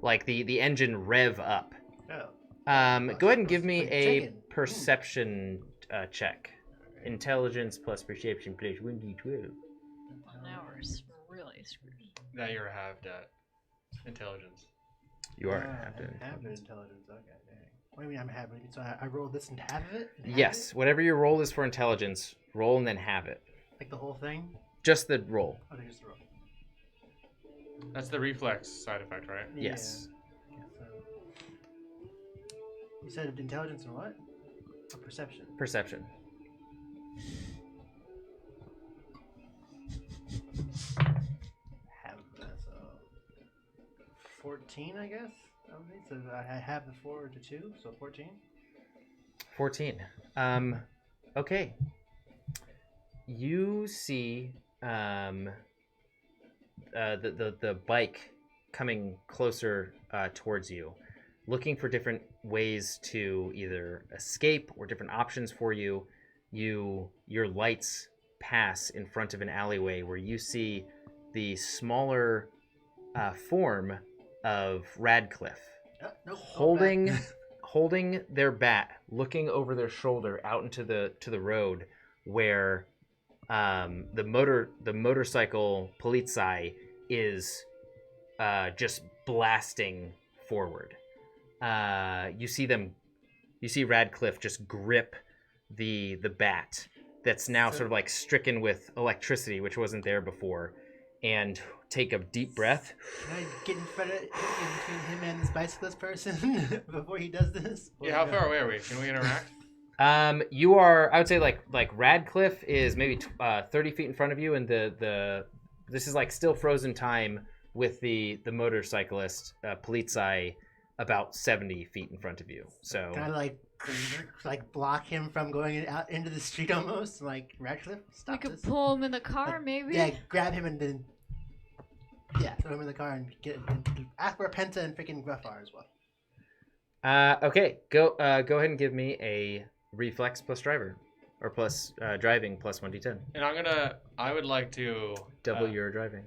like the engine rev up. Oh. Go ahead and give me a Chicken. perception check. Intelligence plus perception plus 1d12. Now we're really screwed. Now you're halved at. Intelligence. You are Half half of intelligence. Okay, dang. What do you mean I'm half of it? So I rolled this and half of it? And half Yes, of whatever your roll is for intelligence, roll and then have it. it? Like the whole thing? Just the roll. Okay, just the roll. That's the reflex side effect, right? Yes. Yeah, so... You said intelligence and what? Or perception? Perception. Have so 14, I guess. Okay, so I have the 4 to 2, so 14. 14. Okay. You see the bike coming closer towards you, looking for different ways to either escape or different options for you. Your lights pass in front of an alleyway where you see the smaller form of Radcliffe Nope, holding their bat, looking over their shoulder out into the road where the motorcycle polizei is just blasting forward. You see Radcliffe just grip the bat that's now sort of like stricken with electricity, which wasn't there before, and take a deep breath. Can I get in front of in between him and this bicyclist person before he does this? Yeah, how far away are we? Can we interact? You are, I would say, like Radcliffe is maybe 30 feet in front of you, and this is like still frozen time with the motorcyclist polizei about 70 feet in front of you. So can I like block him from going out into the street almost? Like Radcliffe, We stop could this. pull him in the car, maybe. Yeah, grab him and then throw him in the car and ask for Penta and freaking Gruffar as well. Okay, go ahead and give me a reflex plus driver, or plus driving plus 1d10. And I would like to Double your driving.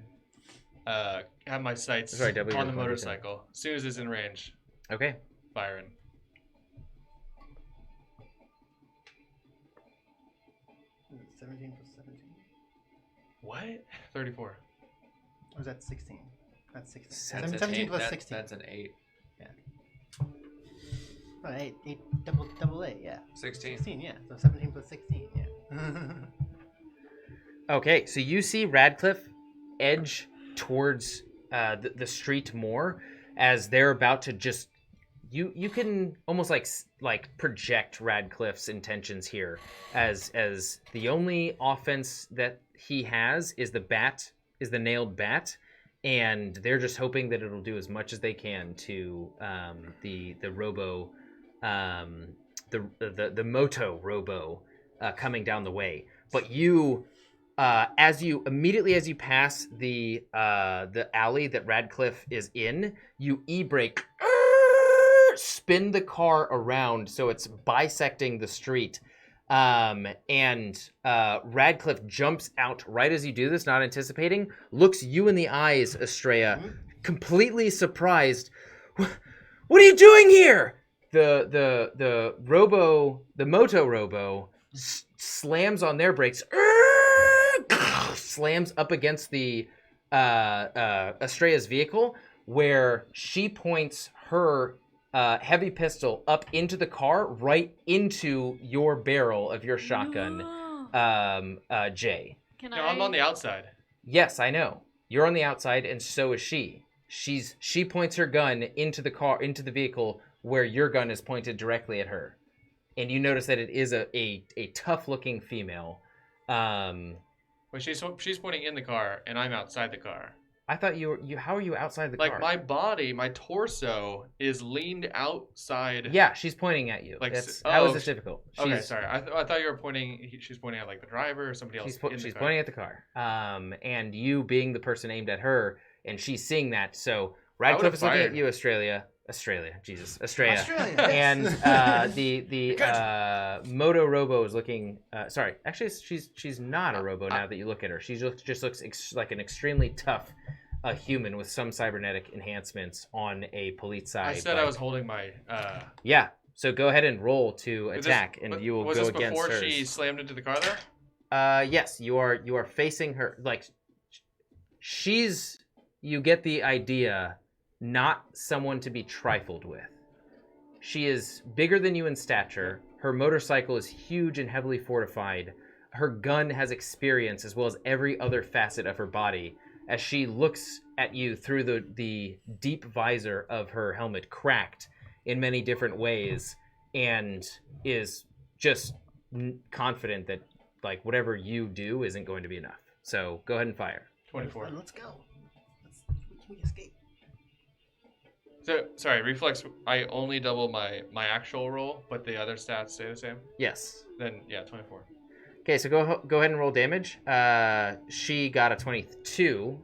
have my sights Sorry, double on your the 1d10. motorcycle. As soon as it's in range, Okay. firing. Is it 17 plus 17? What? 34. Or is that 16? That's 16. That's 17 plus 16. That's an 8. Oh, 8 double 8, yeah. 16. 16, yeah. So 17 plus 16, yeah. Okay, so you see Radcliffe edge towards the street more as they're about to just you can almost like project Radcliffe's intentions here as the only offense that he has is the nailed bat, and they're just hoping that it'll do as much as they can to the robo the moto robo coming down the way. But you as you pass the alley that Radcliffe is in, you e-brake, spin the car around so it's bisecting the street, and Radcliffe jumps out right as you do this, not anticipating, looks you in the eyes, Estrella, completely surprised. What are you doing here? The moto robo slams on their brakes, slams up against the Estrella's vehicle, where she points her heavy pistol up into the car, right into your barrel of your shotgun, Jay. I'm on the outside. Yes, I know. You're on the outside, and so is she. She points her gun into the vehicle where your gun is pointed directly at her. And you notice that it is a tough-looking female. Well, she's pointing in the car, and I'm outside the car. I thought you how are you outside the car? Like my body, my torso is leaned outside. Yeah, she's pointing at you. Like, how is this difficult? Okay, sorry. I thought you were pointing. She's pointing at like the driver or somebody else. She's pointing at the car. And you being the person aimed at her, and she's seeing that. So Radcliffe is looking at you, Australia, Jesus, Australia. And the Moto Robo is looking. Sorry, actually, she's not a robo now that you look at her. She just looks like an extremely tough human with some cybernetic enhancements on a polizei. I said I was holding my. Yeah. So go ahead and roll to attack, and you will go against hers. Was this before she slammed into the car there? Yes, you are facing her. Like, you get the idea not someone to be trifled with. She is bigger than you in stature. Her motorcycle is huge and heavily fortified. Her gun has experience as well as every other facet of her body. As she looks at you through the deep visor of her helmet, cracked in many different ways, and is just confident that like whatever you do isn't going to be enough. So go ahead and fire. 24. Let's go. We escape. So, sorry, reflex, I only double my actual roll, but the other stats stay the same? Yes. Then, yeah, 24. Okay, so go ahead and roll damage. She got a 22,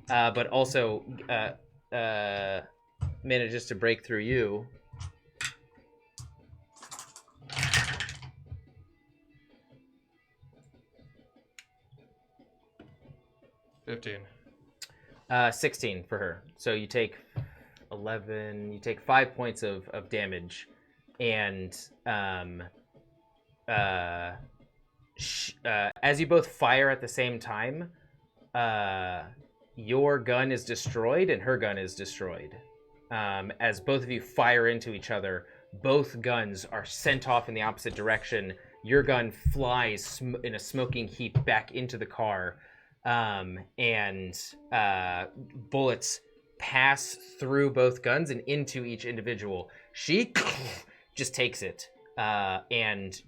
but also manages to break through you. $15. 16 for her. So you take 11. You take 5 points of damage, and as you both fire at the same time, your gun is destroyed and her gun is destroyed. As both of you fire into each other, both guns are sent off in the opposite direction. Your gun flies in a smoking heap back into the car, and bullets pass through both guns and into each individual. She just takes it, and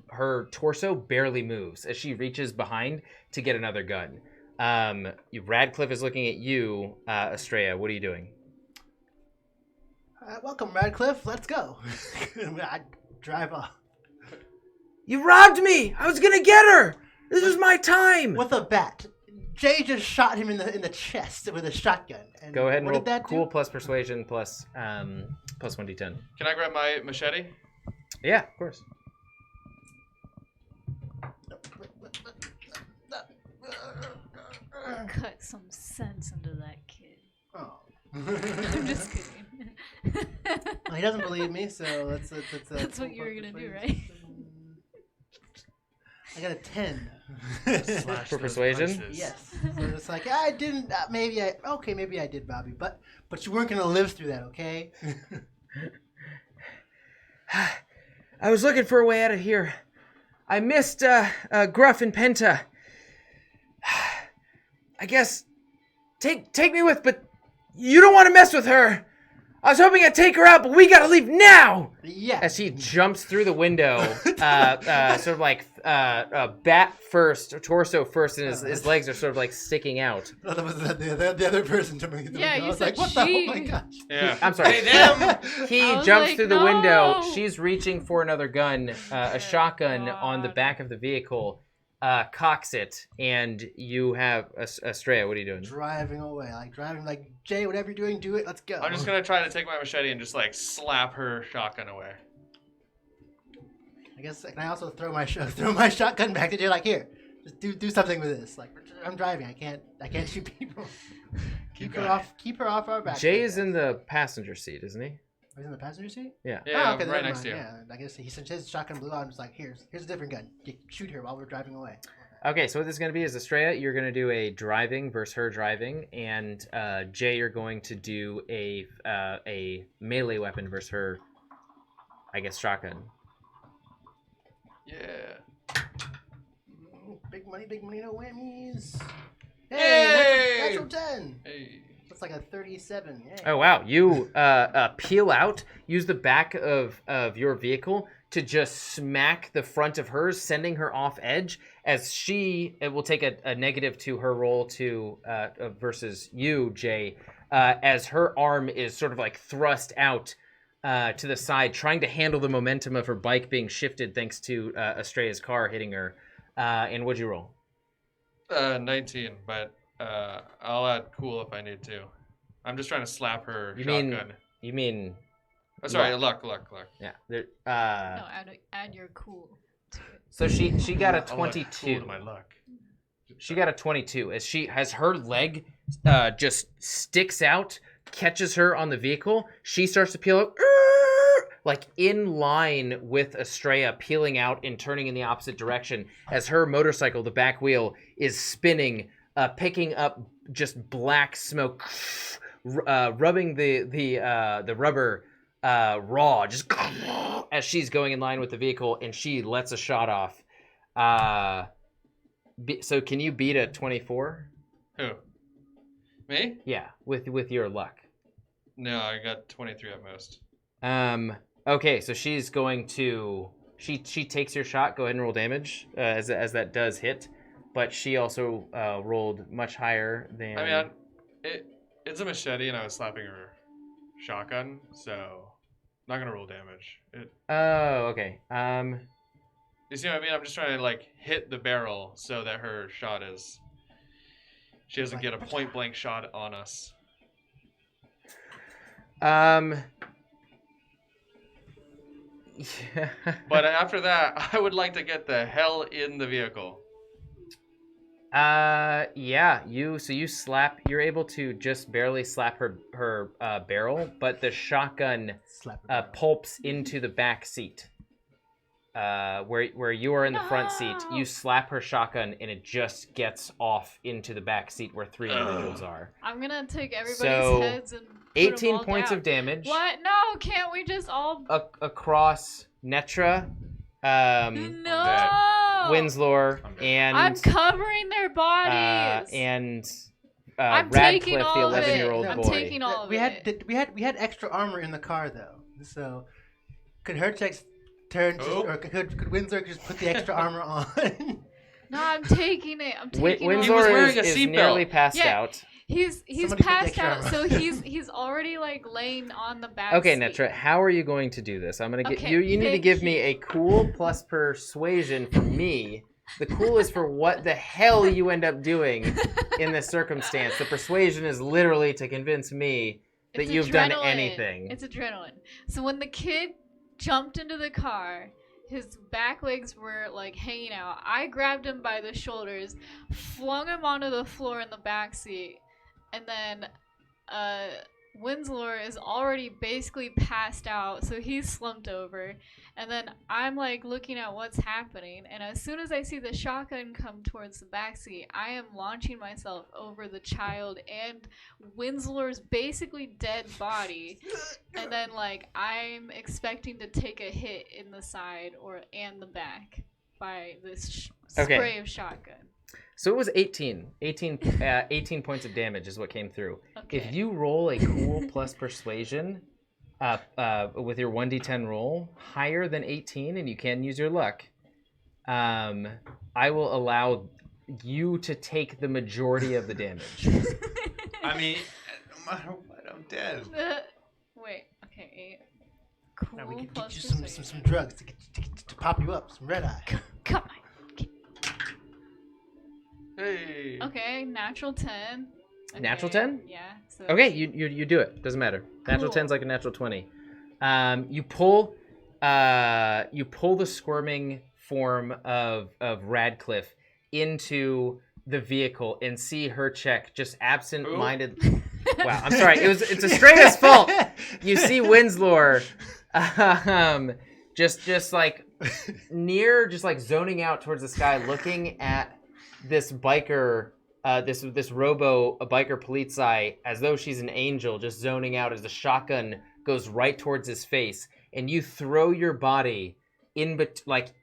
her torso barely moves as she reaches behind to get another gun. Radcliffe is looking at you, Estrella. What are you doing? Welcome, Radcliffe. Let's go. I drive off. You robbed me! I was gonna get her! This is my time! With a bat. Jay just shot him in the chest with a shotgun. And Go ahead and what roll did that cool do? plus persuasion plus 1d10. Can I grab my machete? Yeah, of course. Cut some sense into that kid. Oh. I'm just kidding. Well, he doesn't believe me, so That's what you were gonna do, right? I got a 10. Slash For those persuasion? punches. Yes. So it's like, I didn't, maybe I did, Bobby, but you weren't going to live through that, okay? I was looking for a way out of here. I missed Gruff and Penta. I guess take me with, but you don't want to mess with her. I was hoping I'd take her out, but we gotta leave now. Yeah. As he jumps through the window, sort of like bat first, or torso first, and his legs are sort of like sticking out. Oh, that was the other person jumping through the Yeah, window. I you was said like, what the? Oh my she. gosh. Yeah. I'm sorry. Hey, them! He I was jumps like, through the window. no! She's reaching for another gun, a shotgun on the God. back of the vehicle, cocks it, and you have Estrella. What are you doing? Driving away, like Jay, whatever you're doing, do it. Let's go. I'm just going to try to take my machete and just, like, slap her shotgun away. I guess can I also throw my shotgun back to Jay? Like, here, just do something with this. Like, I'm driving. I can't shoot people. Keep her off our back. Jay is in the passenger seat, isn't he? He's in the passenger seat. Yeah. Yeah, okay, right never next to mind. you. Yeah, I guess he said his shotgun blew out. I'm just like, here's a different gun. You shoot her while we're driving away. Okay, so what this is going to be is Estrella, you're going to do a driving versus her driving, and Jay, you're going to do a melee weapon versus her, I guess, shotgun. Yeah. Big money, no whammies. Yay! Hey, natural 10. Hey. That's like a 37. Yay. Oh, wow. You peel out, use the back of your vehicle to just smack the front of hers, sending her off edge, as it will take a negative to her roll to versus you, Jay, as her arm is sort of like thrust out to the side, trying to handle the momentum of her bike being shifted thanks to Estrella's car hitting her. And what'd you roll? 19, but I'll add cool if I need to. I'm just trying to slap her shotgun. You mean... Oh, sorry, luck. Yeah. No, add your cool to it. So she got a I'll add 22. Cool to my luck. She got a 22 as her leg just sticks out, catches her on the vehicle. She starts to peel out, like in line with Estrella, peeling out and turning in the opposite direction as her motorcycle, the back wheel, is spinning, picking up just black smoke rubbing the rubber raw, just as she's going in line with the vehicle, and she lets a shot off. So can you beat a 24? Who? Me? Yeah, with your luck. No, I got 23 at most. Okay, so she's going to she takes your shot. Go ahead and roll damage as that does hit, but she also rolled much higher than. I mean, it's a machete, and I was slapping her shotgun, so not gonna roll damage. Oh, okay. You see what I mean? I'm just trying to like hit the barrel so that her shot is. She doesn't get a point blank shot on us. Yeah. But after that, I would like to get the hell in the vehicle. Yeah. You're able to just barely slap her barrel, but the shotgun pulps into the back seat. Where you are in the front seat, you slap her shotgun and it just gets off into the back seat where 3 individuals are. I'm gonna take everybody's heads and put 18 them all points down. of damage. What? No, can't we just all... Across Netra, No! Winslow, and I'm covering their bodies! and I'm taking Radcliffe, all the of it. 11-year-old I'm boy. taking all of we it. had extra armor in the car though, so could her checks turn or could Windsor just put the extra armor on? No, I'm taking it. I'm taking Windsor all of it. wearing a is seatbelt. nearly passed Yeah. out. He's Somebody put the passed extra out, armor so on. he's already like laying on the back Okay, seat. Netra, how are you going to do this? I'm gonna get Okay, you. You need to thank give you. me a cool plus persuasion for me. The cool is for what the hell you end up doing in this circumstance. The persuasion is literally to convince me that It's you've done adrenaline. anything. It's adrenaline. So when the kid jumped into the car, his back legs were like hanging out. I grabbed him by the shoulders, flung him onto the floor in the back seat, and then Winslow is already basically passed out, so he's slumped over. And then I'm like looking at what's happening, and as soon as I see the shotgun come towards the backseat, I am launching myself over the child and Winslow's basically dead body. And then like I'm expecting to take a hit in the side and the back by this spray of shotgun. So it was 18 points of damage is what came through. Okay. If you roll a cool plus persuasion with your 1d10 roll higher than 18, and you can use your luck, I will allow you to take the majority of the damage. I mean, no matter what, I'm dead. Wait, okay, 8. Cool. Now we can plus get you some persuasion. drugs to pop you up, some red eye. Come on. Hey. Okay, natural 10. Okay, Natural 10? Yeah. So Okay, you do it. Doesn't matter. Natural Cool. 10's like a natural 20. You pull the squirming form of Radcliffe into the vehicle and see her check just absent-minded. Wow, I'm sorry. It's Estrella's fault. You see Winslow, just like near, just like zoning out towards the sky, looking at this biker, this a biker police as though she's an angel, just zoning out as the shotgun goes right towards his face, and you throw your body in like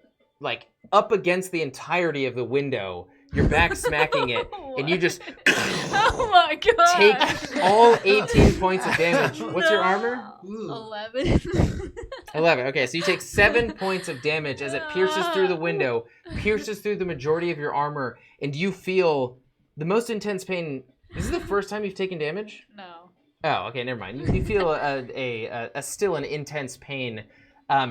up against the entirety of the window, your back smacking it, and you just Oh my god. take all 18 points of damage. What's your armor? 11. 11. Okay, so you take 7 points of damage as it pierces through the window, pierces through the majority of your armor, and you feel the most intense pain. This is the first time you've taken damage? No. Oh, okay, never mind. You feel a still an intense pain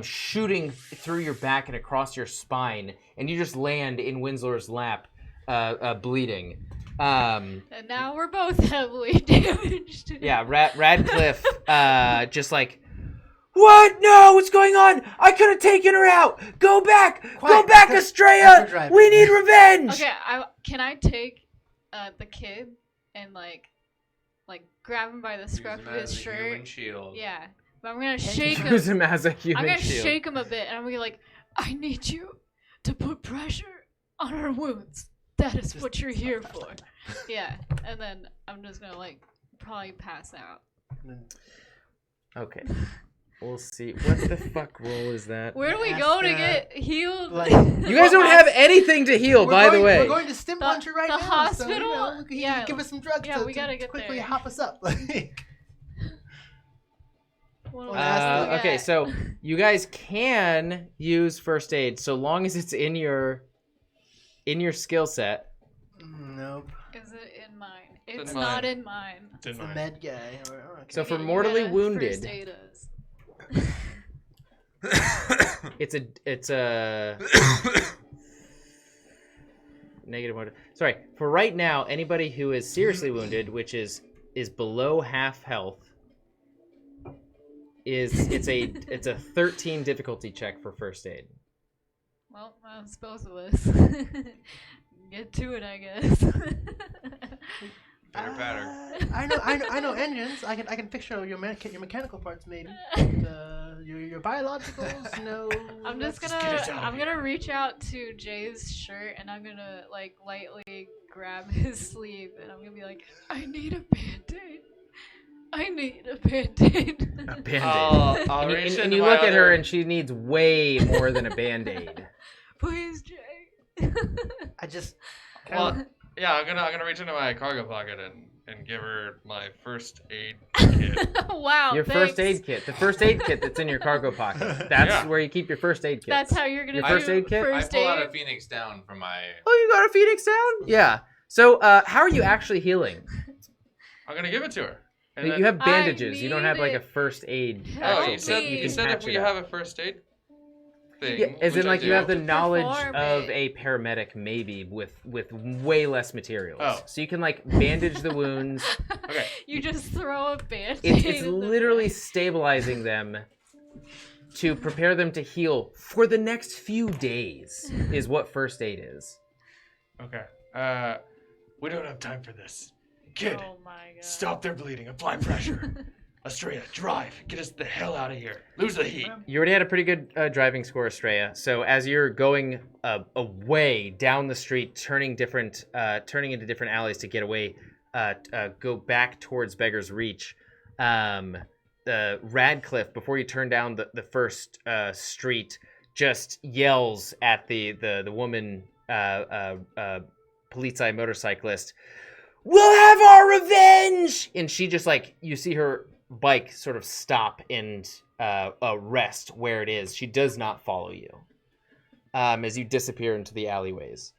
shooting through your back and across your spine, and you just land in Winslow's lap, bleeding. And now we're both heavily damaged. Yeah, Radcliffe just like, what? No, what's going on? I could have taken her out. Go back, Quiet, go back, that's Estrella. right. We need revenge. Okay, can I take the kid and like grab him by the scruff of his shirt? Shield. Yeah, but I'm gonna shake him. Use him as a human I'm gonna shield. shake him a bit, and I'm gonna be like, I need you to put pressure on her wounds. That is what you're here for. Yeah, and then I'm just gonna like probably pass out. Okay. We'll see. What the fuck roll is that? Where do we Ask, go to get healed? like- You guys don't have anything to heal, by the way. We're going to Stim Puncher right the now. hospital? So, Yeah. give us some drugs We gotta get quickly there. hop us up. What Okay, so you guys can use first aid so long as it's in your skill set. Nope. Is it in mine? in It's mine. not in mine. It's in It's a mine. med guy. Okay. So for You mortally gotta wounded, first aid us. it's a negative one. Sorry, for right now, anybody who is seriously wounded, which is below half health, it's a 13 difficulty check for first aid. Well, I'm supposed to this. Get to it, I guess. Better patter. I know engines. I can fix your mechanical parts maybe. Your biologicals, no. I'm just get us out of I'm here. gonna reach out to Jay's shirt and I'm gonna like lightly grab his sleeve and I'm gonna be like, I need a band-aid. I need a band-aid. A band-aid. I'll and reach you, and into you my look at her other- and she needs way more than a band-aid. Please, Jay. I just. Well, yeah, I'm gonna reach into my cargo pocket and give her my first aid kit. Wow. Your thanks. first aid kit. The first aid kit that's in your cargo pocket. That's Yeah. where you keep your first aid kit. That's how you're gonna Your do first aid kit? I First pull out aid. a Phoenix down from my. Oh, you got a Phoenix down? Yeah. So, how are you actually healing? I'm gonna give it to her. And You then- have I bandages. You don't have need like a it. first aid. Oh, actual you kit. said me. You you can said if patch we it up. have a first aid thing. Yeah, as which in I like you do. have the To knowledge perform of it. a paramedic maybe with way less materials. Oh. So you can like bandage the wounds. Okay. You just throw a band-aid. It's in the literally back. stabilizing them to prepare them to heal for the next few days is what first aid is. Okay. We don't have time for this. Kid, Oh my god. stop their bleeding. Apply pressure. Estrella, drive. Get us the hell out of here. Lose the heat. You already had a pretty good driving score, Estrella. So as you're going away down the street, turning into different alleys to get away, go back towards Beggar's Reach. Radcliffe, before you turn down the first street, just yells at the woman police motorcyclist, "We'll have our revenge!" And she just like, you see her bike sort of stop and rest where it is. She does not follow you as you disappear into the alleyways.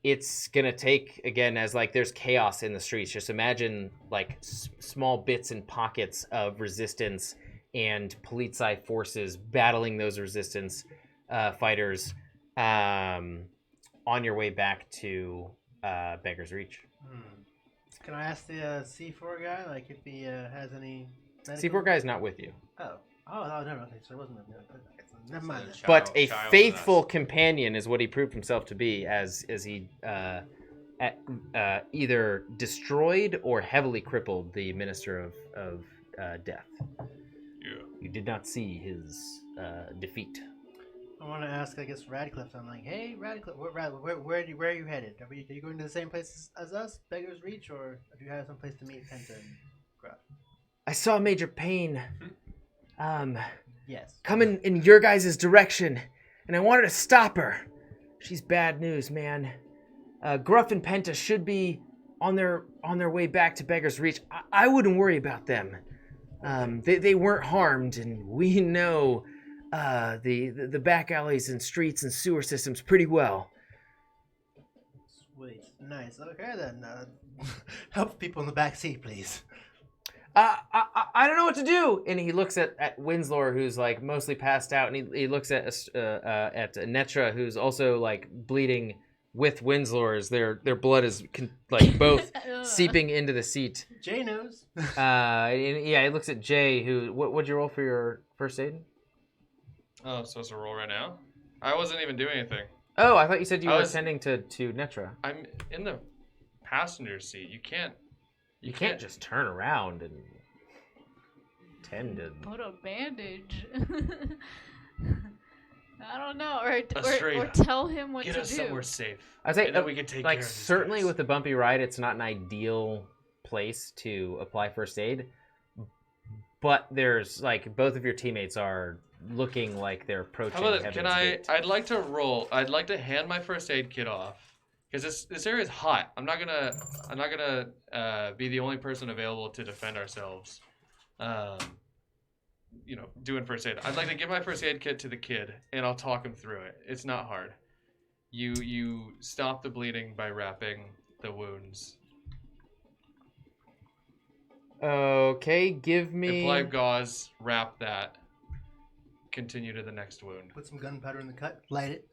It's gonna take, again, as like there's chaos in the streets. Just imagine like small bits and pockets of resistance and police forces battling those resistance fighters on your way back to Beggar's Reach. Can I ask the C4 guy, like, if he has any? C4 guy's not with you, Oh, no, okay, so it wasn't. Never mind. then. but a Child faithful companion is what he proved himself to be, as he either destroyed or heavily crippled the Minister of Death. Yeah. You did not see his defeat. I want to ask, I guess, Radcliffe. I'm like, hey, Radcliffe, where are you headed? Are you going to the same place as us, Beggar's Reach, or do you have some place to meet Penta and Gruff? I saw Major Payne Yes. coming in your guys' direction, and I wanted to stop her. She's bad news, man. Gruff and Penta should be on their way back to Beggar's Reach. I wouldn't worry about them. They weren't harmed, and we know the back alleys and streets and sewer systems pretty well. Sweet. Nice. Okay, then. Help people in the back seat, please. I don't know what to do. And he looks at Winslow, who's like mostly passed out, and he looks at Netra, who's also like bleeding with Winslow's. Their blood is like both seeping into the seat. Jay knows. And yeah, he looks at Jay, who what'd you roll for your first aid? Oh, I'm supposed to roll right now? I wasn't even doing anything. Oh, I thought you said you I were was- attending to Netra. I'm in the passenger seat. You can't. You can't just turn around and tend to. Put a bandage. I don't know, or Estrella, tell him what Get to us do. somewhere safe. I'd say And then we can take like care of these certainly guys. with the bumpy ride, it's not an ideal place to apply first aid, but there's like both of your teammates are looking like they're approaching. How about it? Heaven's Gate. I'd like to roll. I'd like to hand my first aid kit off because this area is hot. I'm not gonna be the only person available to defend ourselves. Doing first aid. I'd like to give my first aid kit to the kid, and I'll talk him through it. It's not hard. You stop the bleeding by wrapping the wounds. Okay, give me. Apply gauze, wrap that. Continue to the next wound. Put some gunpowder in the cut. Light it.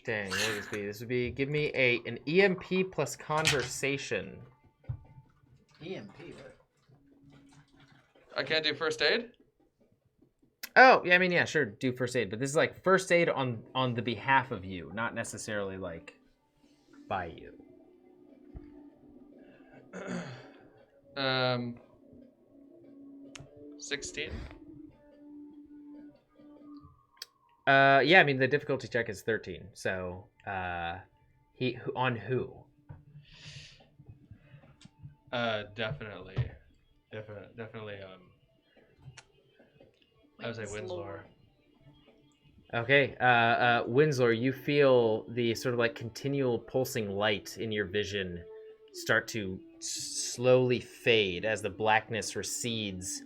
Dang, what would this be? This would be give me an EMP plus conversation. EMP. What? I can't do first aid? Oh, yeah, I mean, yeah, sure, do first aid, but this is like first aid on the behalf of you, not necessarily like by you. 16. Yeah, I mean the difficulty check is 13. So, on who? Definitely. I would say Winslow. Okay, Winslow, you feel the sort of like continual pulsing light in your vision start to slowly fade as the blackness recedes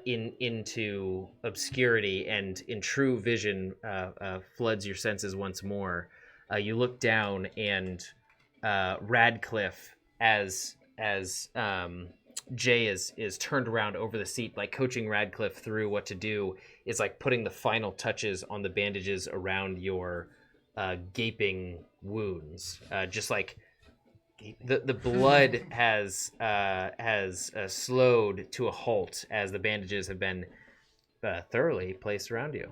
into obscurity, and in true vision floods your senses once more. You look down, and Radcliffe, as Jay is turned around over the seat, like coaching Radcliffe through what to do, is like putting the final touches on the bandages around your gaping wounds. Just like the blood has slowed to a halt as the bandages have been thoroughly placed around you.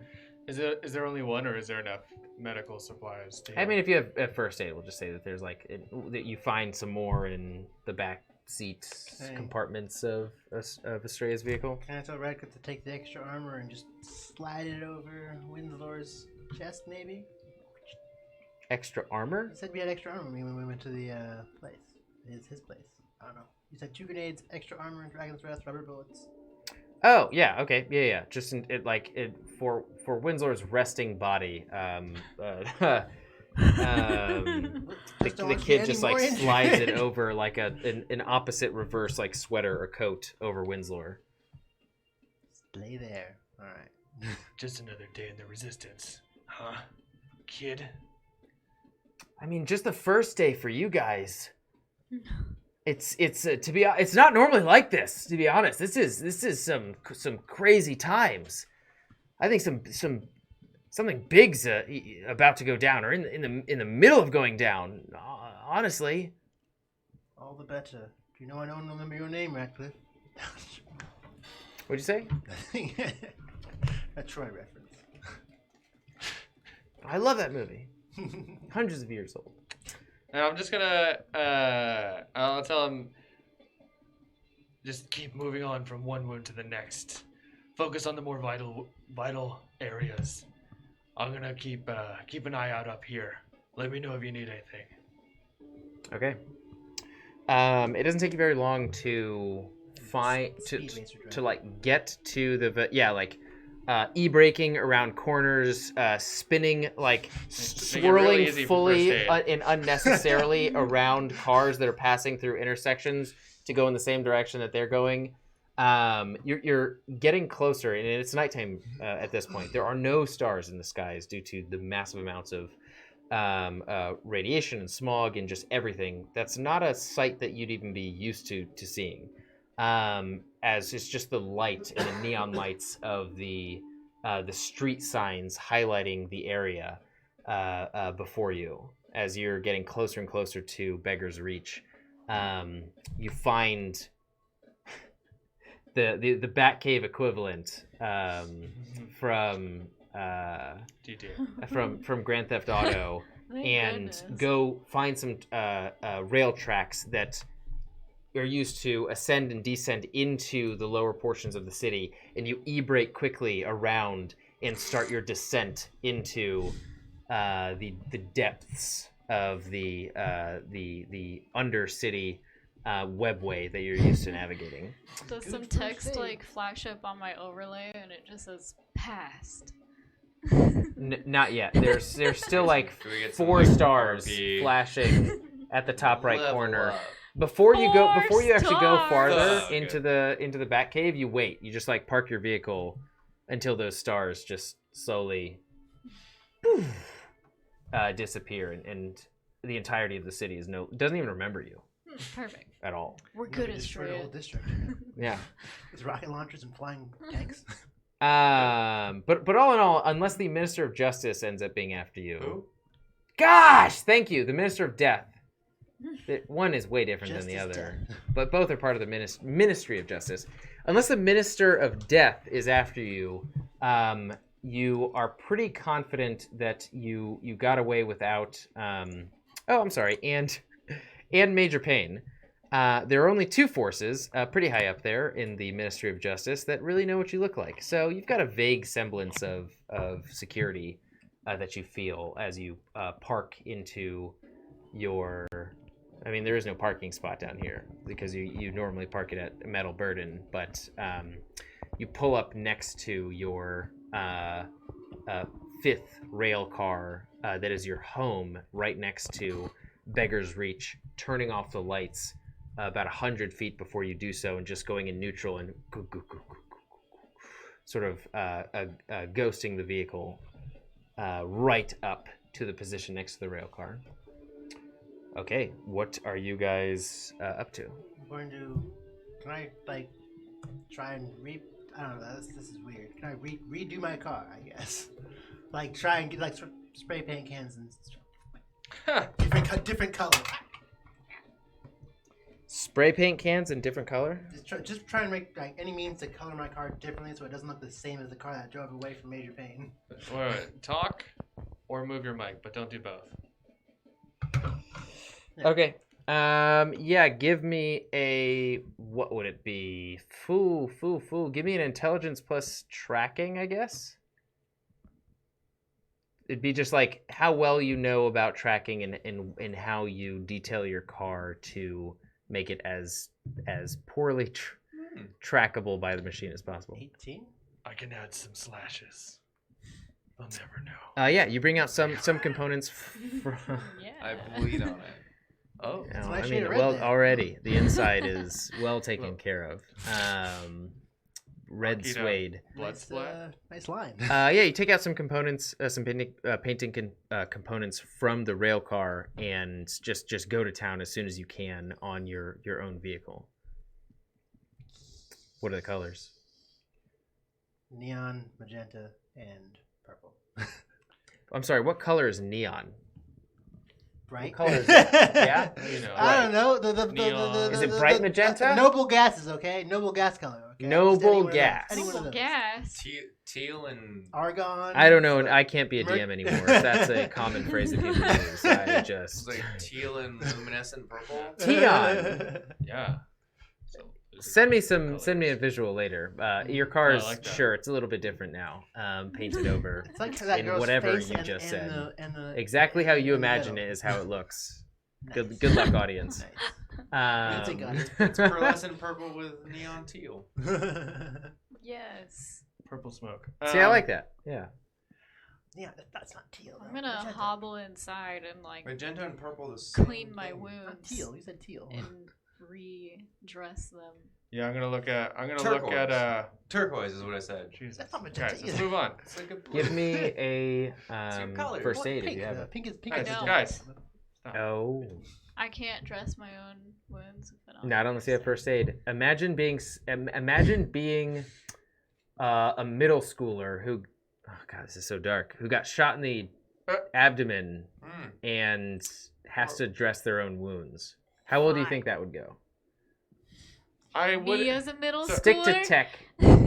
Is there only one, or is there enough medical supplies? I mean, if you have first aid, we'll just say that there's that you find some more in the back seat compartments of Estrella's vehicle. Can I tell Radcliffe to take the extra armor and just slide it over Winslow's chest, maybe? Extra armor? You said we had extra armor when we went to the place. His place. I don't know. You said 2 grenades, extra armor, and Dragon's Breath, rubber bullets. Oh yeah, okay, yeah. Just for Winslow's resting body. The kid just like slides it over like an opposite reverse like sweater or coat over Winslow. Lay there. All right. Just another day in the Resistance, huh, kid? I mean, just the first day for you guys. It's not normally like this, to be honest. This is some crazy times. I think something big's about to go down, or in the middle of going down. Honestly. All the better. Do you know I don't remember your name, Radcliffe? What'd you say? A Troy reference. I love that movie. Hundreds of years old. And I'm just gonna, I'll tell him, just keep moving on from one wound to the next. Focus on the more vital areas. I'm gonna keep an eye out up here. Let me know if you need anything. Okay. It doesn't take you very long to get to the e-braking around corners, spinning, like swirling really fully and unnecessarily around cars that are passing through intersections to go in the same direction that they're going. You're getting closer, and it's nighttime at this point. There are no stars in the skies due to the massive amounts of radiation and smog and just everything. That's not a sight that you'd even be used to seeing. As it's just the light and the neon lights of the street signs highlighting the area before you. As you're getting closer and closer to Beggar's Reach, you find the Batcave equivalent from Grand Theft Auto, and goodness. go find some rail tracks that are used to ascend and descend into the lower portions of the city, and you e-brake quickly around and start your descent into the depths of the undercity webway that you're used to navigating. Does Good some first text aid. like flash up on my overlay and it just says "passed"? Not yet. There's still like Can we get some, 4 like, stars RP? flashing at the top right Level corner. up. Before you Four actually go farther stars. into the bat cave, you wait. You just like park your vehicle until those stars just slowly disappear, and the entirety of the city doesn't even remember you Perfect. at all. We're Maybe good at destroy the whole Straya. district Yeah. with rocket launchers and flying tanks. But all in all, unless the Minister of Justice ends up being after you. Who? Gosh, thank you. The Minister of Death. One is way different than the Justice other, death. but both are part of the Ministry of Justice. Unless the Minister of Death is after you, you are pretty confident that you got away without. I'm sorry, and Major Payne. There are only 2 forces, pretty high up there in the Ministry of Justice, that really know what you look like. So you've got a vague semblance of security that you feel as you park into your. I mean, there is no parking spot down here because you normally park it at Metal Burden, but you pull up next to your 5th rail car that is your home, right next to Beggar's Reach, turning off the lights about 100 feet before you do so, and just going in neutral and sort of ghosting the vehicle right up to the position next to the rail car. Okay, what are you guys up to? I'm going to. Can I like try and I don't know. This is weird. Can I redo my car? I guess. Like try and get like spray paint cans and different color. Spray paint cans in different color? Just try and make like any means to color my car differently so it doesn't look the same as the car that drove away from Major Payne. Wait, talk or move your mic, but don't do both. Okay. Yeah, give me a, what would it be? Fool. Give me an intelligence plus tracking, I guess. It'd be just like how well you know about tracking and how you detail your car to make it as poorly trackable by the machine as possible. 18. I can add some slashes. They'll never know. Yeah, you bring out some components from. Yeah. I bleed on it. Oh. That's No, why I I should've mean, read well, that. already the inside is well taken care of. Red Marquita. suede. Blood Nice, splat. nice line. Yeah, you take out some components, some painting components from the rail car, and just go to town as soon as you can on your own vehicle. What are the colors? Neon, magenta, and purple. I'm sorry. What color is neon? Bright. color is that? Yeah? You know. I don't know. Neon. Is it bright magenta? Noble gases, okay? Noble gas color. Okay? Noble Just any one of those. gas. Any one of Noble those. gas. Teal and Argon. I don't know, and I can't be a Mer- DM anymore. If that's a common phrase that people use. I it's just like teal and luminescent purple. Teon. Yeah. So, send me a visual later. Your car I is like that. sure it's a little bit different now. Painted over. It's like that in girl's whatever face you and, just and said. the Exactly how you in the imagine middle. it is how it looks. Nice. Good luck, audience. Nice. It's It's pearlescent purple with neon teal. Yes. purple smoke. See, I like that. Yeah. Yeah, that's not teal. I'm though. gonna Magenta. hobble inside and like Magenta and purple is the clean same my thing. Not wounds teal. You said teal. and redress them. Yeah, I'm gonna look at. Turquoise is what I said. Jesus. That's not magenta Guys, let's either. move on. It's like a blue. Give me a your color. first Well, aid if pink, you have it. pink is pink. Guys, is guys. Oh. I can't dress my own wounds if I don't. Not unless you have first aid. Imagine being a middle schooler who, oh god, this is so dark, who got shot in the abdomen Mm. and has to dress their own wounds. How well do you Fine. think that would go? I would. Me as a middle Stick schooler. to tech.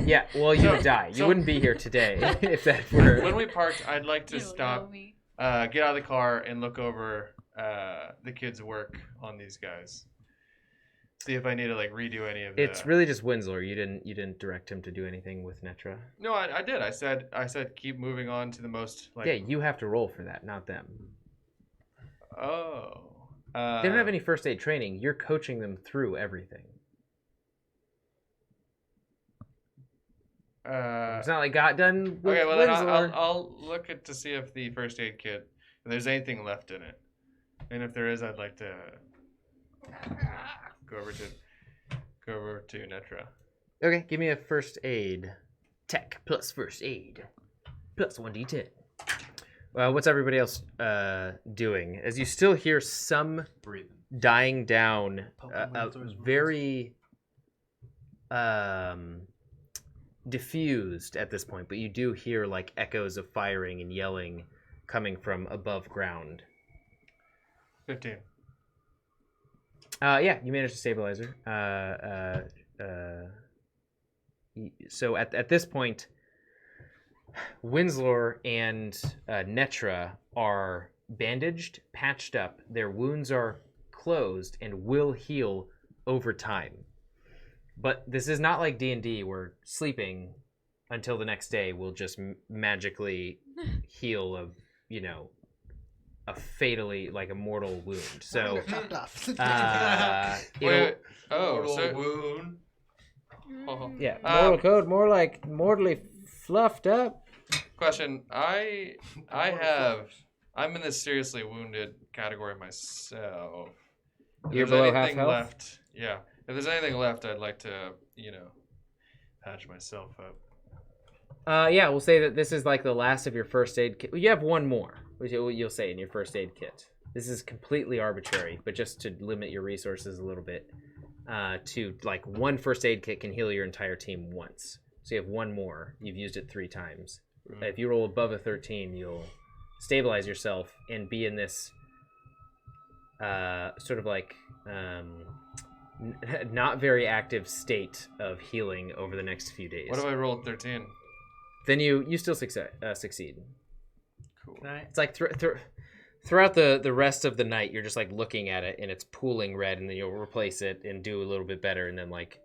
Yeah, well, you would die. You wouldn't be here today if that were. When we parked, I'd like to You don't know stop, me. get out of the car, and look over the kids' work on these guys. See if I need to like redo any of It's the... really just Winslow. You didn't direct him to do anything with Netra. No, I did. I said keep moving on to the most like. Yeah, you have to roll for that, not them. Oh. They don't have any first aid training. You're coaching them through everything. It's not like got done with Okay, well then Winslow. I'll look at to see if the first aid kit, if there's anything left in it, and if there is, I'd like to go over to Netra. Okay, give me a first aid. Tech plus first aid. Plus 1d10. What's everybody else doing? As you still hear some Breathing. dying down, Poking very diffused at this point, but you do hear like echoes of firing and yelling coming from above ground. 15. Yeah, you managed to stabilize her. So at this point, Winslow and Netra are bandaged, patched up. Their wounds are closed and will heal over time. But this is not like D&D where sleeping until the next day will just magically heal a fatally, like a mortal wound. So, Chopped off. Wait, oh, Mortal so wound. yeah, mortal code, more like mortally fluffed up. question. I'm in this seriously wounded category myself. If You're there's below half anything health? left, yeah. If there's anything left, I'd like to, patch myself up. Yeah, we'll say that this is like the last of your first aid kit. You have one more, which you'll say in your first aid kit. This is completely arbitrary, but just to limit your resources a little bit, to like one first aid kit can heal your entire team once. So you have one more. You've used it 3 times. If you roll above a 13, you'll stabilize yourself and be in this sort of like not very active state of healing over the next few days. What if I rolled 13? Then you still succeed. Cool. Can I? It's like throughout the rest of the night, you're just like looking at it and it's pooling red, and then you'll replace it and do a little bit better, and then like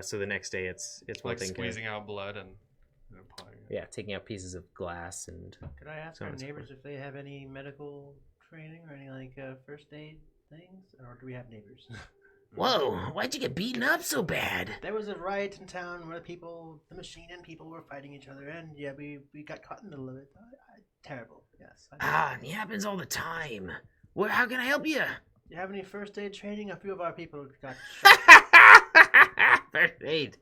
so the next day it's one Like thing. squeezing out blood and applying it. Yeah, taking out pieces of glass and. Could I ask So our on and so neighbors if they have any medical training or any like first aid things, or do we have neighbors? Whoa, why'd you get beaten up so bad? There was a riot in town where the machine and people were fighting each other, and yeah, we got caught in the middle of it. Terrible. Yes. It happens all the time. How can I help you? Do you have any first aid training? A few of our people got shot. First aid.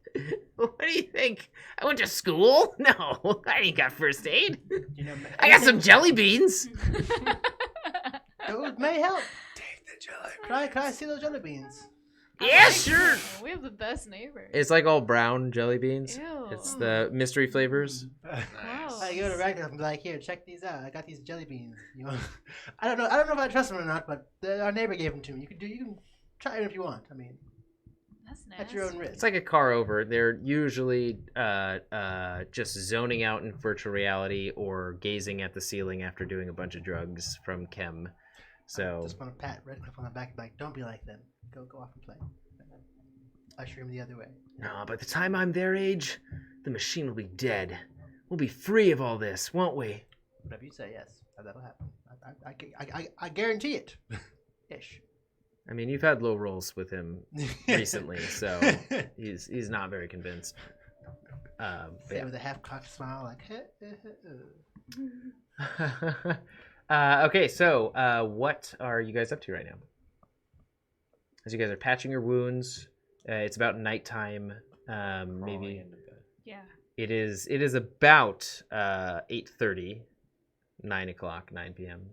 What do you think? I went to school? No, I ain't got first aid. You know, I got some jelly beans. Those may help. Take the jelly. Can I see those jelly beans? Yeah, sure. We have the best neighbor. It's like all brown jelly beans. Ew. It's the mystery flavors. Gross. I go to Ragnar and be like, here, check these out. I got these jelly beans. You know, I don't know if I trust them or not, but our neighbor gave them to me. You can try it if you want. I mean, That's nasty. at your own risk. It's like a car over. They're usually just zoning out in virtual reality or gazing at the ceiling after doing a bunch of drugs from chem. So Just want to pat Redcliffe on the back and be like, don't be like them. Go off and play. And then usher him the other way. No, by the time I'm their age, the machine will be dead. We'll be free of all this, won't we? Whatever you say, yes, that'll happen. I guarantee it. Ish. I mean, you've had low rolls with him recently, so he's not very convinced. But Say yeah. with a half-cocked smile, like, Okay, so what are you guys up to right now? As you guys are patching your wounds, it's about nighttime. Maybe Yeah. it is about 8:30, 9 o'clock, 9 p.m.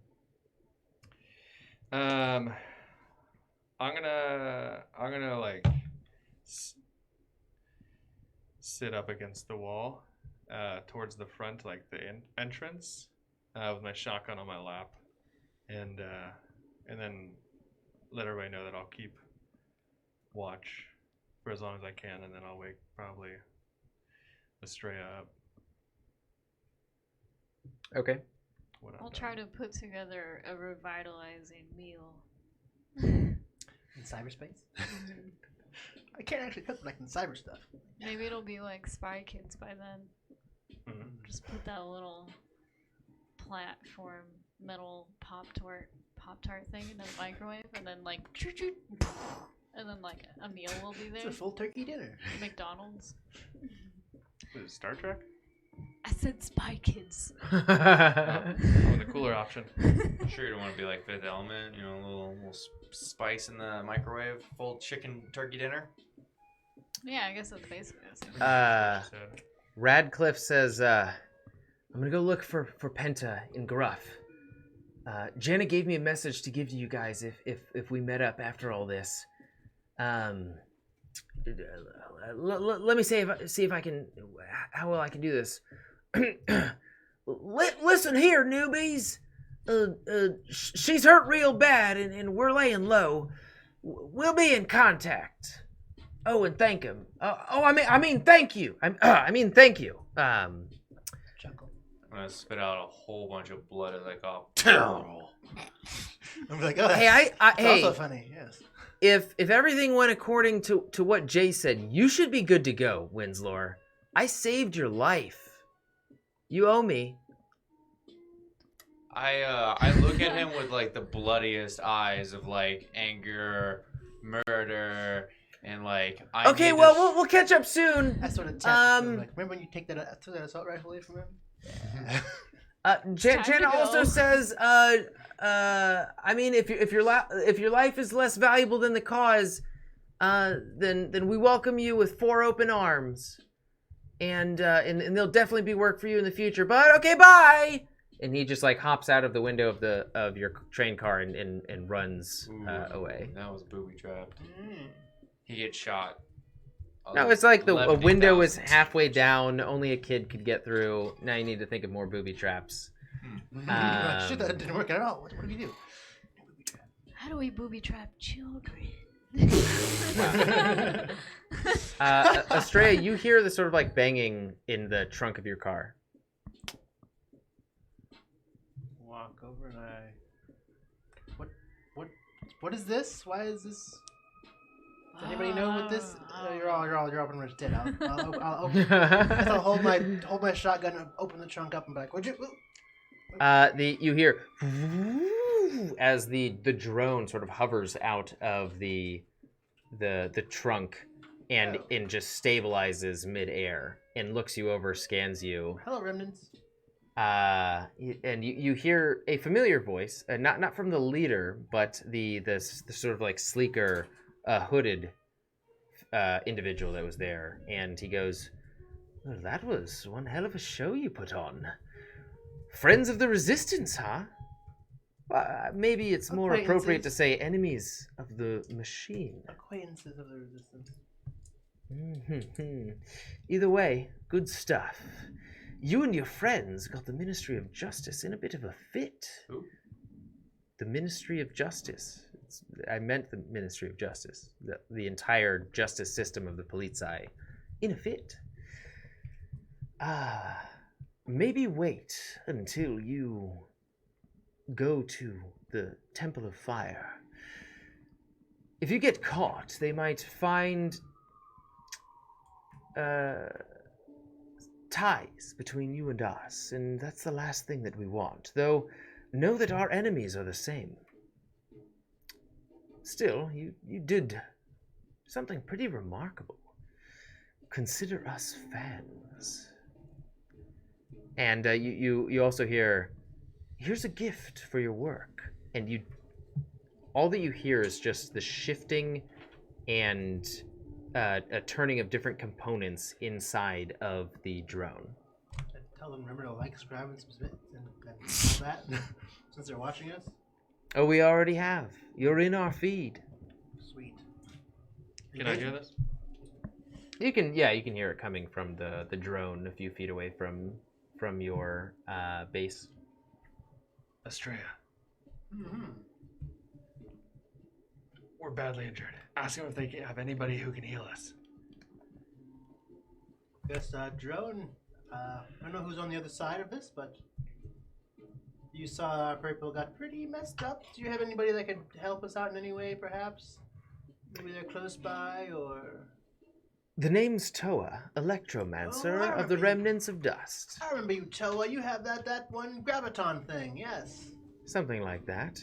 I'm gonna like sit up against the wall, towards the front, like the entrance, with my shotgun on my lap, and then let everybody know that I'll keep watch for as long as I can, and then I'll wake probably Estrella up. Okay. when I'm I'll done. try to put together a revitalizing meal. in cyberspace. I can't actually cook like in cyber stuff. Maybe it'll be like Spy Kids by then. Mhm. Just put that little platform metal pop Pop-Tart thing in the microwave, and then like, and then like a meal will be It's there. a full turkey dinner. McDonald's. Is it Star Trek? I said Spy Kids. Oh, the cooler option. I'm sure you don't want to be like Fifth Element, you know, a little spice in the microwave, full chicken turkey dinner. Yeah, I guess that's basically it. Radcliffe says, I'm gonna go look for Penta in Gruff. Jana gave me a message to give to you guys if we met up after all this. Let me see if I can, how well I can do this. Listen here, newbies. She's hurt real bad, and we're laying low. We'll be in contact. Oh, and thank him. I mean, thank you. Thank you. Chuckle. I'm gonna spit out a whole bunch of blood as I go. I'm like, oh, Hey, that's hey. also funny. Yes. If everything went according to what Jay said, you should be good to go, Winslow. I saved your life. You owe me. I look at him with like the bloodiest eyes of like anger, murder, and like. Okay, well, we'll catch up soon. I sort of tap him, like, remember when you took that assault rifle away from him? Jana also says, I mean, if your life is less valuable than the cause, then we welcome you with 4 open arms, and there'll definitely be work for you in the future. But okay, bye. And he just like hops out of the window of your train car and runs away. That was booby trapped. He gets shot. No, it's like a window is halfway down. Only a kid could get through. Now you need to think of more booby traps. Shit, that didn't work at all. What do we do? How do we booby trap children? Estrella, you hear the sort of like banging in the trunk of your car. Walk over and what is this? Why is this? Does anybody know what this? You're all up and dead. I'll hold my shotgun and open the trunk up and be like, "What'd you?" You hear as the drone sort of hovers out of the trunk and just stabilizes midair and looks you over, scans you. Hello, remnants. And you hear a familiar voice, not from the leader, but the sort of like sleeker, hooded individual that was there, and he goes, "Well, that was one hell of a show you put on. Friends of the Resistance, huh? Maybe it's more appropriate to say enemies of the machine. Acquaintances of the Resistance. Mm-hmm. Either way, good stuff. You and your friends got the Ministry of Justice in a bit of a fit." Who? The Ministry of Justice. I meant the Ministry of Justice. The entire justice system of the Polizei in a fit. Maybe wait until you go to the Temple of Fire. If you get caught, they might find ties between you and us, and that's the last thing that we want. Though, know that our enemies are the same. Still, you did something pretty remarkable. Consider us fans. And you also hear, "Here's a gift for your work." And all that you hear is just the shifting and a turning of different components inside of the drone. I tell them, remember to like, subscribe, and submit, and all that, since they're watching us. Oh, we already have. You're in our feed. Sweet. Can I hear this? You can hear it coming from the drone a few feet away from your base. Estrella, Mm-hmm. we're badly injured. Ask them if they have anybody who can heal us. Guess drone. I don't know who's on the other side of this, but you saw our purple got pretty messed up. Do you have anybody that could help us out in any way, perhaps? Maybe they're close by, or... The name's Toa, Electromancer Oh, I of the remember you. Remnants of Dust. I remember you, Toa. You have that one graviton thing, yes. Something like that.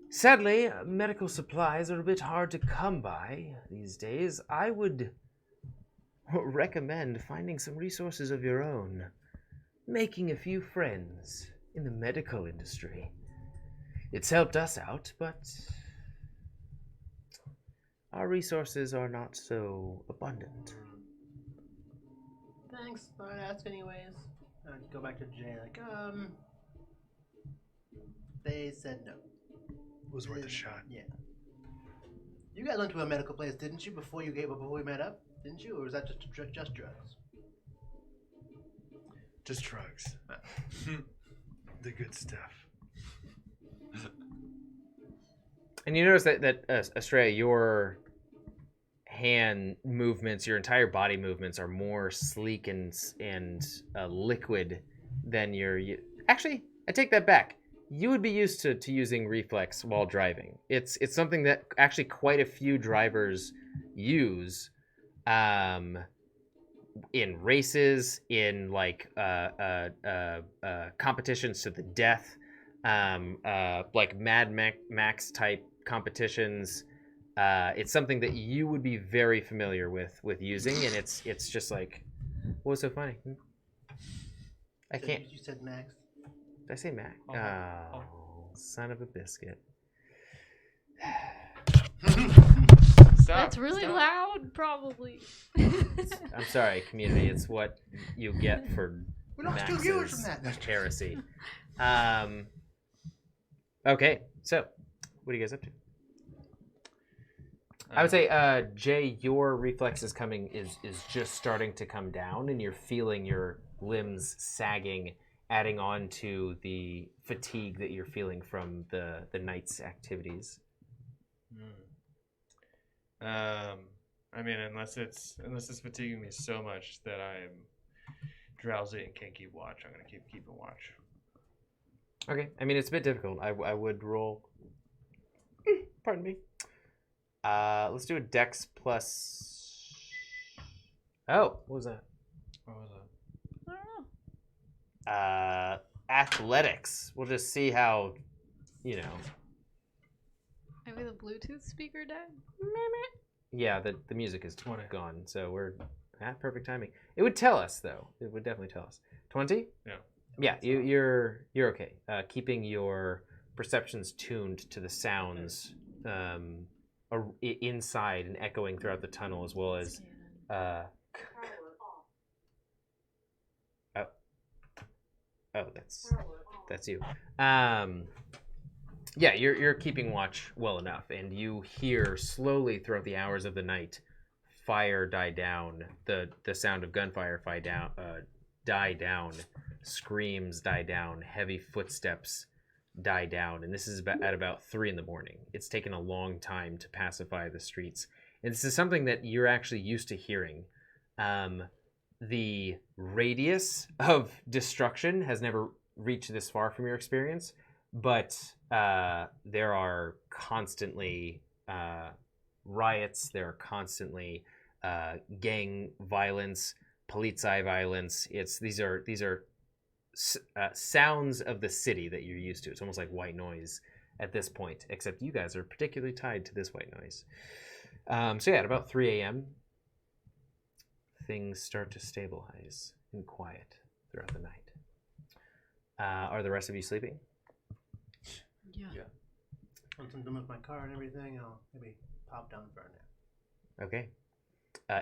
Sadly, medical supplies are a bit hard to come by these days. I would recommend finding some resources of your own, making a few friends in the medical industry. It's helped us out, but our resources are not so abundant. Thanks. I'd ask anyways. I'd go back to Jay. Like, they said no. It was worth a shot. Yeah. You guys went to a medical place, didn't you? Before we met up, didn't you? Or was that just drugs? Just drugs. The good stuff. And you notice that Estrella, your hand movements, your entire body movements are more sleek and liquid than your. Actually, I take that back. You would be used to using reflex while driving. It's something that actually quite a few drivers use, in races, in like competitions to the death, like Mad Max type competitions. It's something that you would be very familiar with using, and it's just like, what was so funny? I can't. You said Max. Did I say Mac? Oh, son of a biscuit. That's really loud, probably. I'm sorry, community. It's what you get for We lost 2 viewers from that. heresy. Okay, so what are you guys up to? I would say, Jay, your reflex is just starting to come down, and you're feeling your limbs sagging, adding on to the fatigue that you're feeling from the night's activities. I mean, unless it's fatiguing me so much that I'm drowsy and can't keep watch, I'm gonna keep keeping watch. Okay, I mean, it's a bit difficult. I would roll. Pardon me. Let's do a Dex plus. Oh, what was that? What was that? I don't know. Athletics. We'll just see how, Maybe the Bluetooth speaker died? Yeah, the music is 20. gone, so we're at perfect timing. It would tell us, though. It would definitely tell us. 20? Yeah. Yeah, you're okay. Keeping your perceptions tuned to the sounds inside and echoing throughout the tunnel, as well as that's you. Yeah, you're keeping watch well enough, and you hear slowly throughout the hours of the night fire die down, the sound of gunfire die down, screams die down, heavy footsteps die down, and this is at about 3 a.m. It's taken a long time to pacify the streets, and this is something that you're actually used to hearing. The radius of destruction has never reached this far from your experience, but there are constantly riots, there are constantly gang violence, polizei violence. These are sounds of the city that you're used to. It's almost like white noise at this point, except you guys are particularly tied to this white noise. So yeah, at about 3 a.m., things start to stabilize and quiet throughout the night. Are the rest of you sleeping? Yeah. Once I'm done with my car and everything, I'll maybe pop down for a nap. Okay.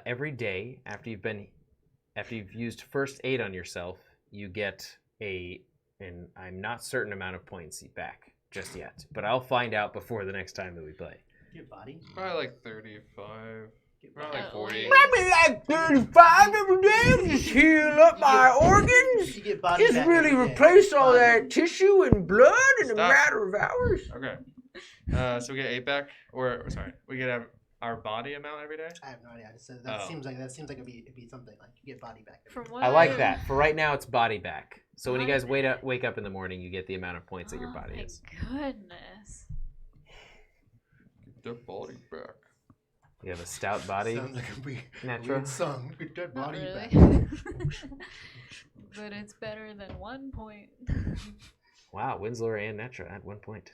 Every day after you've used first aid on yourself, you get and I'm not certain amount of points back just yet, but I'll find out before the next time that we play. Get body. Probably like 35. Probably like 40. Probably like 35 every day. Just heal up my organs. You get body Just back really every day. replace all Body. that tissue and blood in a Stop. matter of hours. Okay. So we get 8 back, or sorry, we get our body amount every day. I have no idea. I just said that Oh. seems like it'd be something like you get body back. From what I like that. For right now, it's body back. So when you guys Body wake up in the morning, you get the amount of points that your body is. Goodness. Get their body back. You have a stout body. Sounds like a Natural. weird song. Get that Not body back. really. But it's better than 1 point. Wow, Winslow and Netra at 1 point.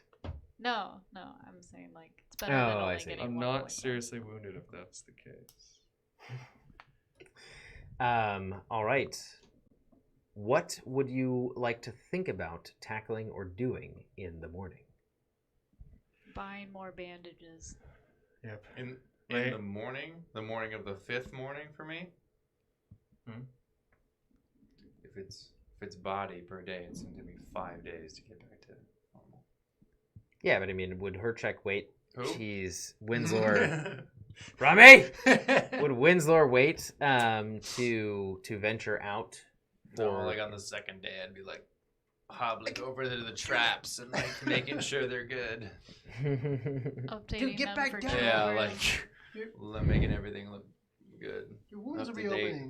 No, I'm saying like it's better than Oh, I only see. getting I'm one not point. seriously wounded if that's the case. All right. What would you like to think about tackling or doing in the morning? Buying more bandages. Yep. In Right. the morning of the 5th morning for me. Hmm? If it's body per day, it's going to be 5 days to get back to normal. Yeah, but I mean, would her check wait? Who? Jeez, Winslow. Rami! Would Winslow wait to venture out No, for like on the 2nd day, I'd be like hobbling over to the traps and like making sure they're good. Updating get them back for down. Yeah, delivery. like making everything look good. Your wounds Up are to date.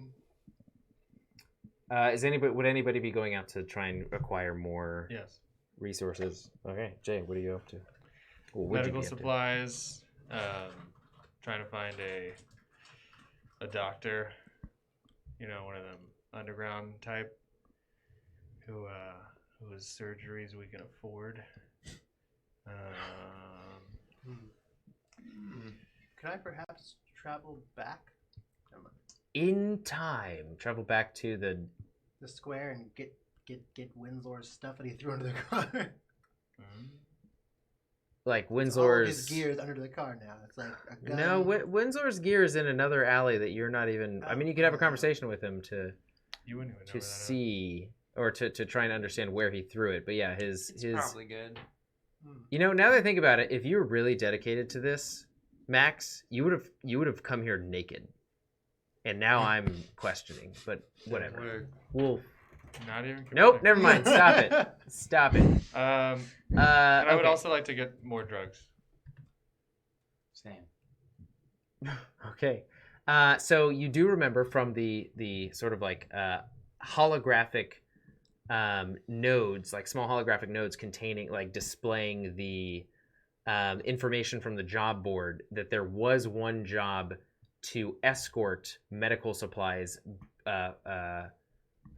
reopening. Would anybody be going out to try and acquire more Yes. resources? Okay, Jay, what are you up to? Well, would you Medical be up to? supplies. Trying to find a doctor. You know, one of them underground type. Whose surgeries we can afford. Could I perhaps travel back? Never mind. In time, travel back to The square and get Winslow's stuff that he threw under the car. like All of Windsor's his gears under the car now. It's like a gun. No, Windsor's gear is in another alley that you're not even. I mean, you could have a conversation with him to You wouldn't even know to where that is. see or to try and understand where he threw it. But yeah, It's his. probably good. You know, now that I think about it, if you were really dedicated to this, Max, you would have come here naked. And now I'm questioning, but whatever. We'll. Not even. Nope, comparing. never mind. Stop it. Stop it. And I would okay. also like to get more drugs. Same. Okay. So you do remember from the sort of like holographic nodes, like small holographic nodes containing, like displaying the information from the job board, that there was one job to escort medical supplies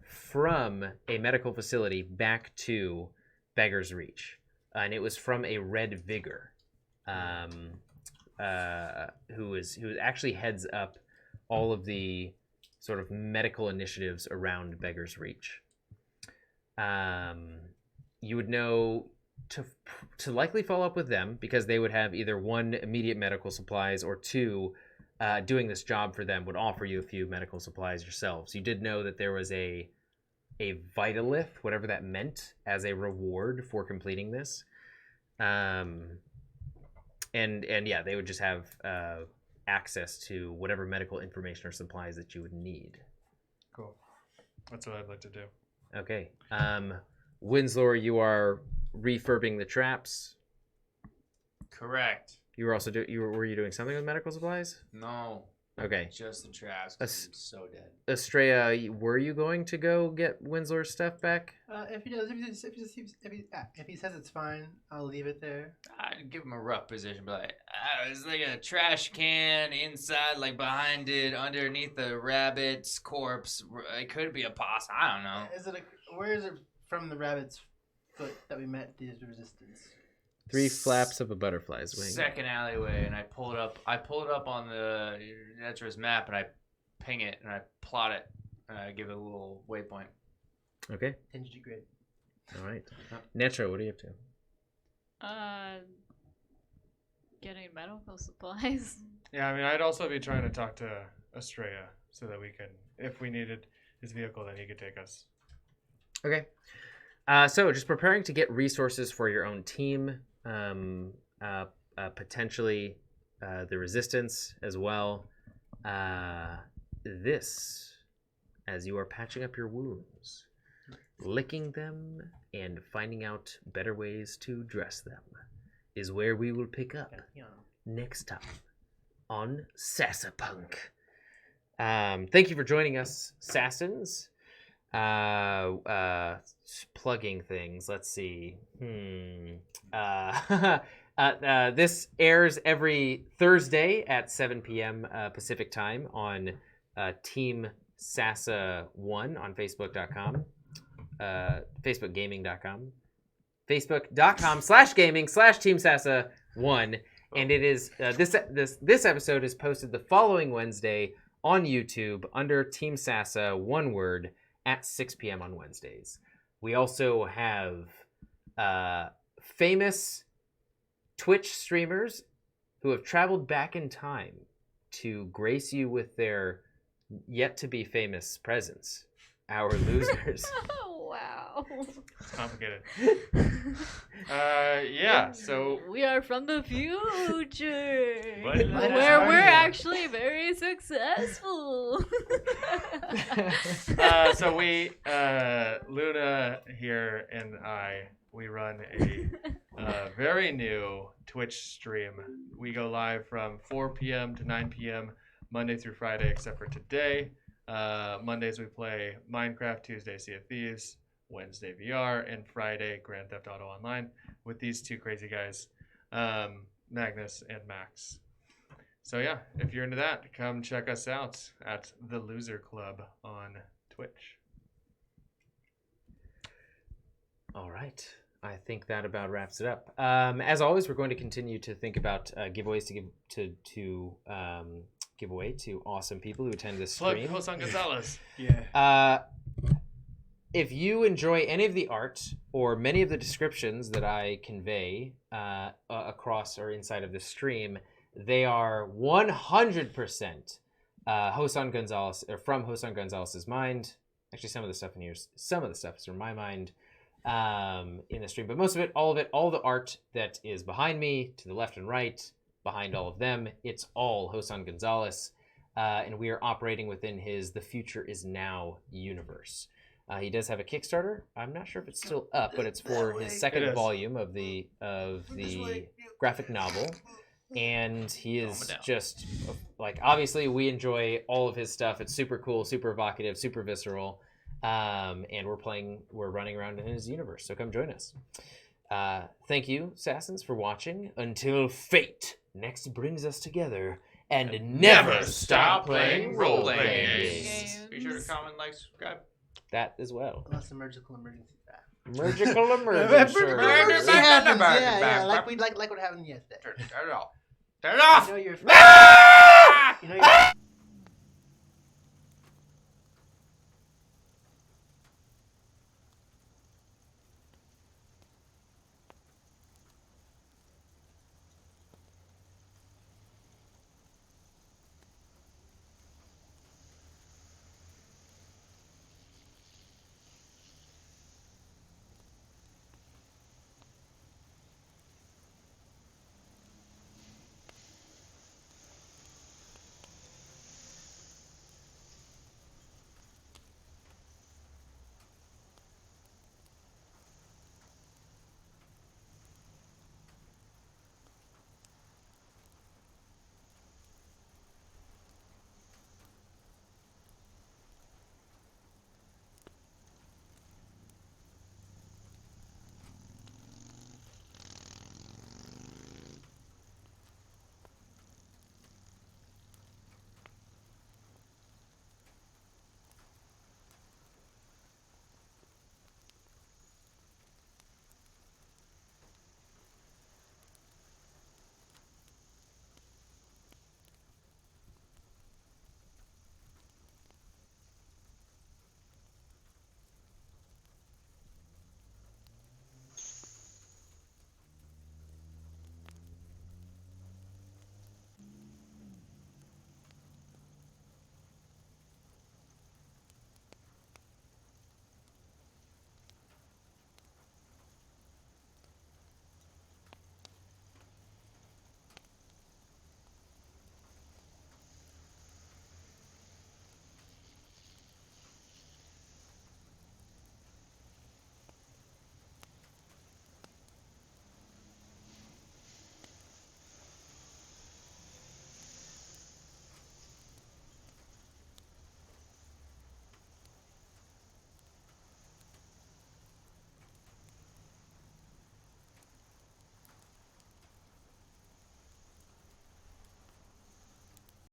from a medical facility back to Beggar's Reach. And it was from a Red Vigor. Who actually heads up all of the sort of medical initiatives around Beggar's Reach. You would know to likely follow up with them because they would have either one, immediate medical supplies, or two, doing this job for them would offer you a few medical supplies yourselves. You did know that there was a Vitalith, whatever that meant, as a reward for completing this. And yeah, they would just have access to whatever medical information or supplies that you would need. Cool. That's what I'd like to do. Okay. Winslow, you are refurbing the traps. Correct. You were also were you doing something with medical supplies? No, Okay. just the traps. 'Cause I'm so dead. Estrella, were you going to go get Winslow's stuff back? If he says it's fine, I'll leave it there. I'd give him a rough position, but like, it's like a trash can inside, like behind it, underneath the rabbit's corpse. It could be a possum. I don't know. Where is it from the rabbit's foot that we met the resistance? 3 flaps of a butterfly's wing. Second alleyway, and I pull it up. I pull it up on the Netra's map, and I ping it, and I plot it, and I give it a little waypoint. Okay. 10G grid. All right. Netra, what are you up to? Getting medical supplies. Yeah, I mean, I'd also be trying to talk to Estrella so that we could, if we needed his vehicle, then he could take us. Okay. So just preparing to get resources for your own team, potentially the resistance as well. This, as you are patching up your wounds, licking them, and finding out better ways to dress them, is where we will pick up next time on Sasapunk. Thank you for joining us, Sassins. Plugging things. Let's see. This airs every Thursday at 7 p.m. Pacific time on Team Sasa 1 on Facebook.com, FacebookGaming.com. Facebook.com/gaming/TeamSasa1. And it is this episode is posted the following Wednesday on YouTube under Team Sasa, one word, at 6 p.m. on Wednesdays. We also have famous Twitch streamers who have traveled back in time to grace you with their yet-to-be famous presence. Our losers. Oh, wow. It's complicated. So we are from the future, What? where we're actually very successful. So we, Luna here and we run a very new Twitch stream. We go live from 4 p.m. to 9 p.m. Monday through Friday, except for today. Mondays we play Minecraft, Tuesday Sea of Thieves, Wednesday VR, and Friday Grand Theft Auto Online with these two crazy guys, Magnus and Max. So yeah, if you're into that, come check us out at the Loser Club on Twitch. All right. I think that about wraps it up. As always, we're going to continue to think about giveaways to give away to awesome people who attend this stream. Plug Hosan Gonzalez. Yeah. If you enjoy any of the art or many of the descriptions that I convey across or inside of the stream, they are 100% Hosan Gonzalez, or from Hosan Gonzalez's mind. Actually, some of the stuff is from my mind in the stream, but most of it, all the art that is behind me, to the left and right, behind all of them, it's all Hosan Gonzalez, and we are operating within his The Future Is Now universe. He does have a Kickstarter. I'm not sure if it's still up, but it's for his second volume of the graphic novel. And he is just like, obviously we enjoy all of his stuff. It's super cool, super evocative, super visceral. And we're running around in his universe. So come join us. Thank you, Assassins, for watching. Until fate next brings us together and never stop playing role-playing games. Be sure to comment, like, subscribe. That as well. Unless emergical emergency. Emergical emergency. Emergency happens. Yeah. Like what happened yesterday. Turn it off. Turn it off. You know you're.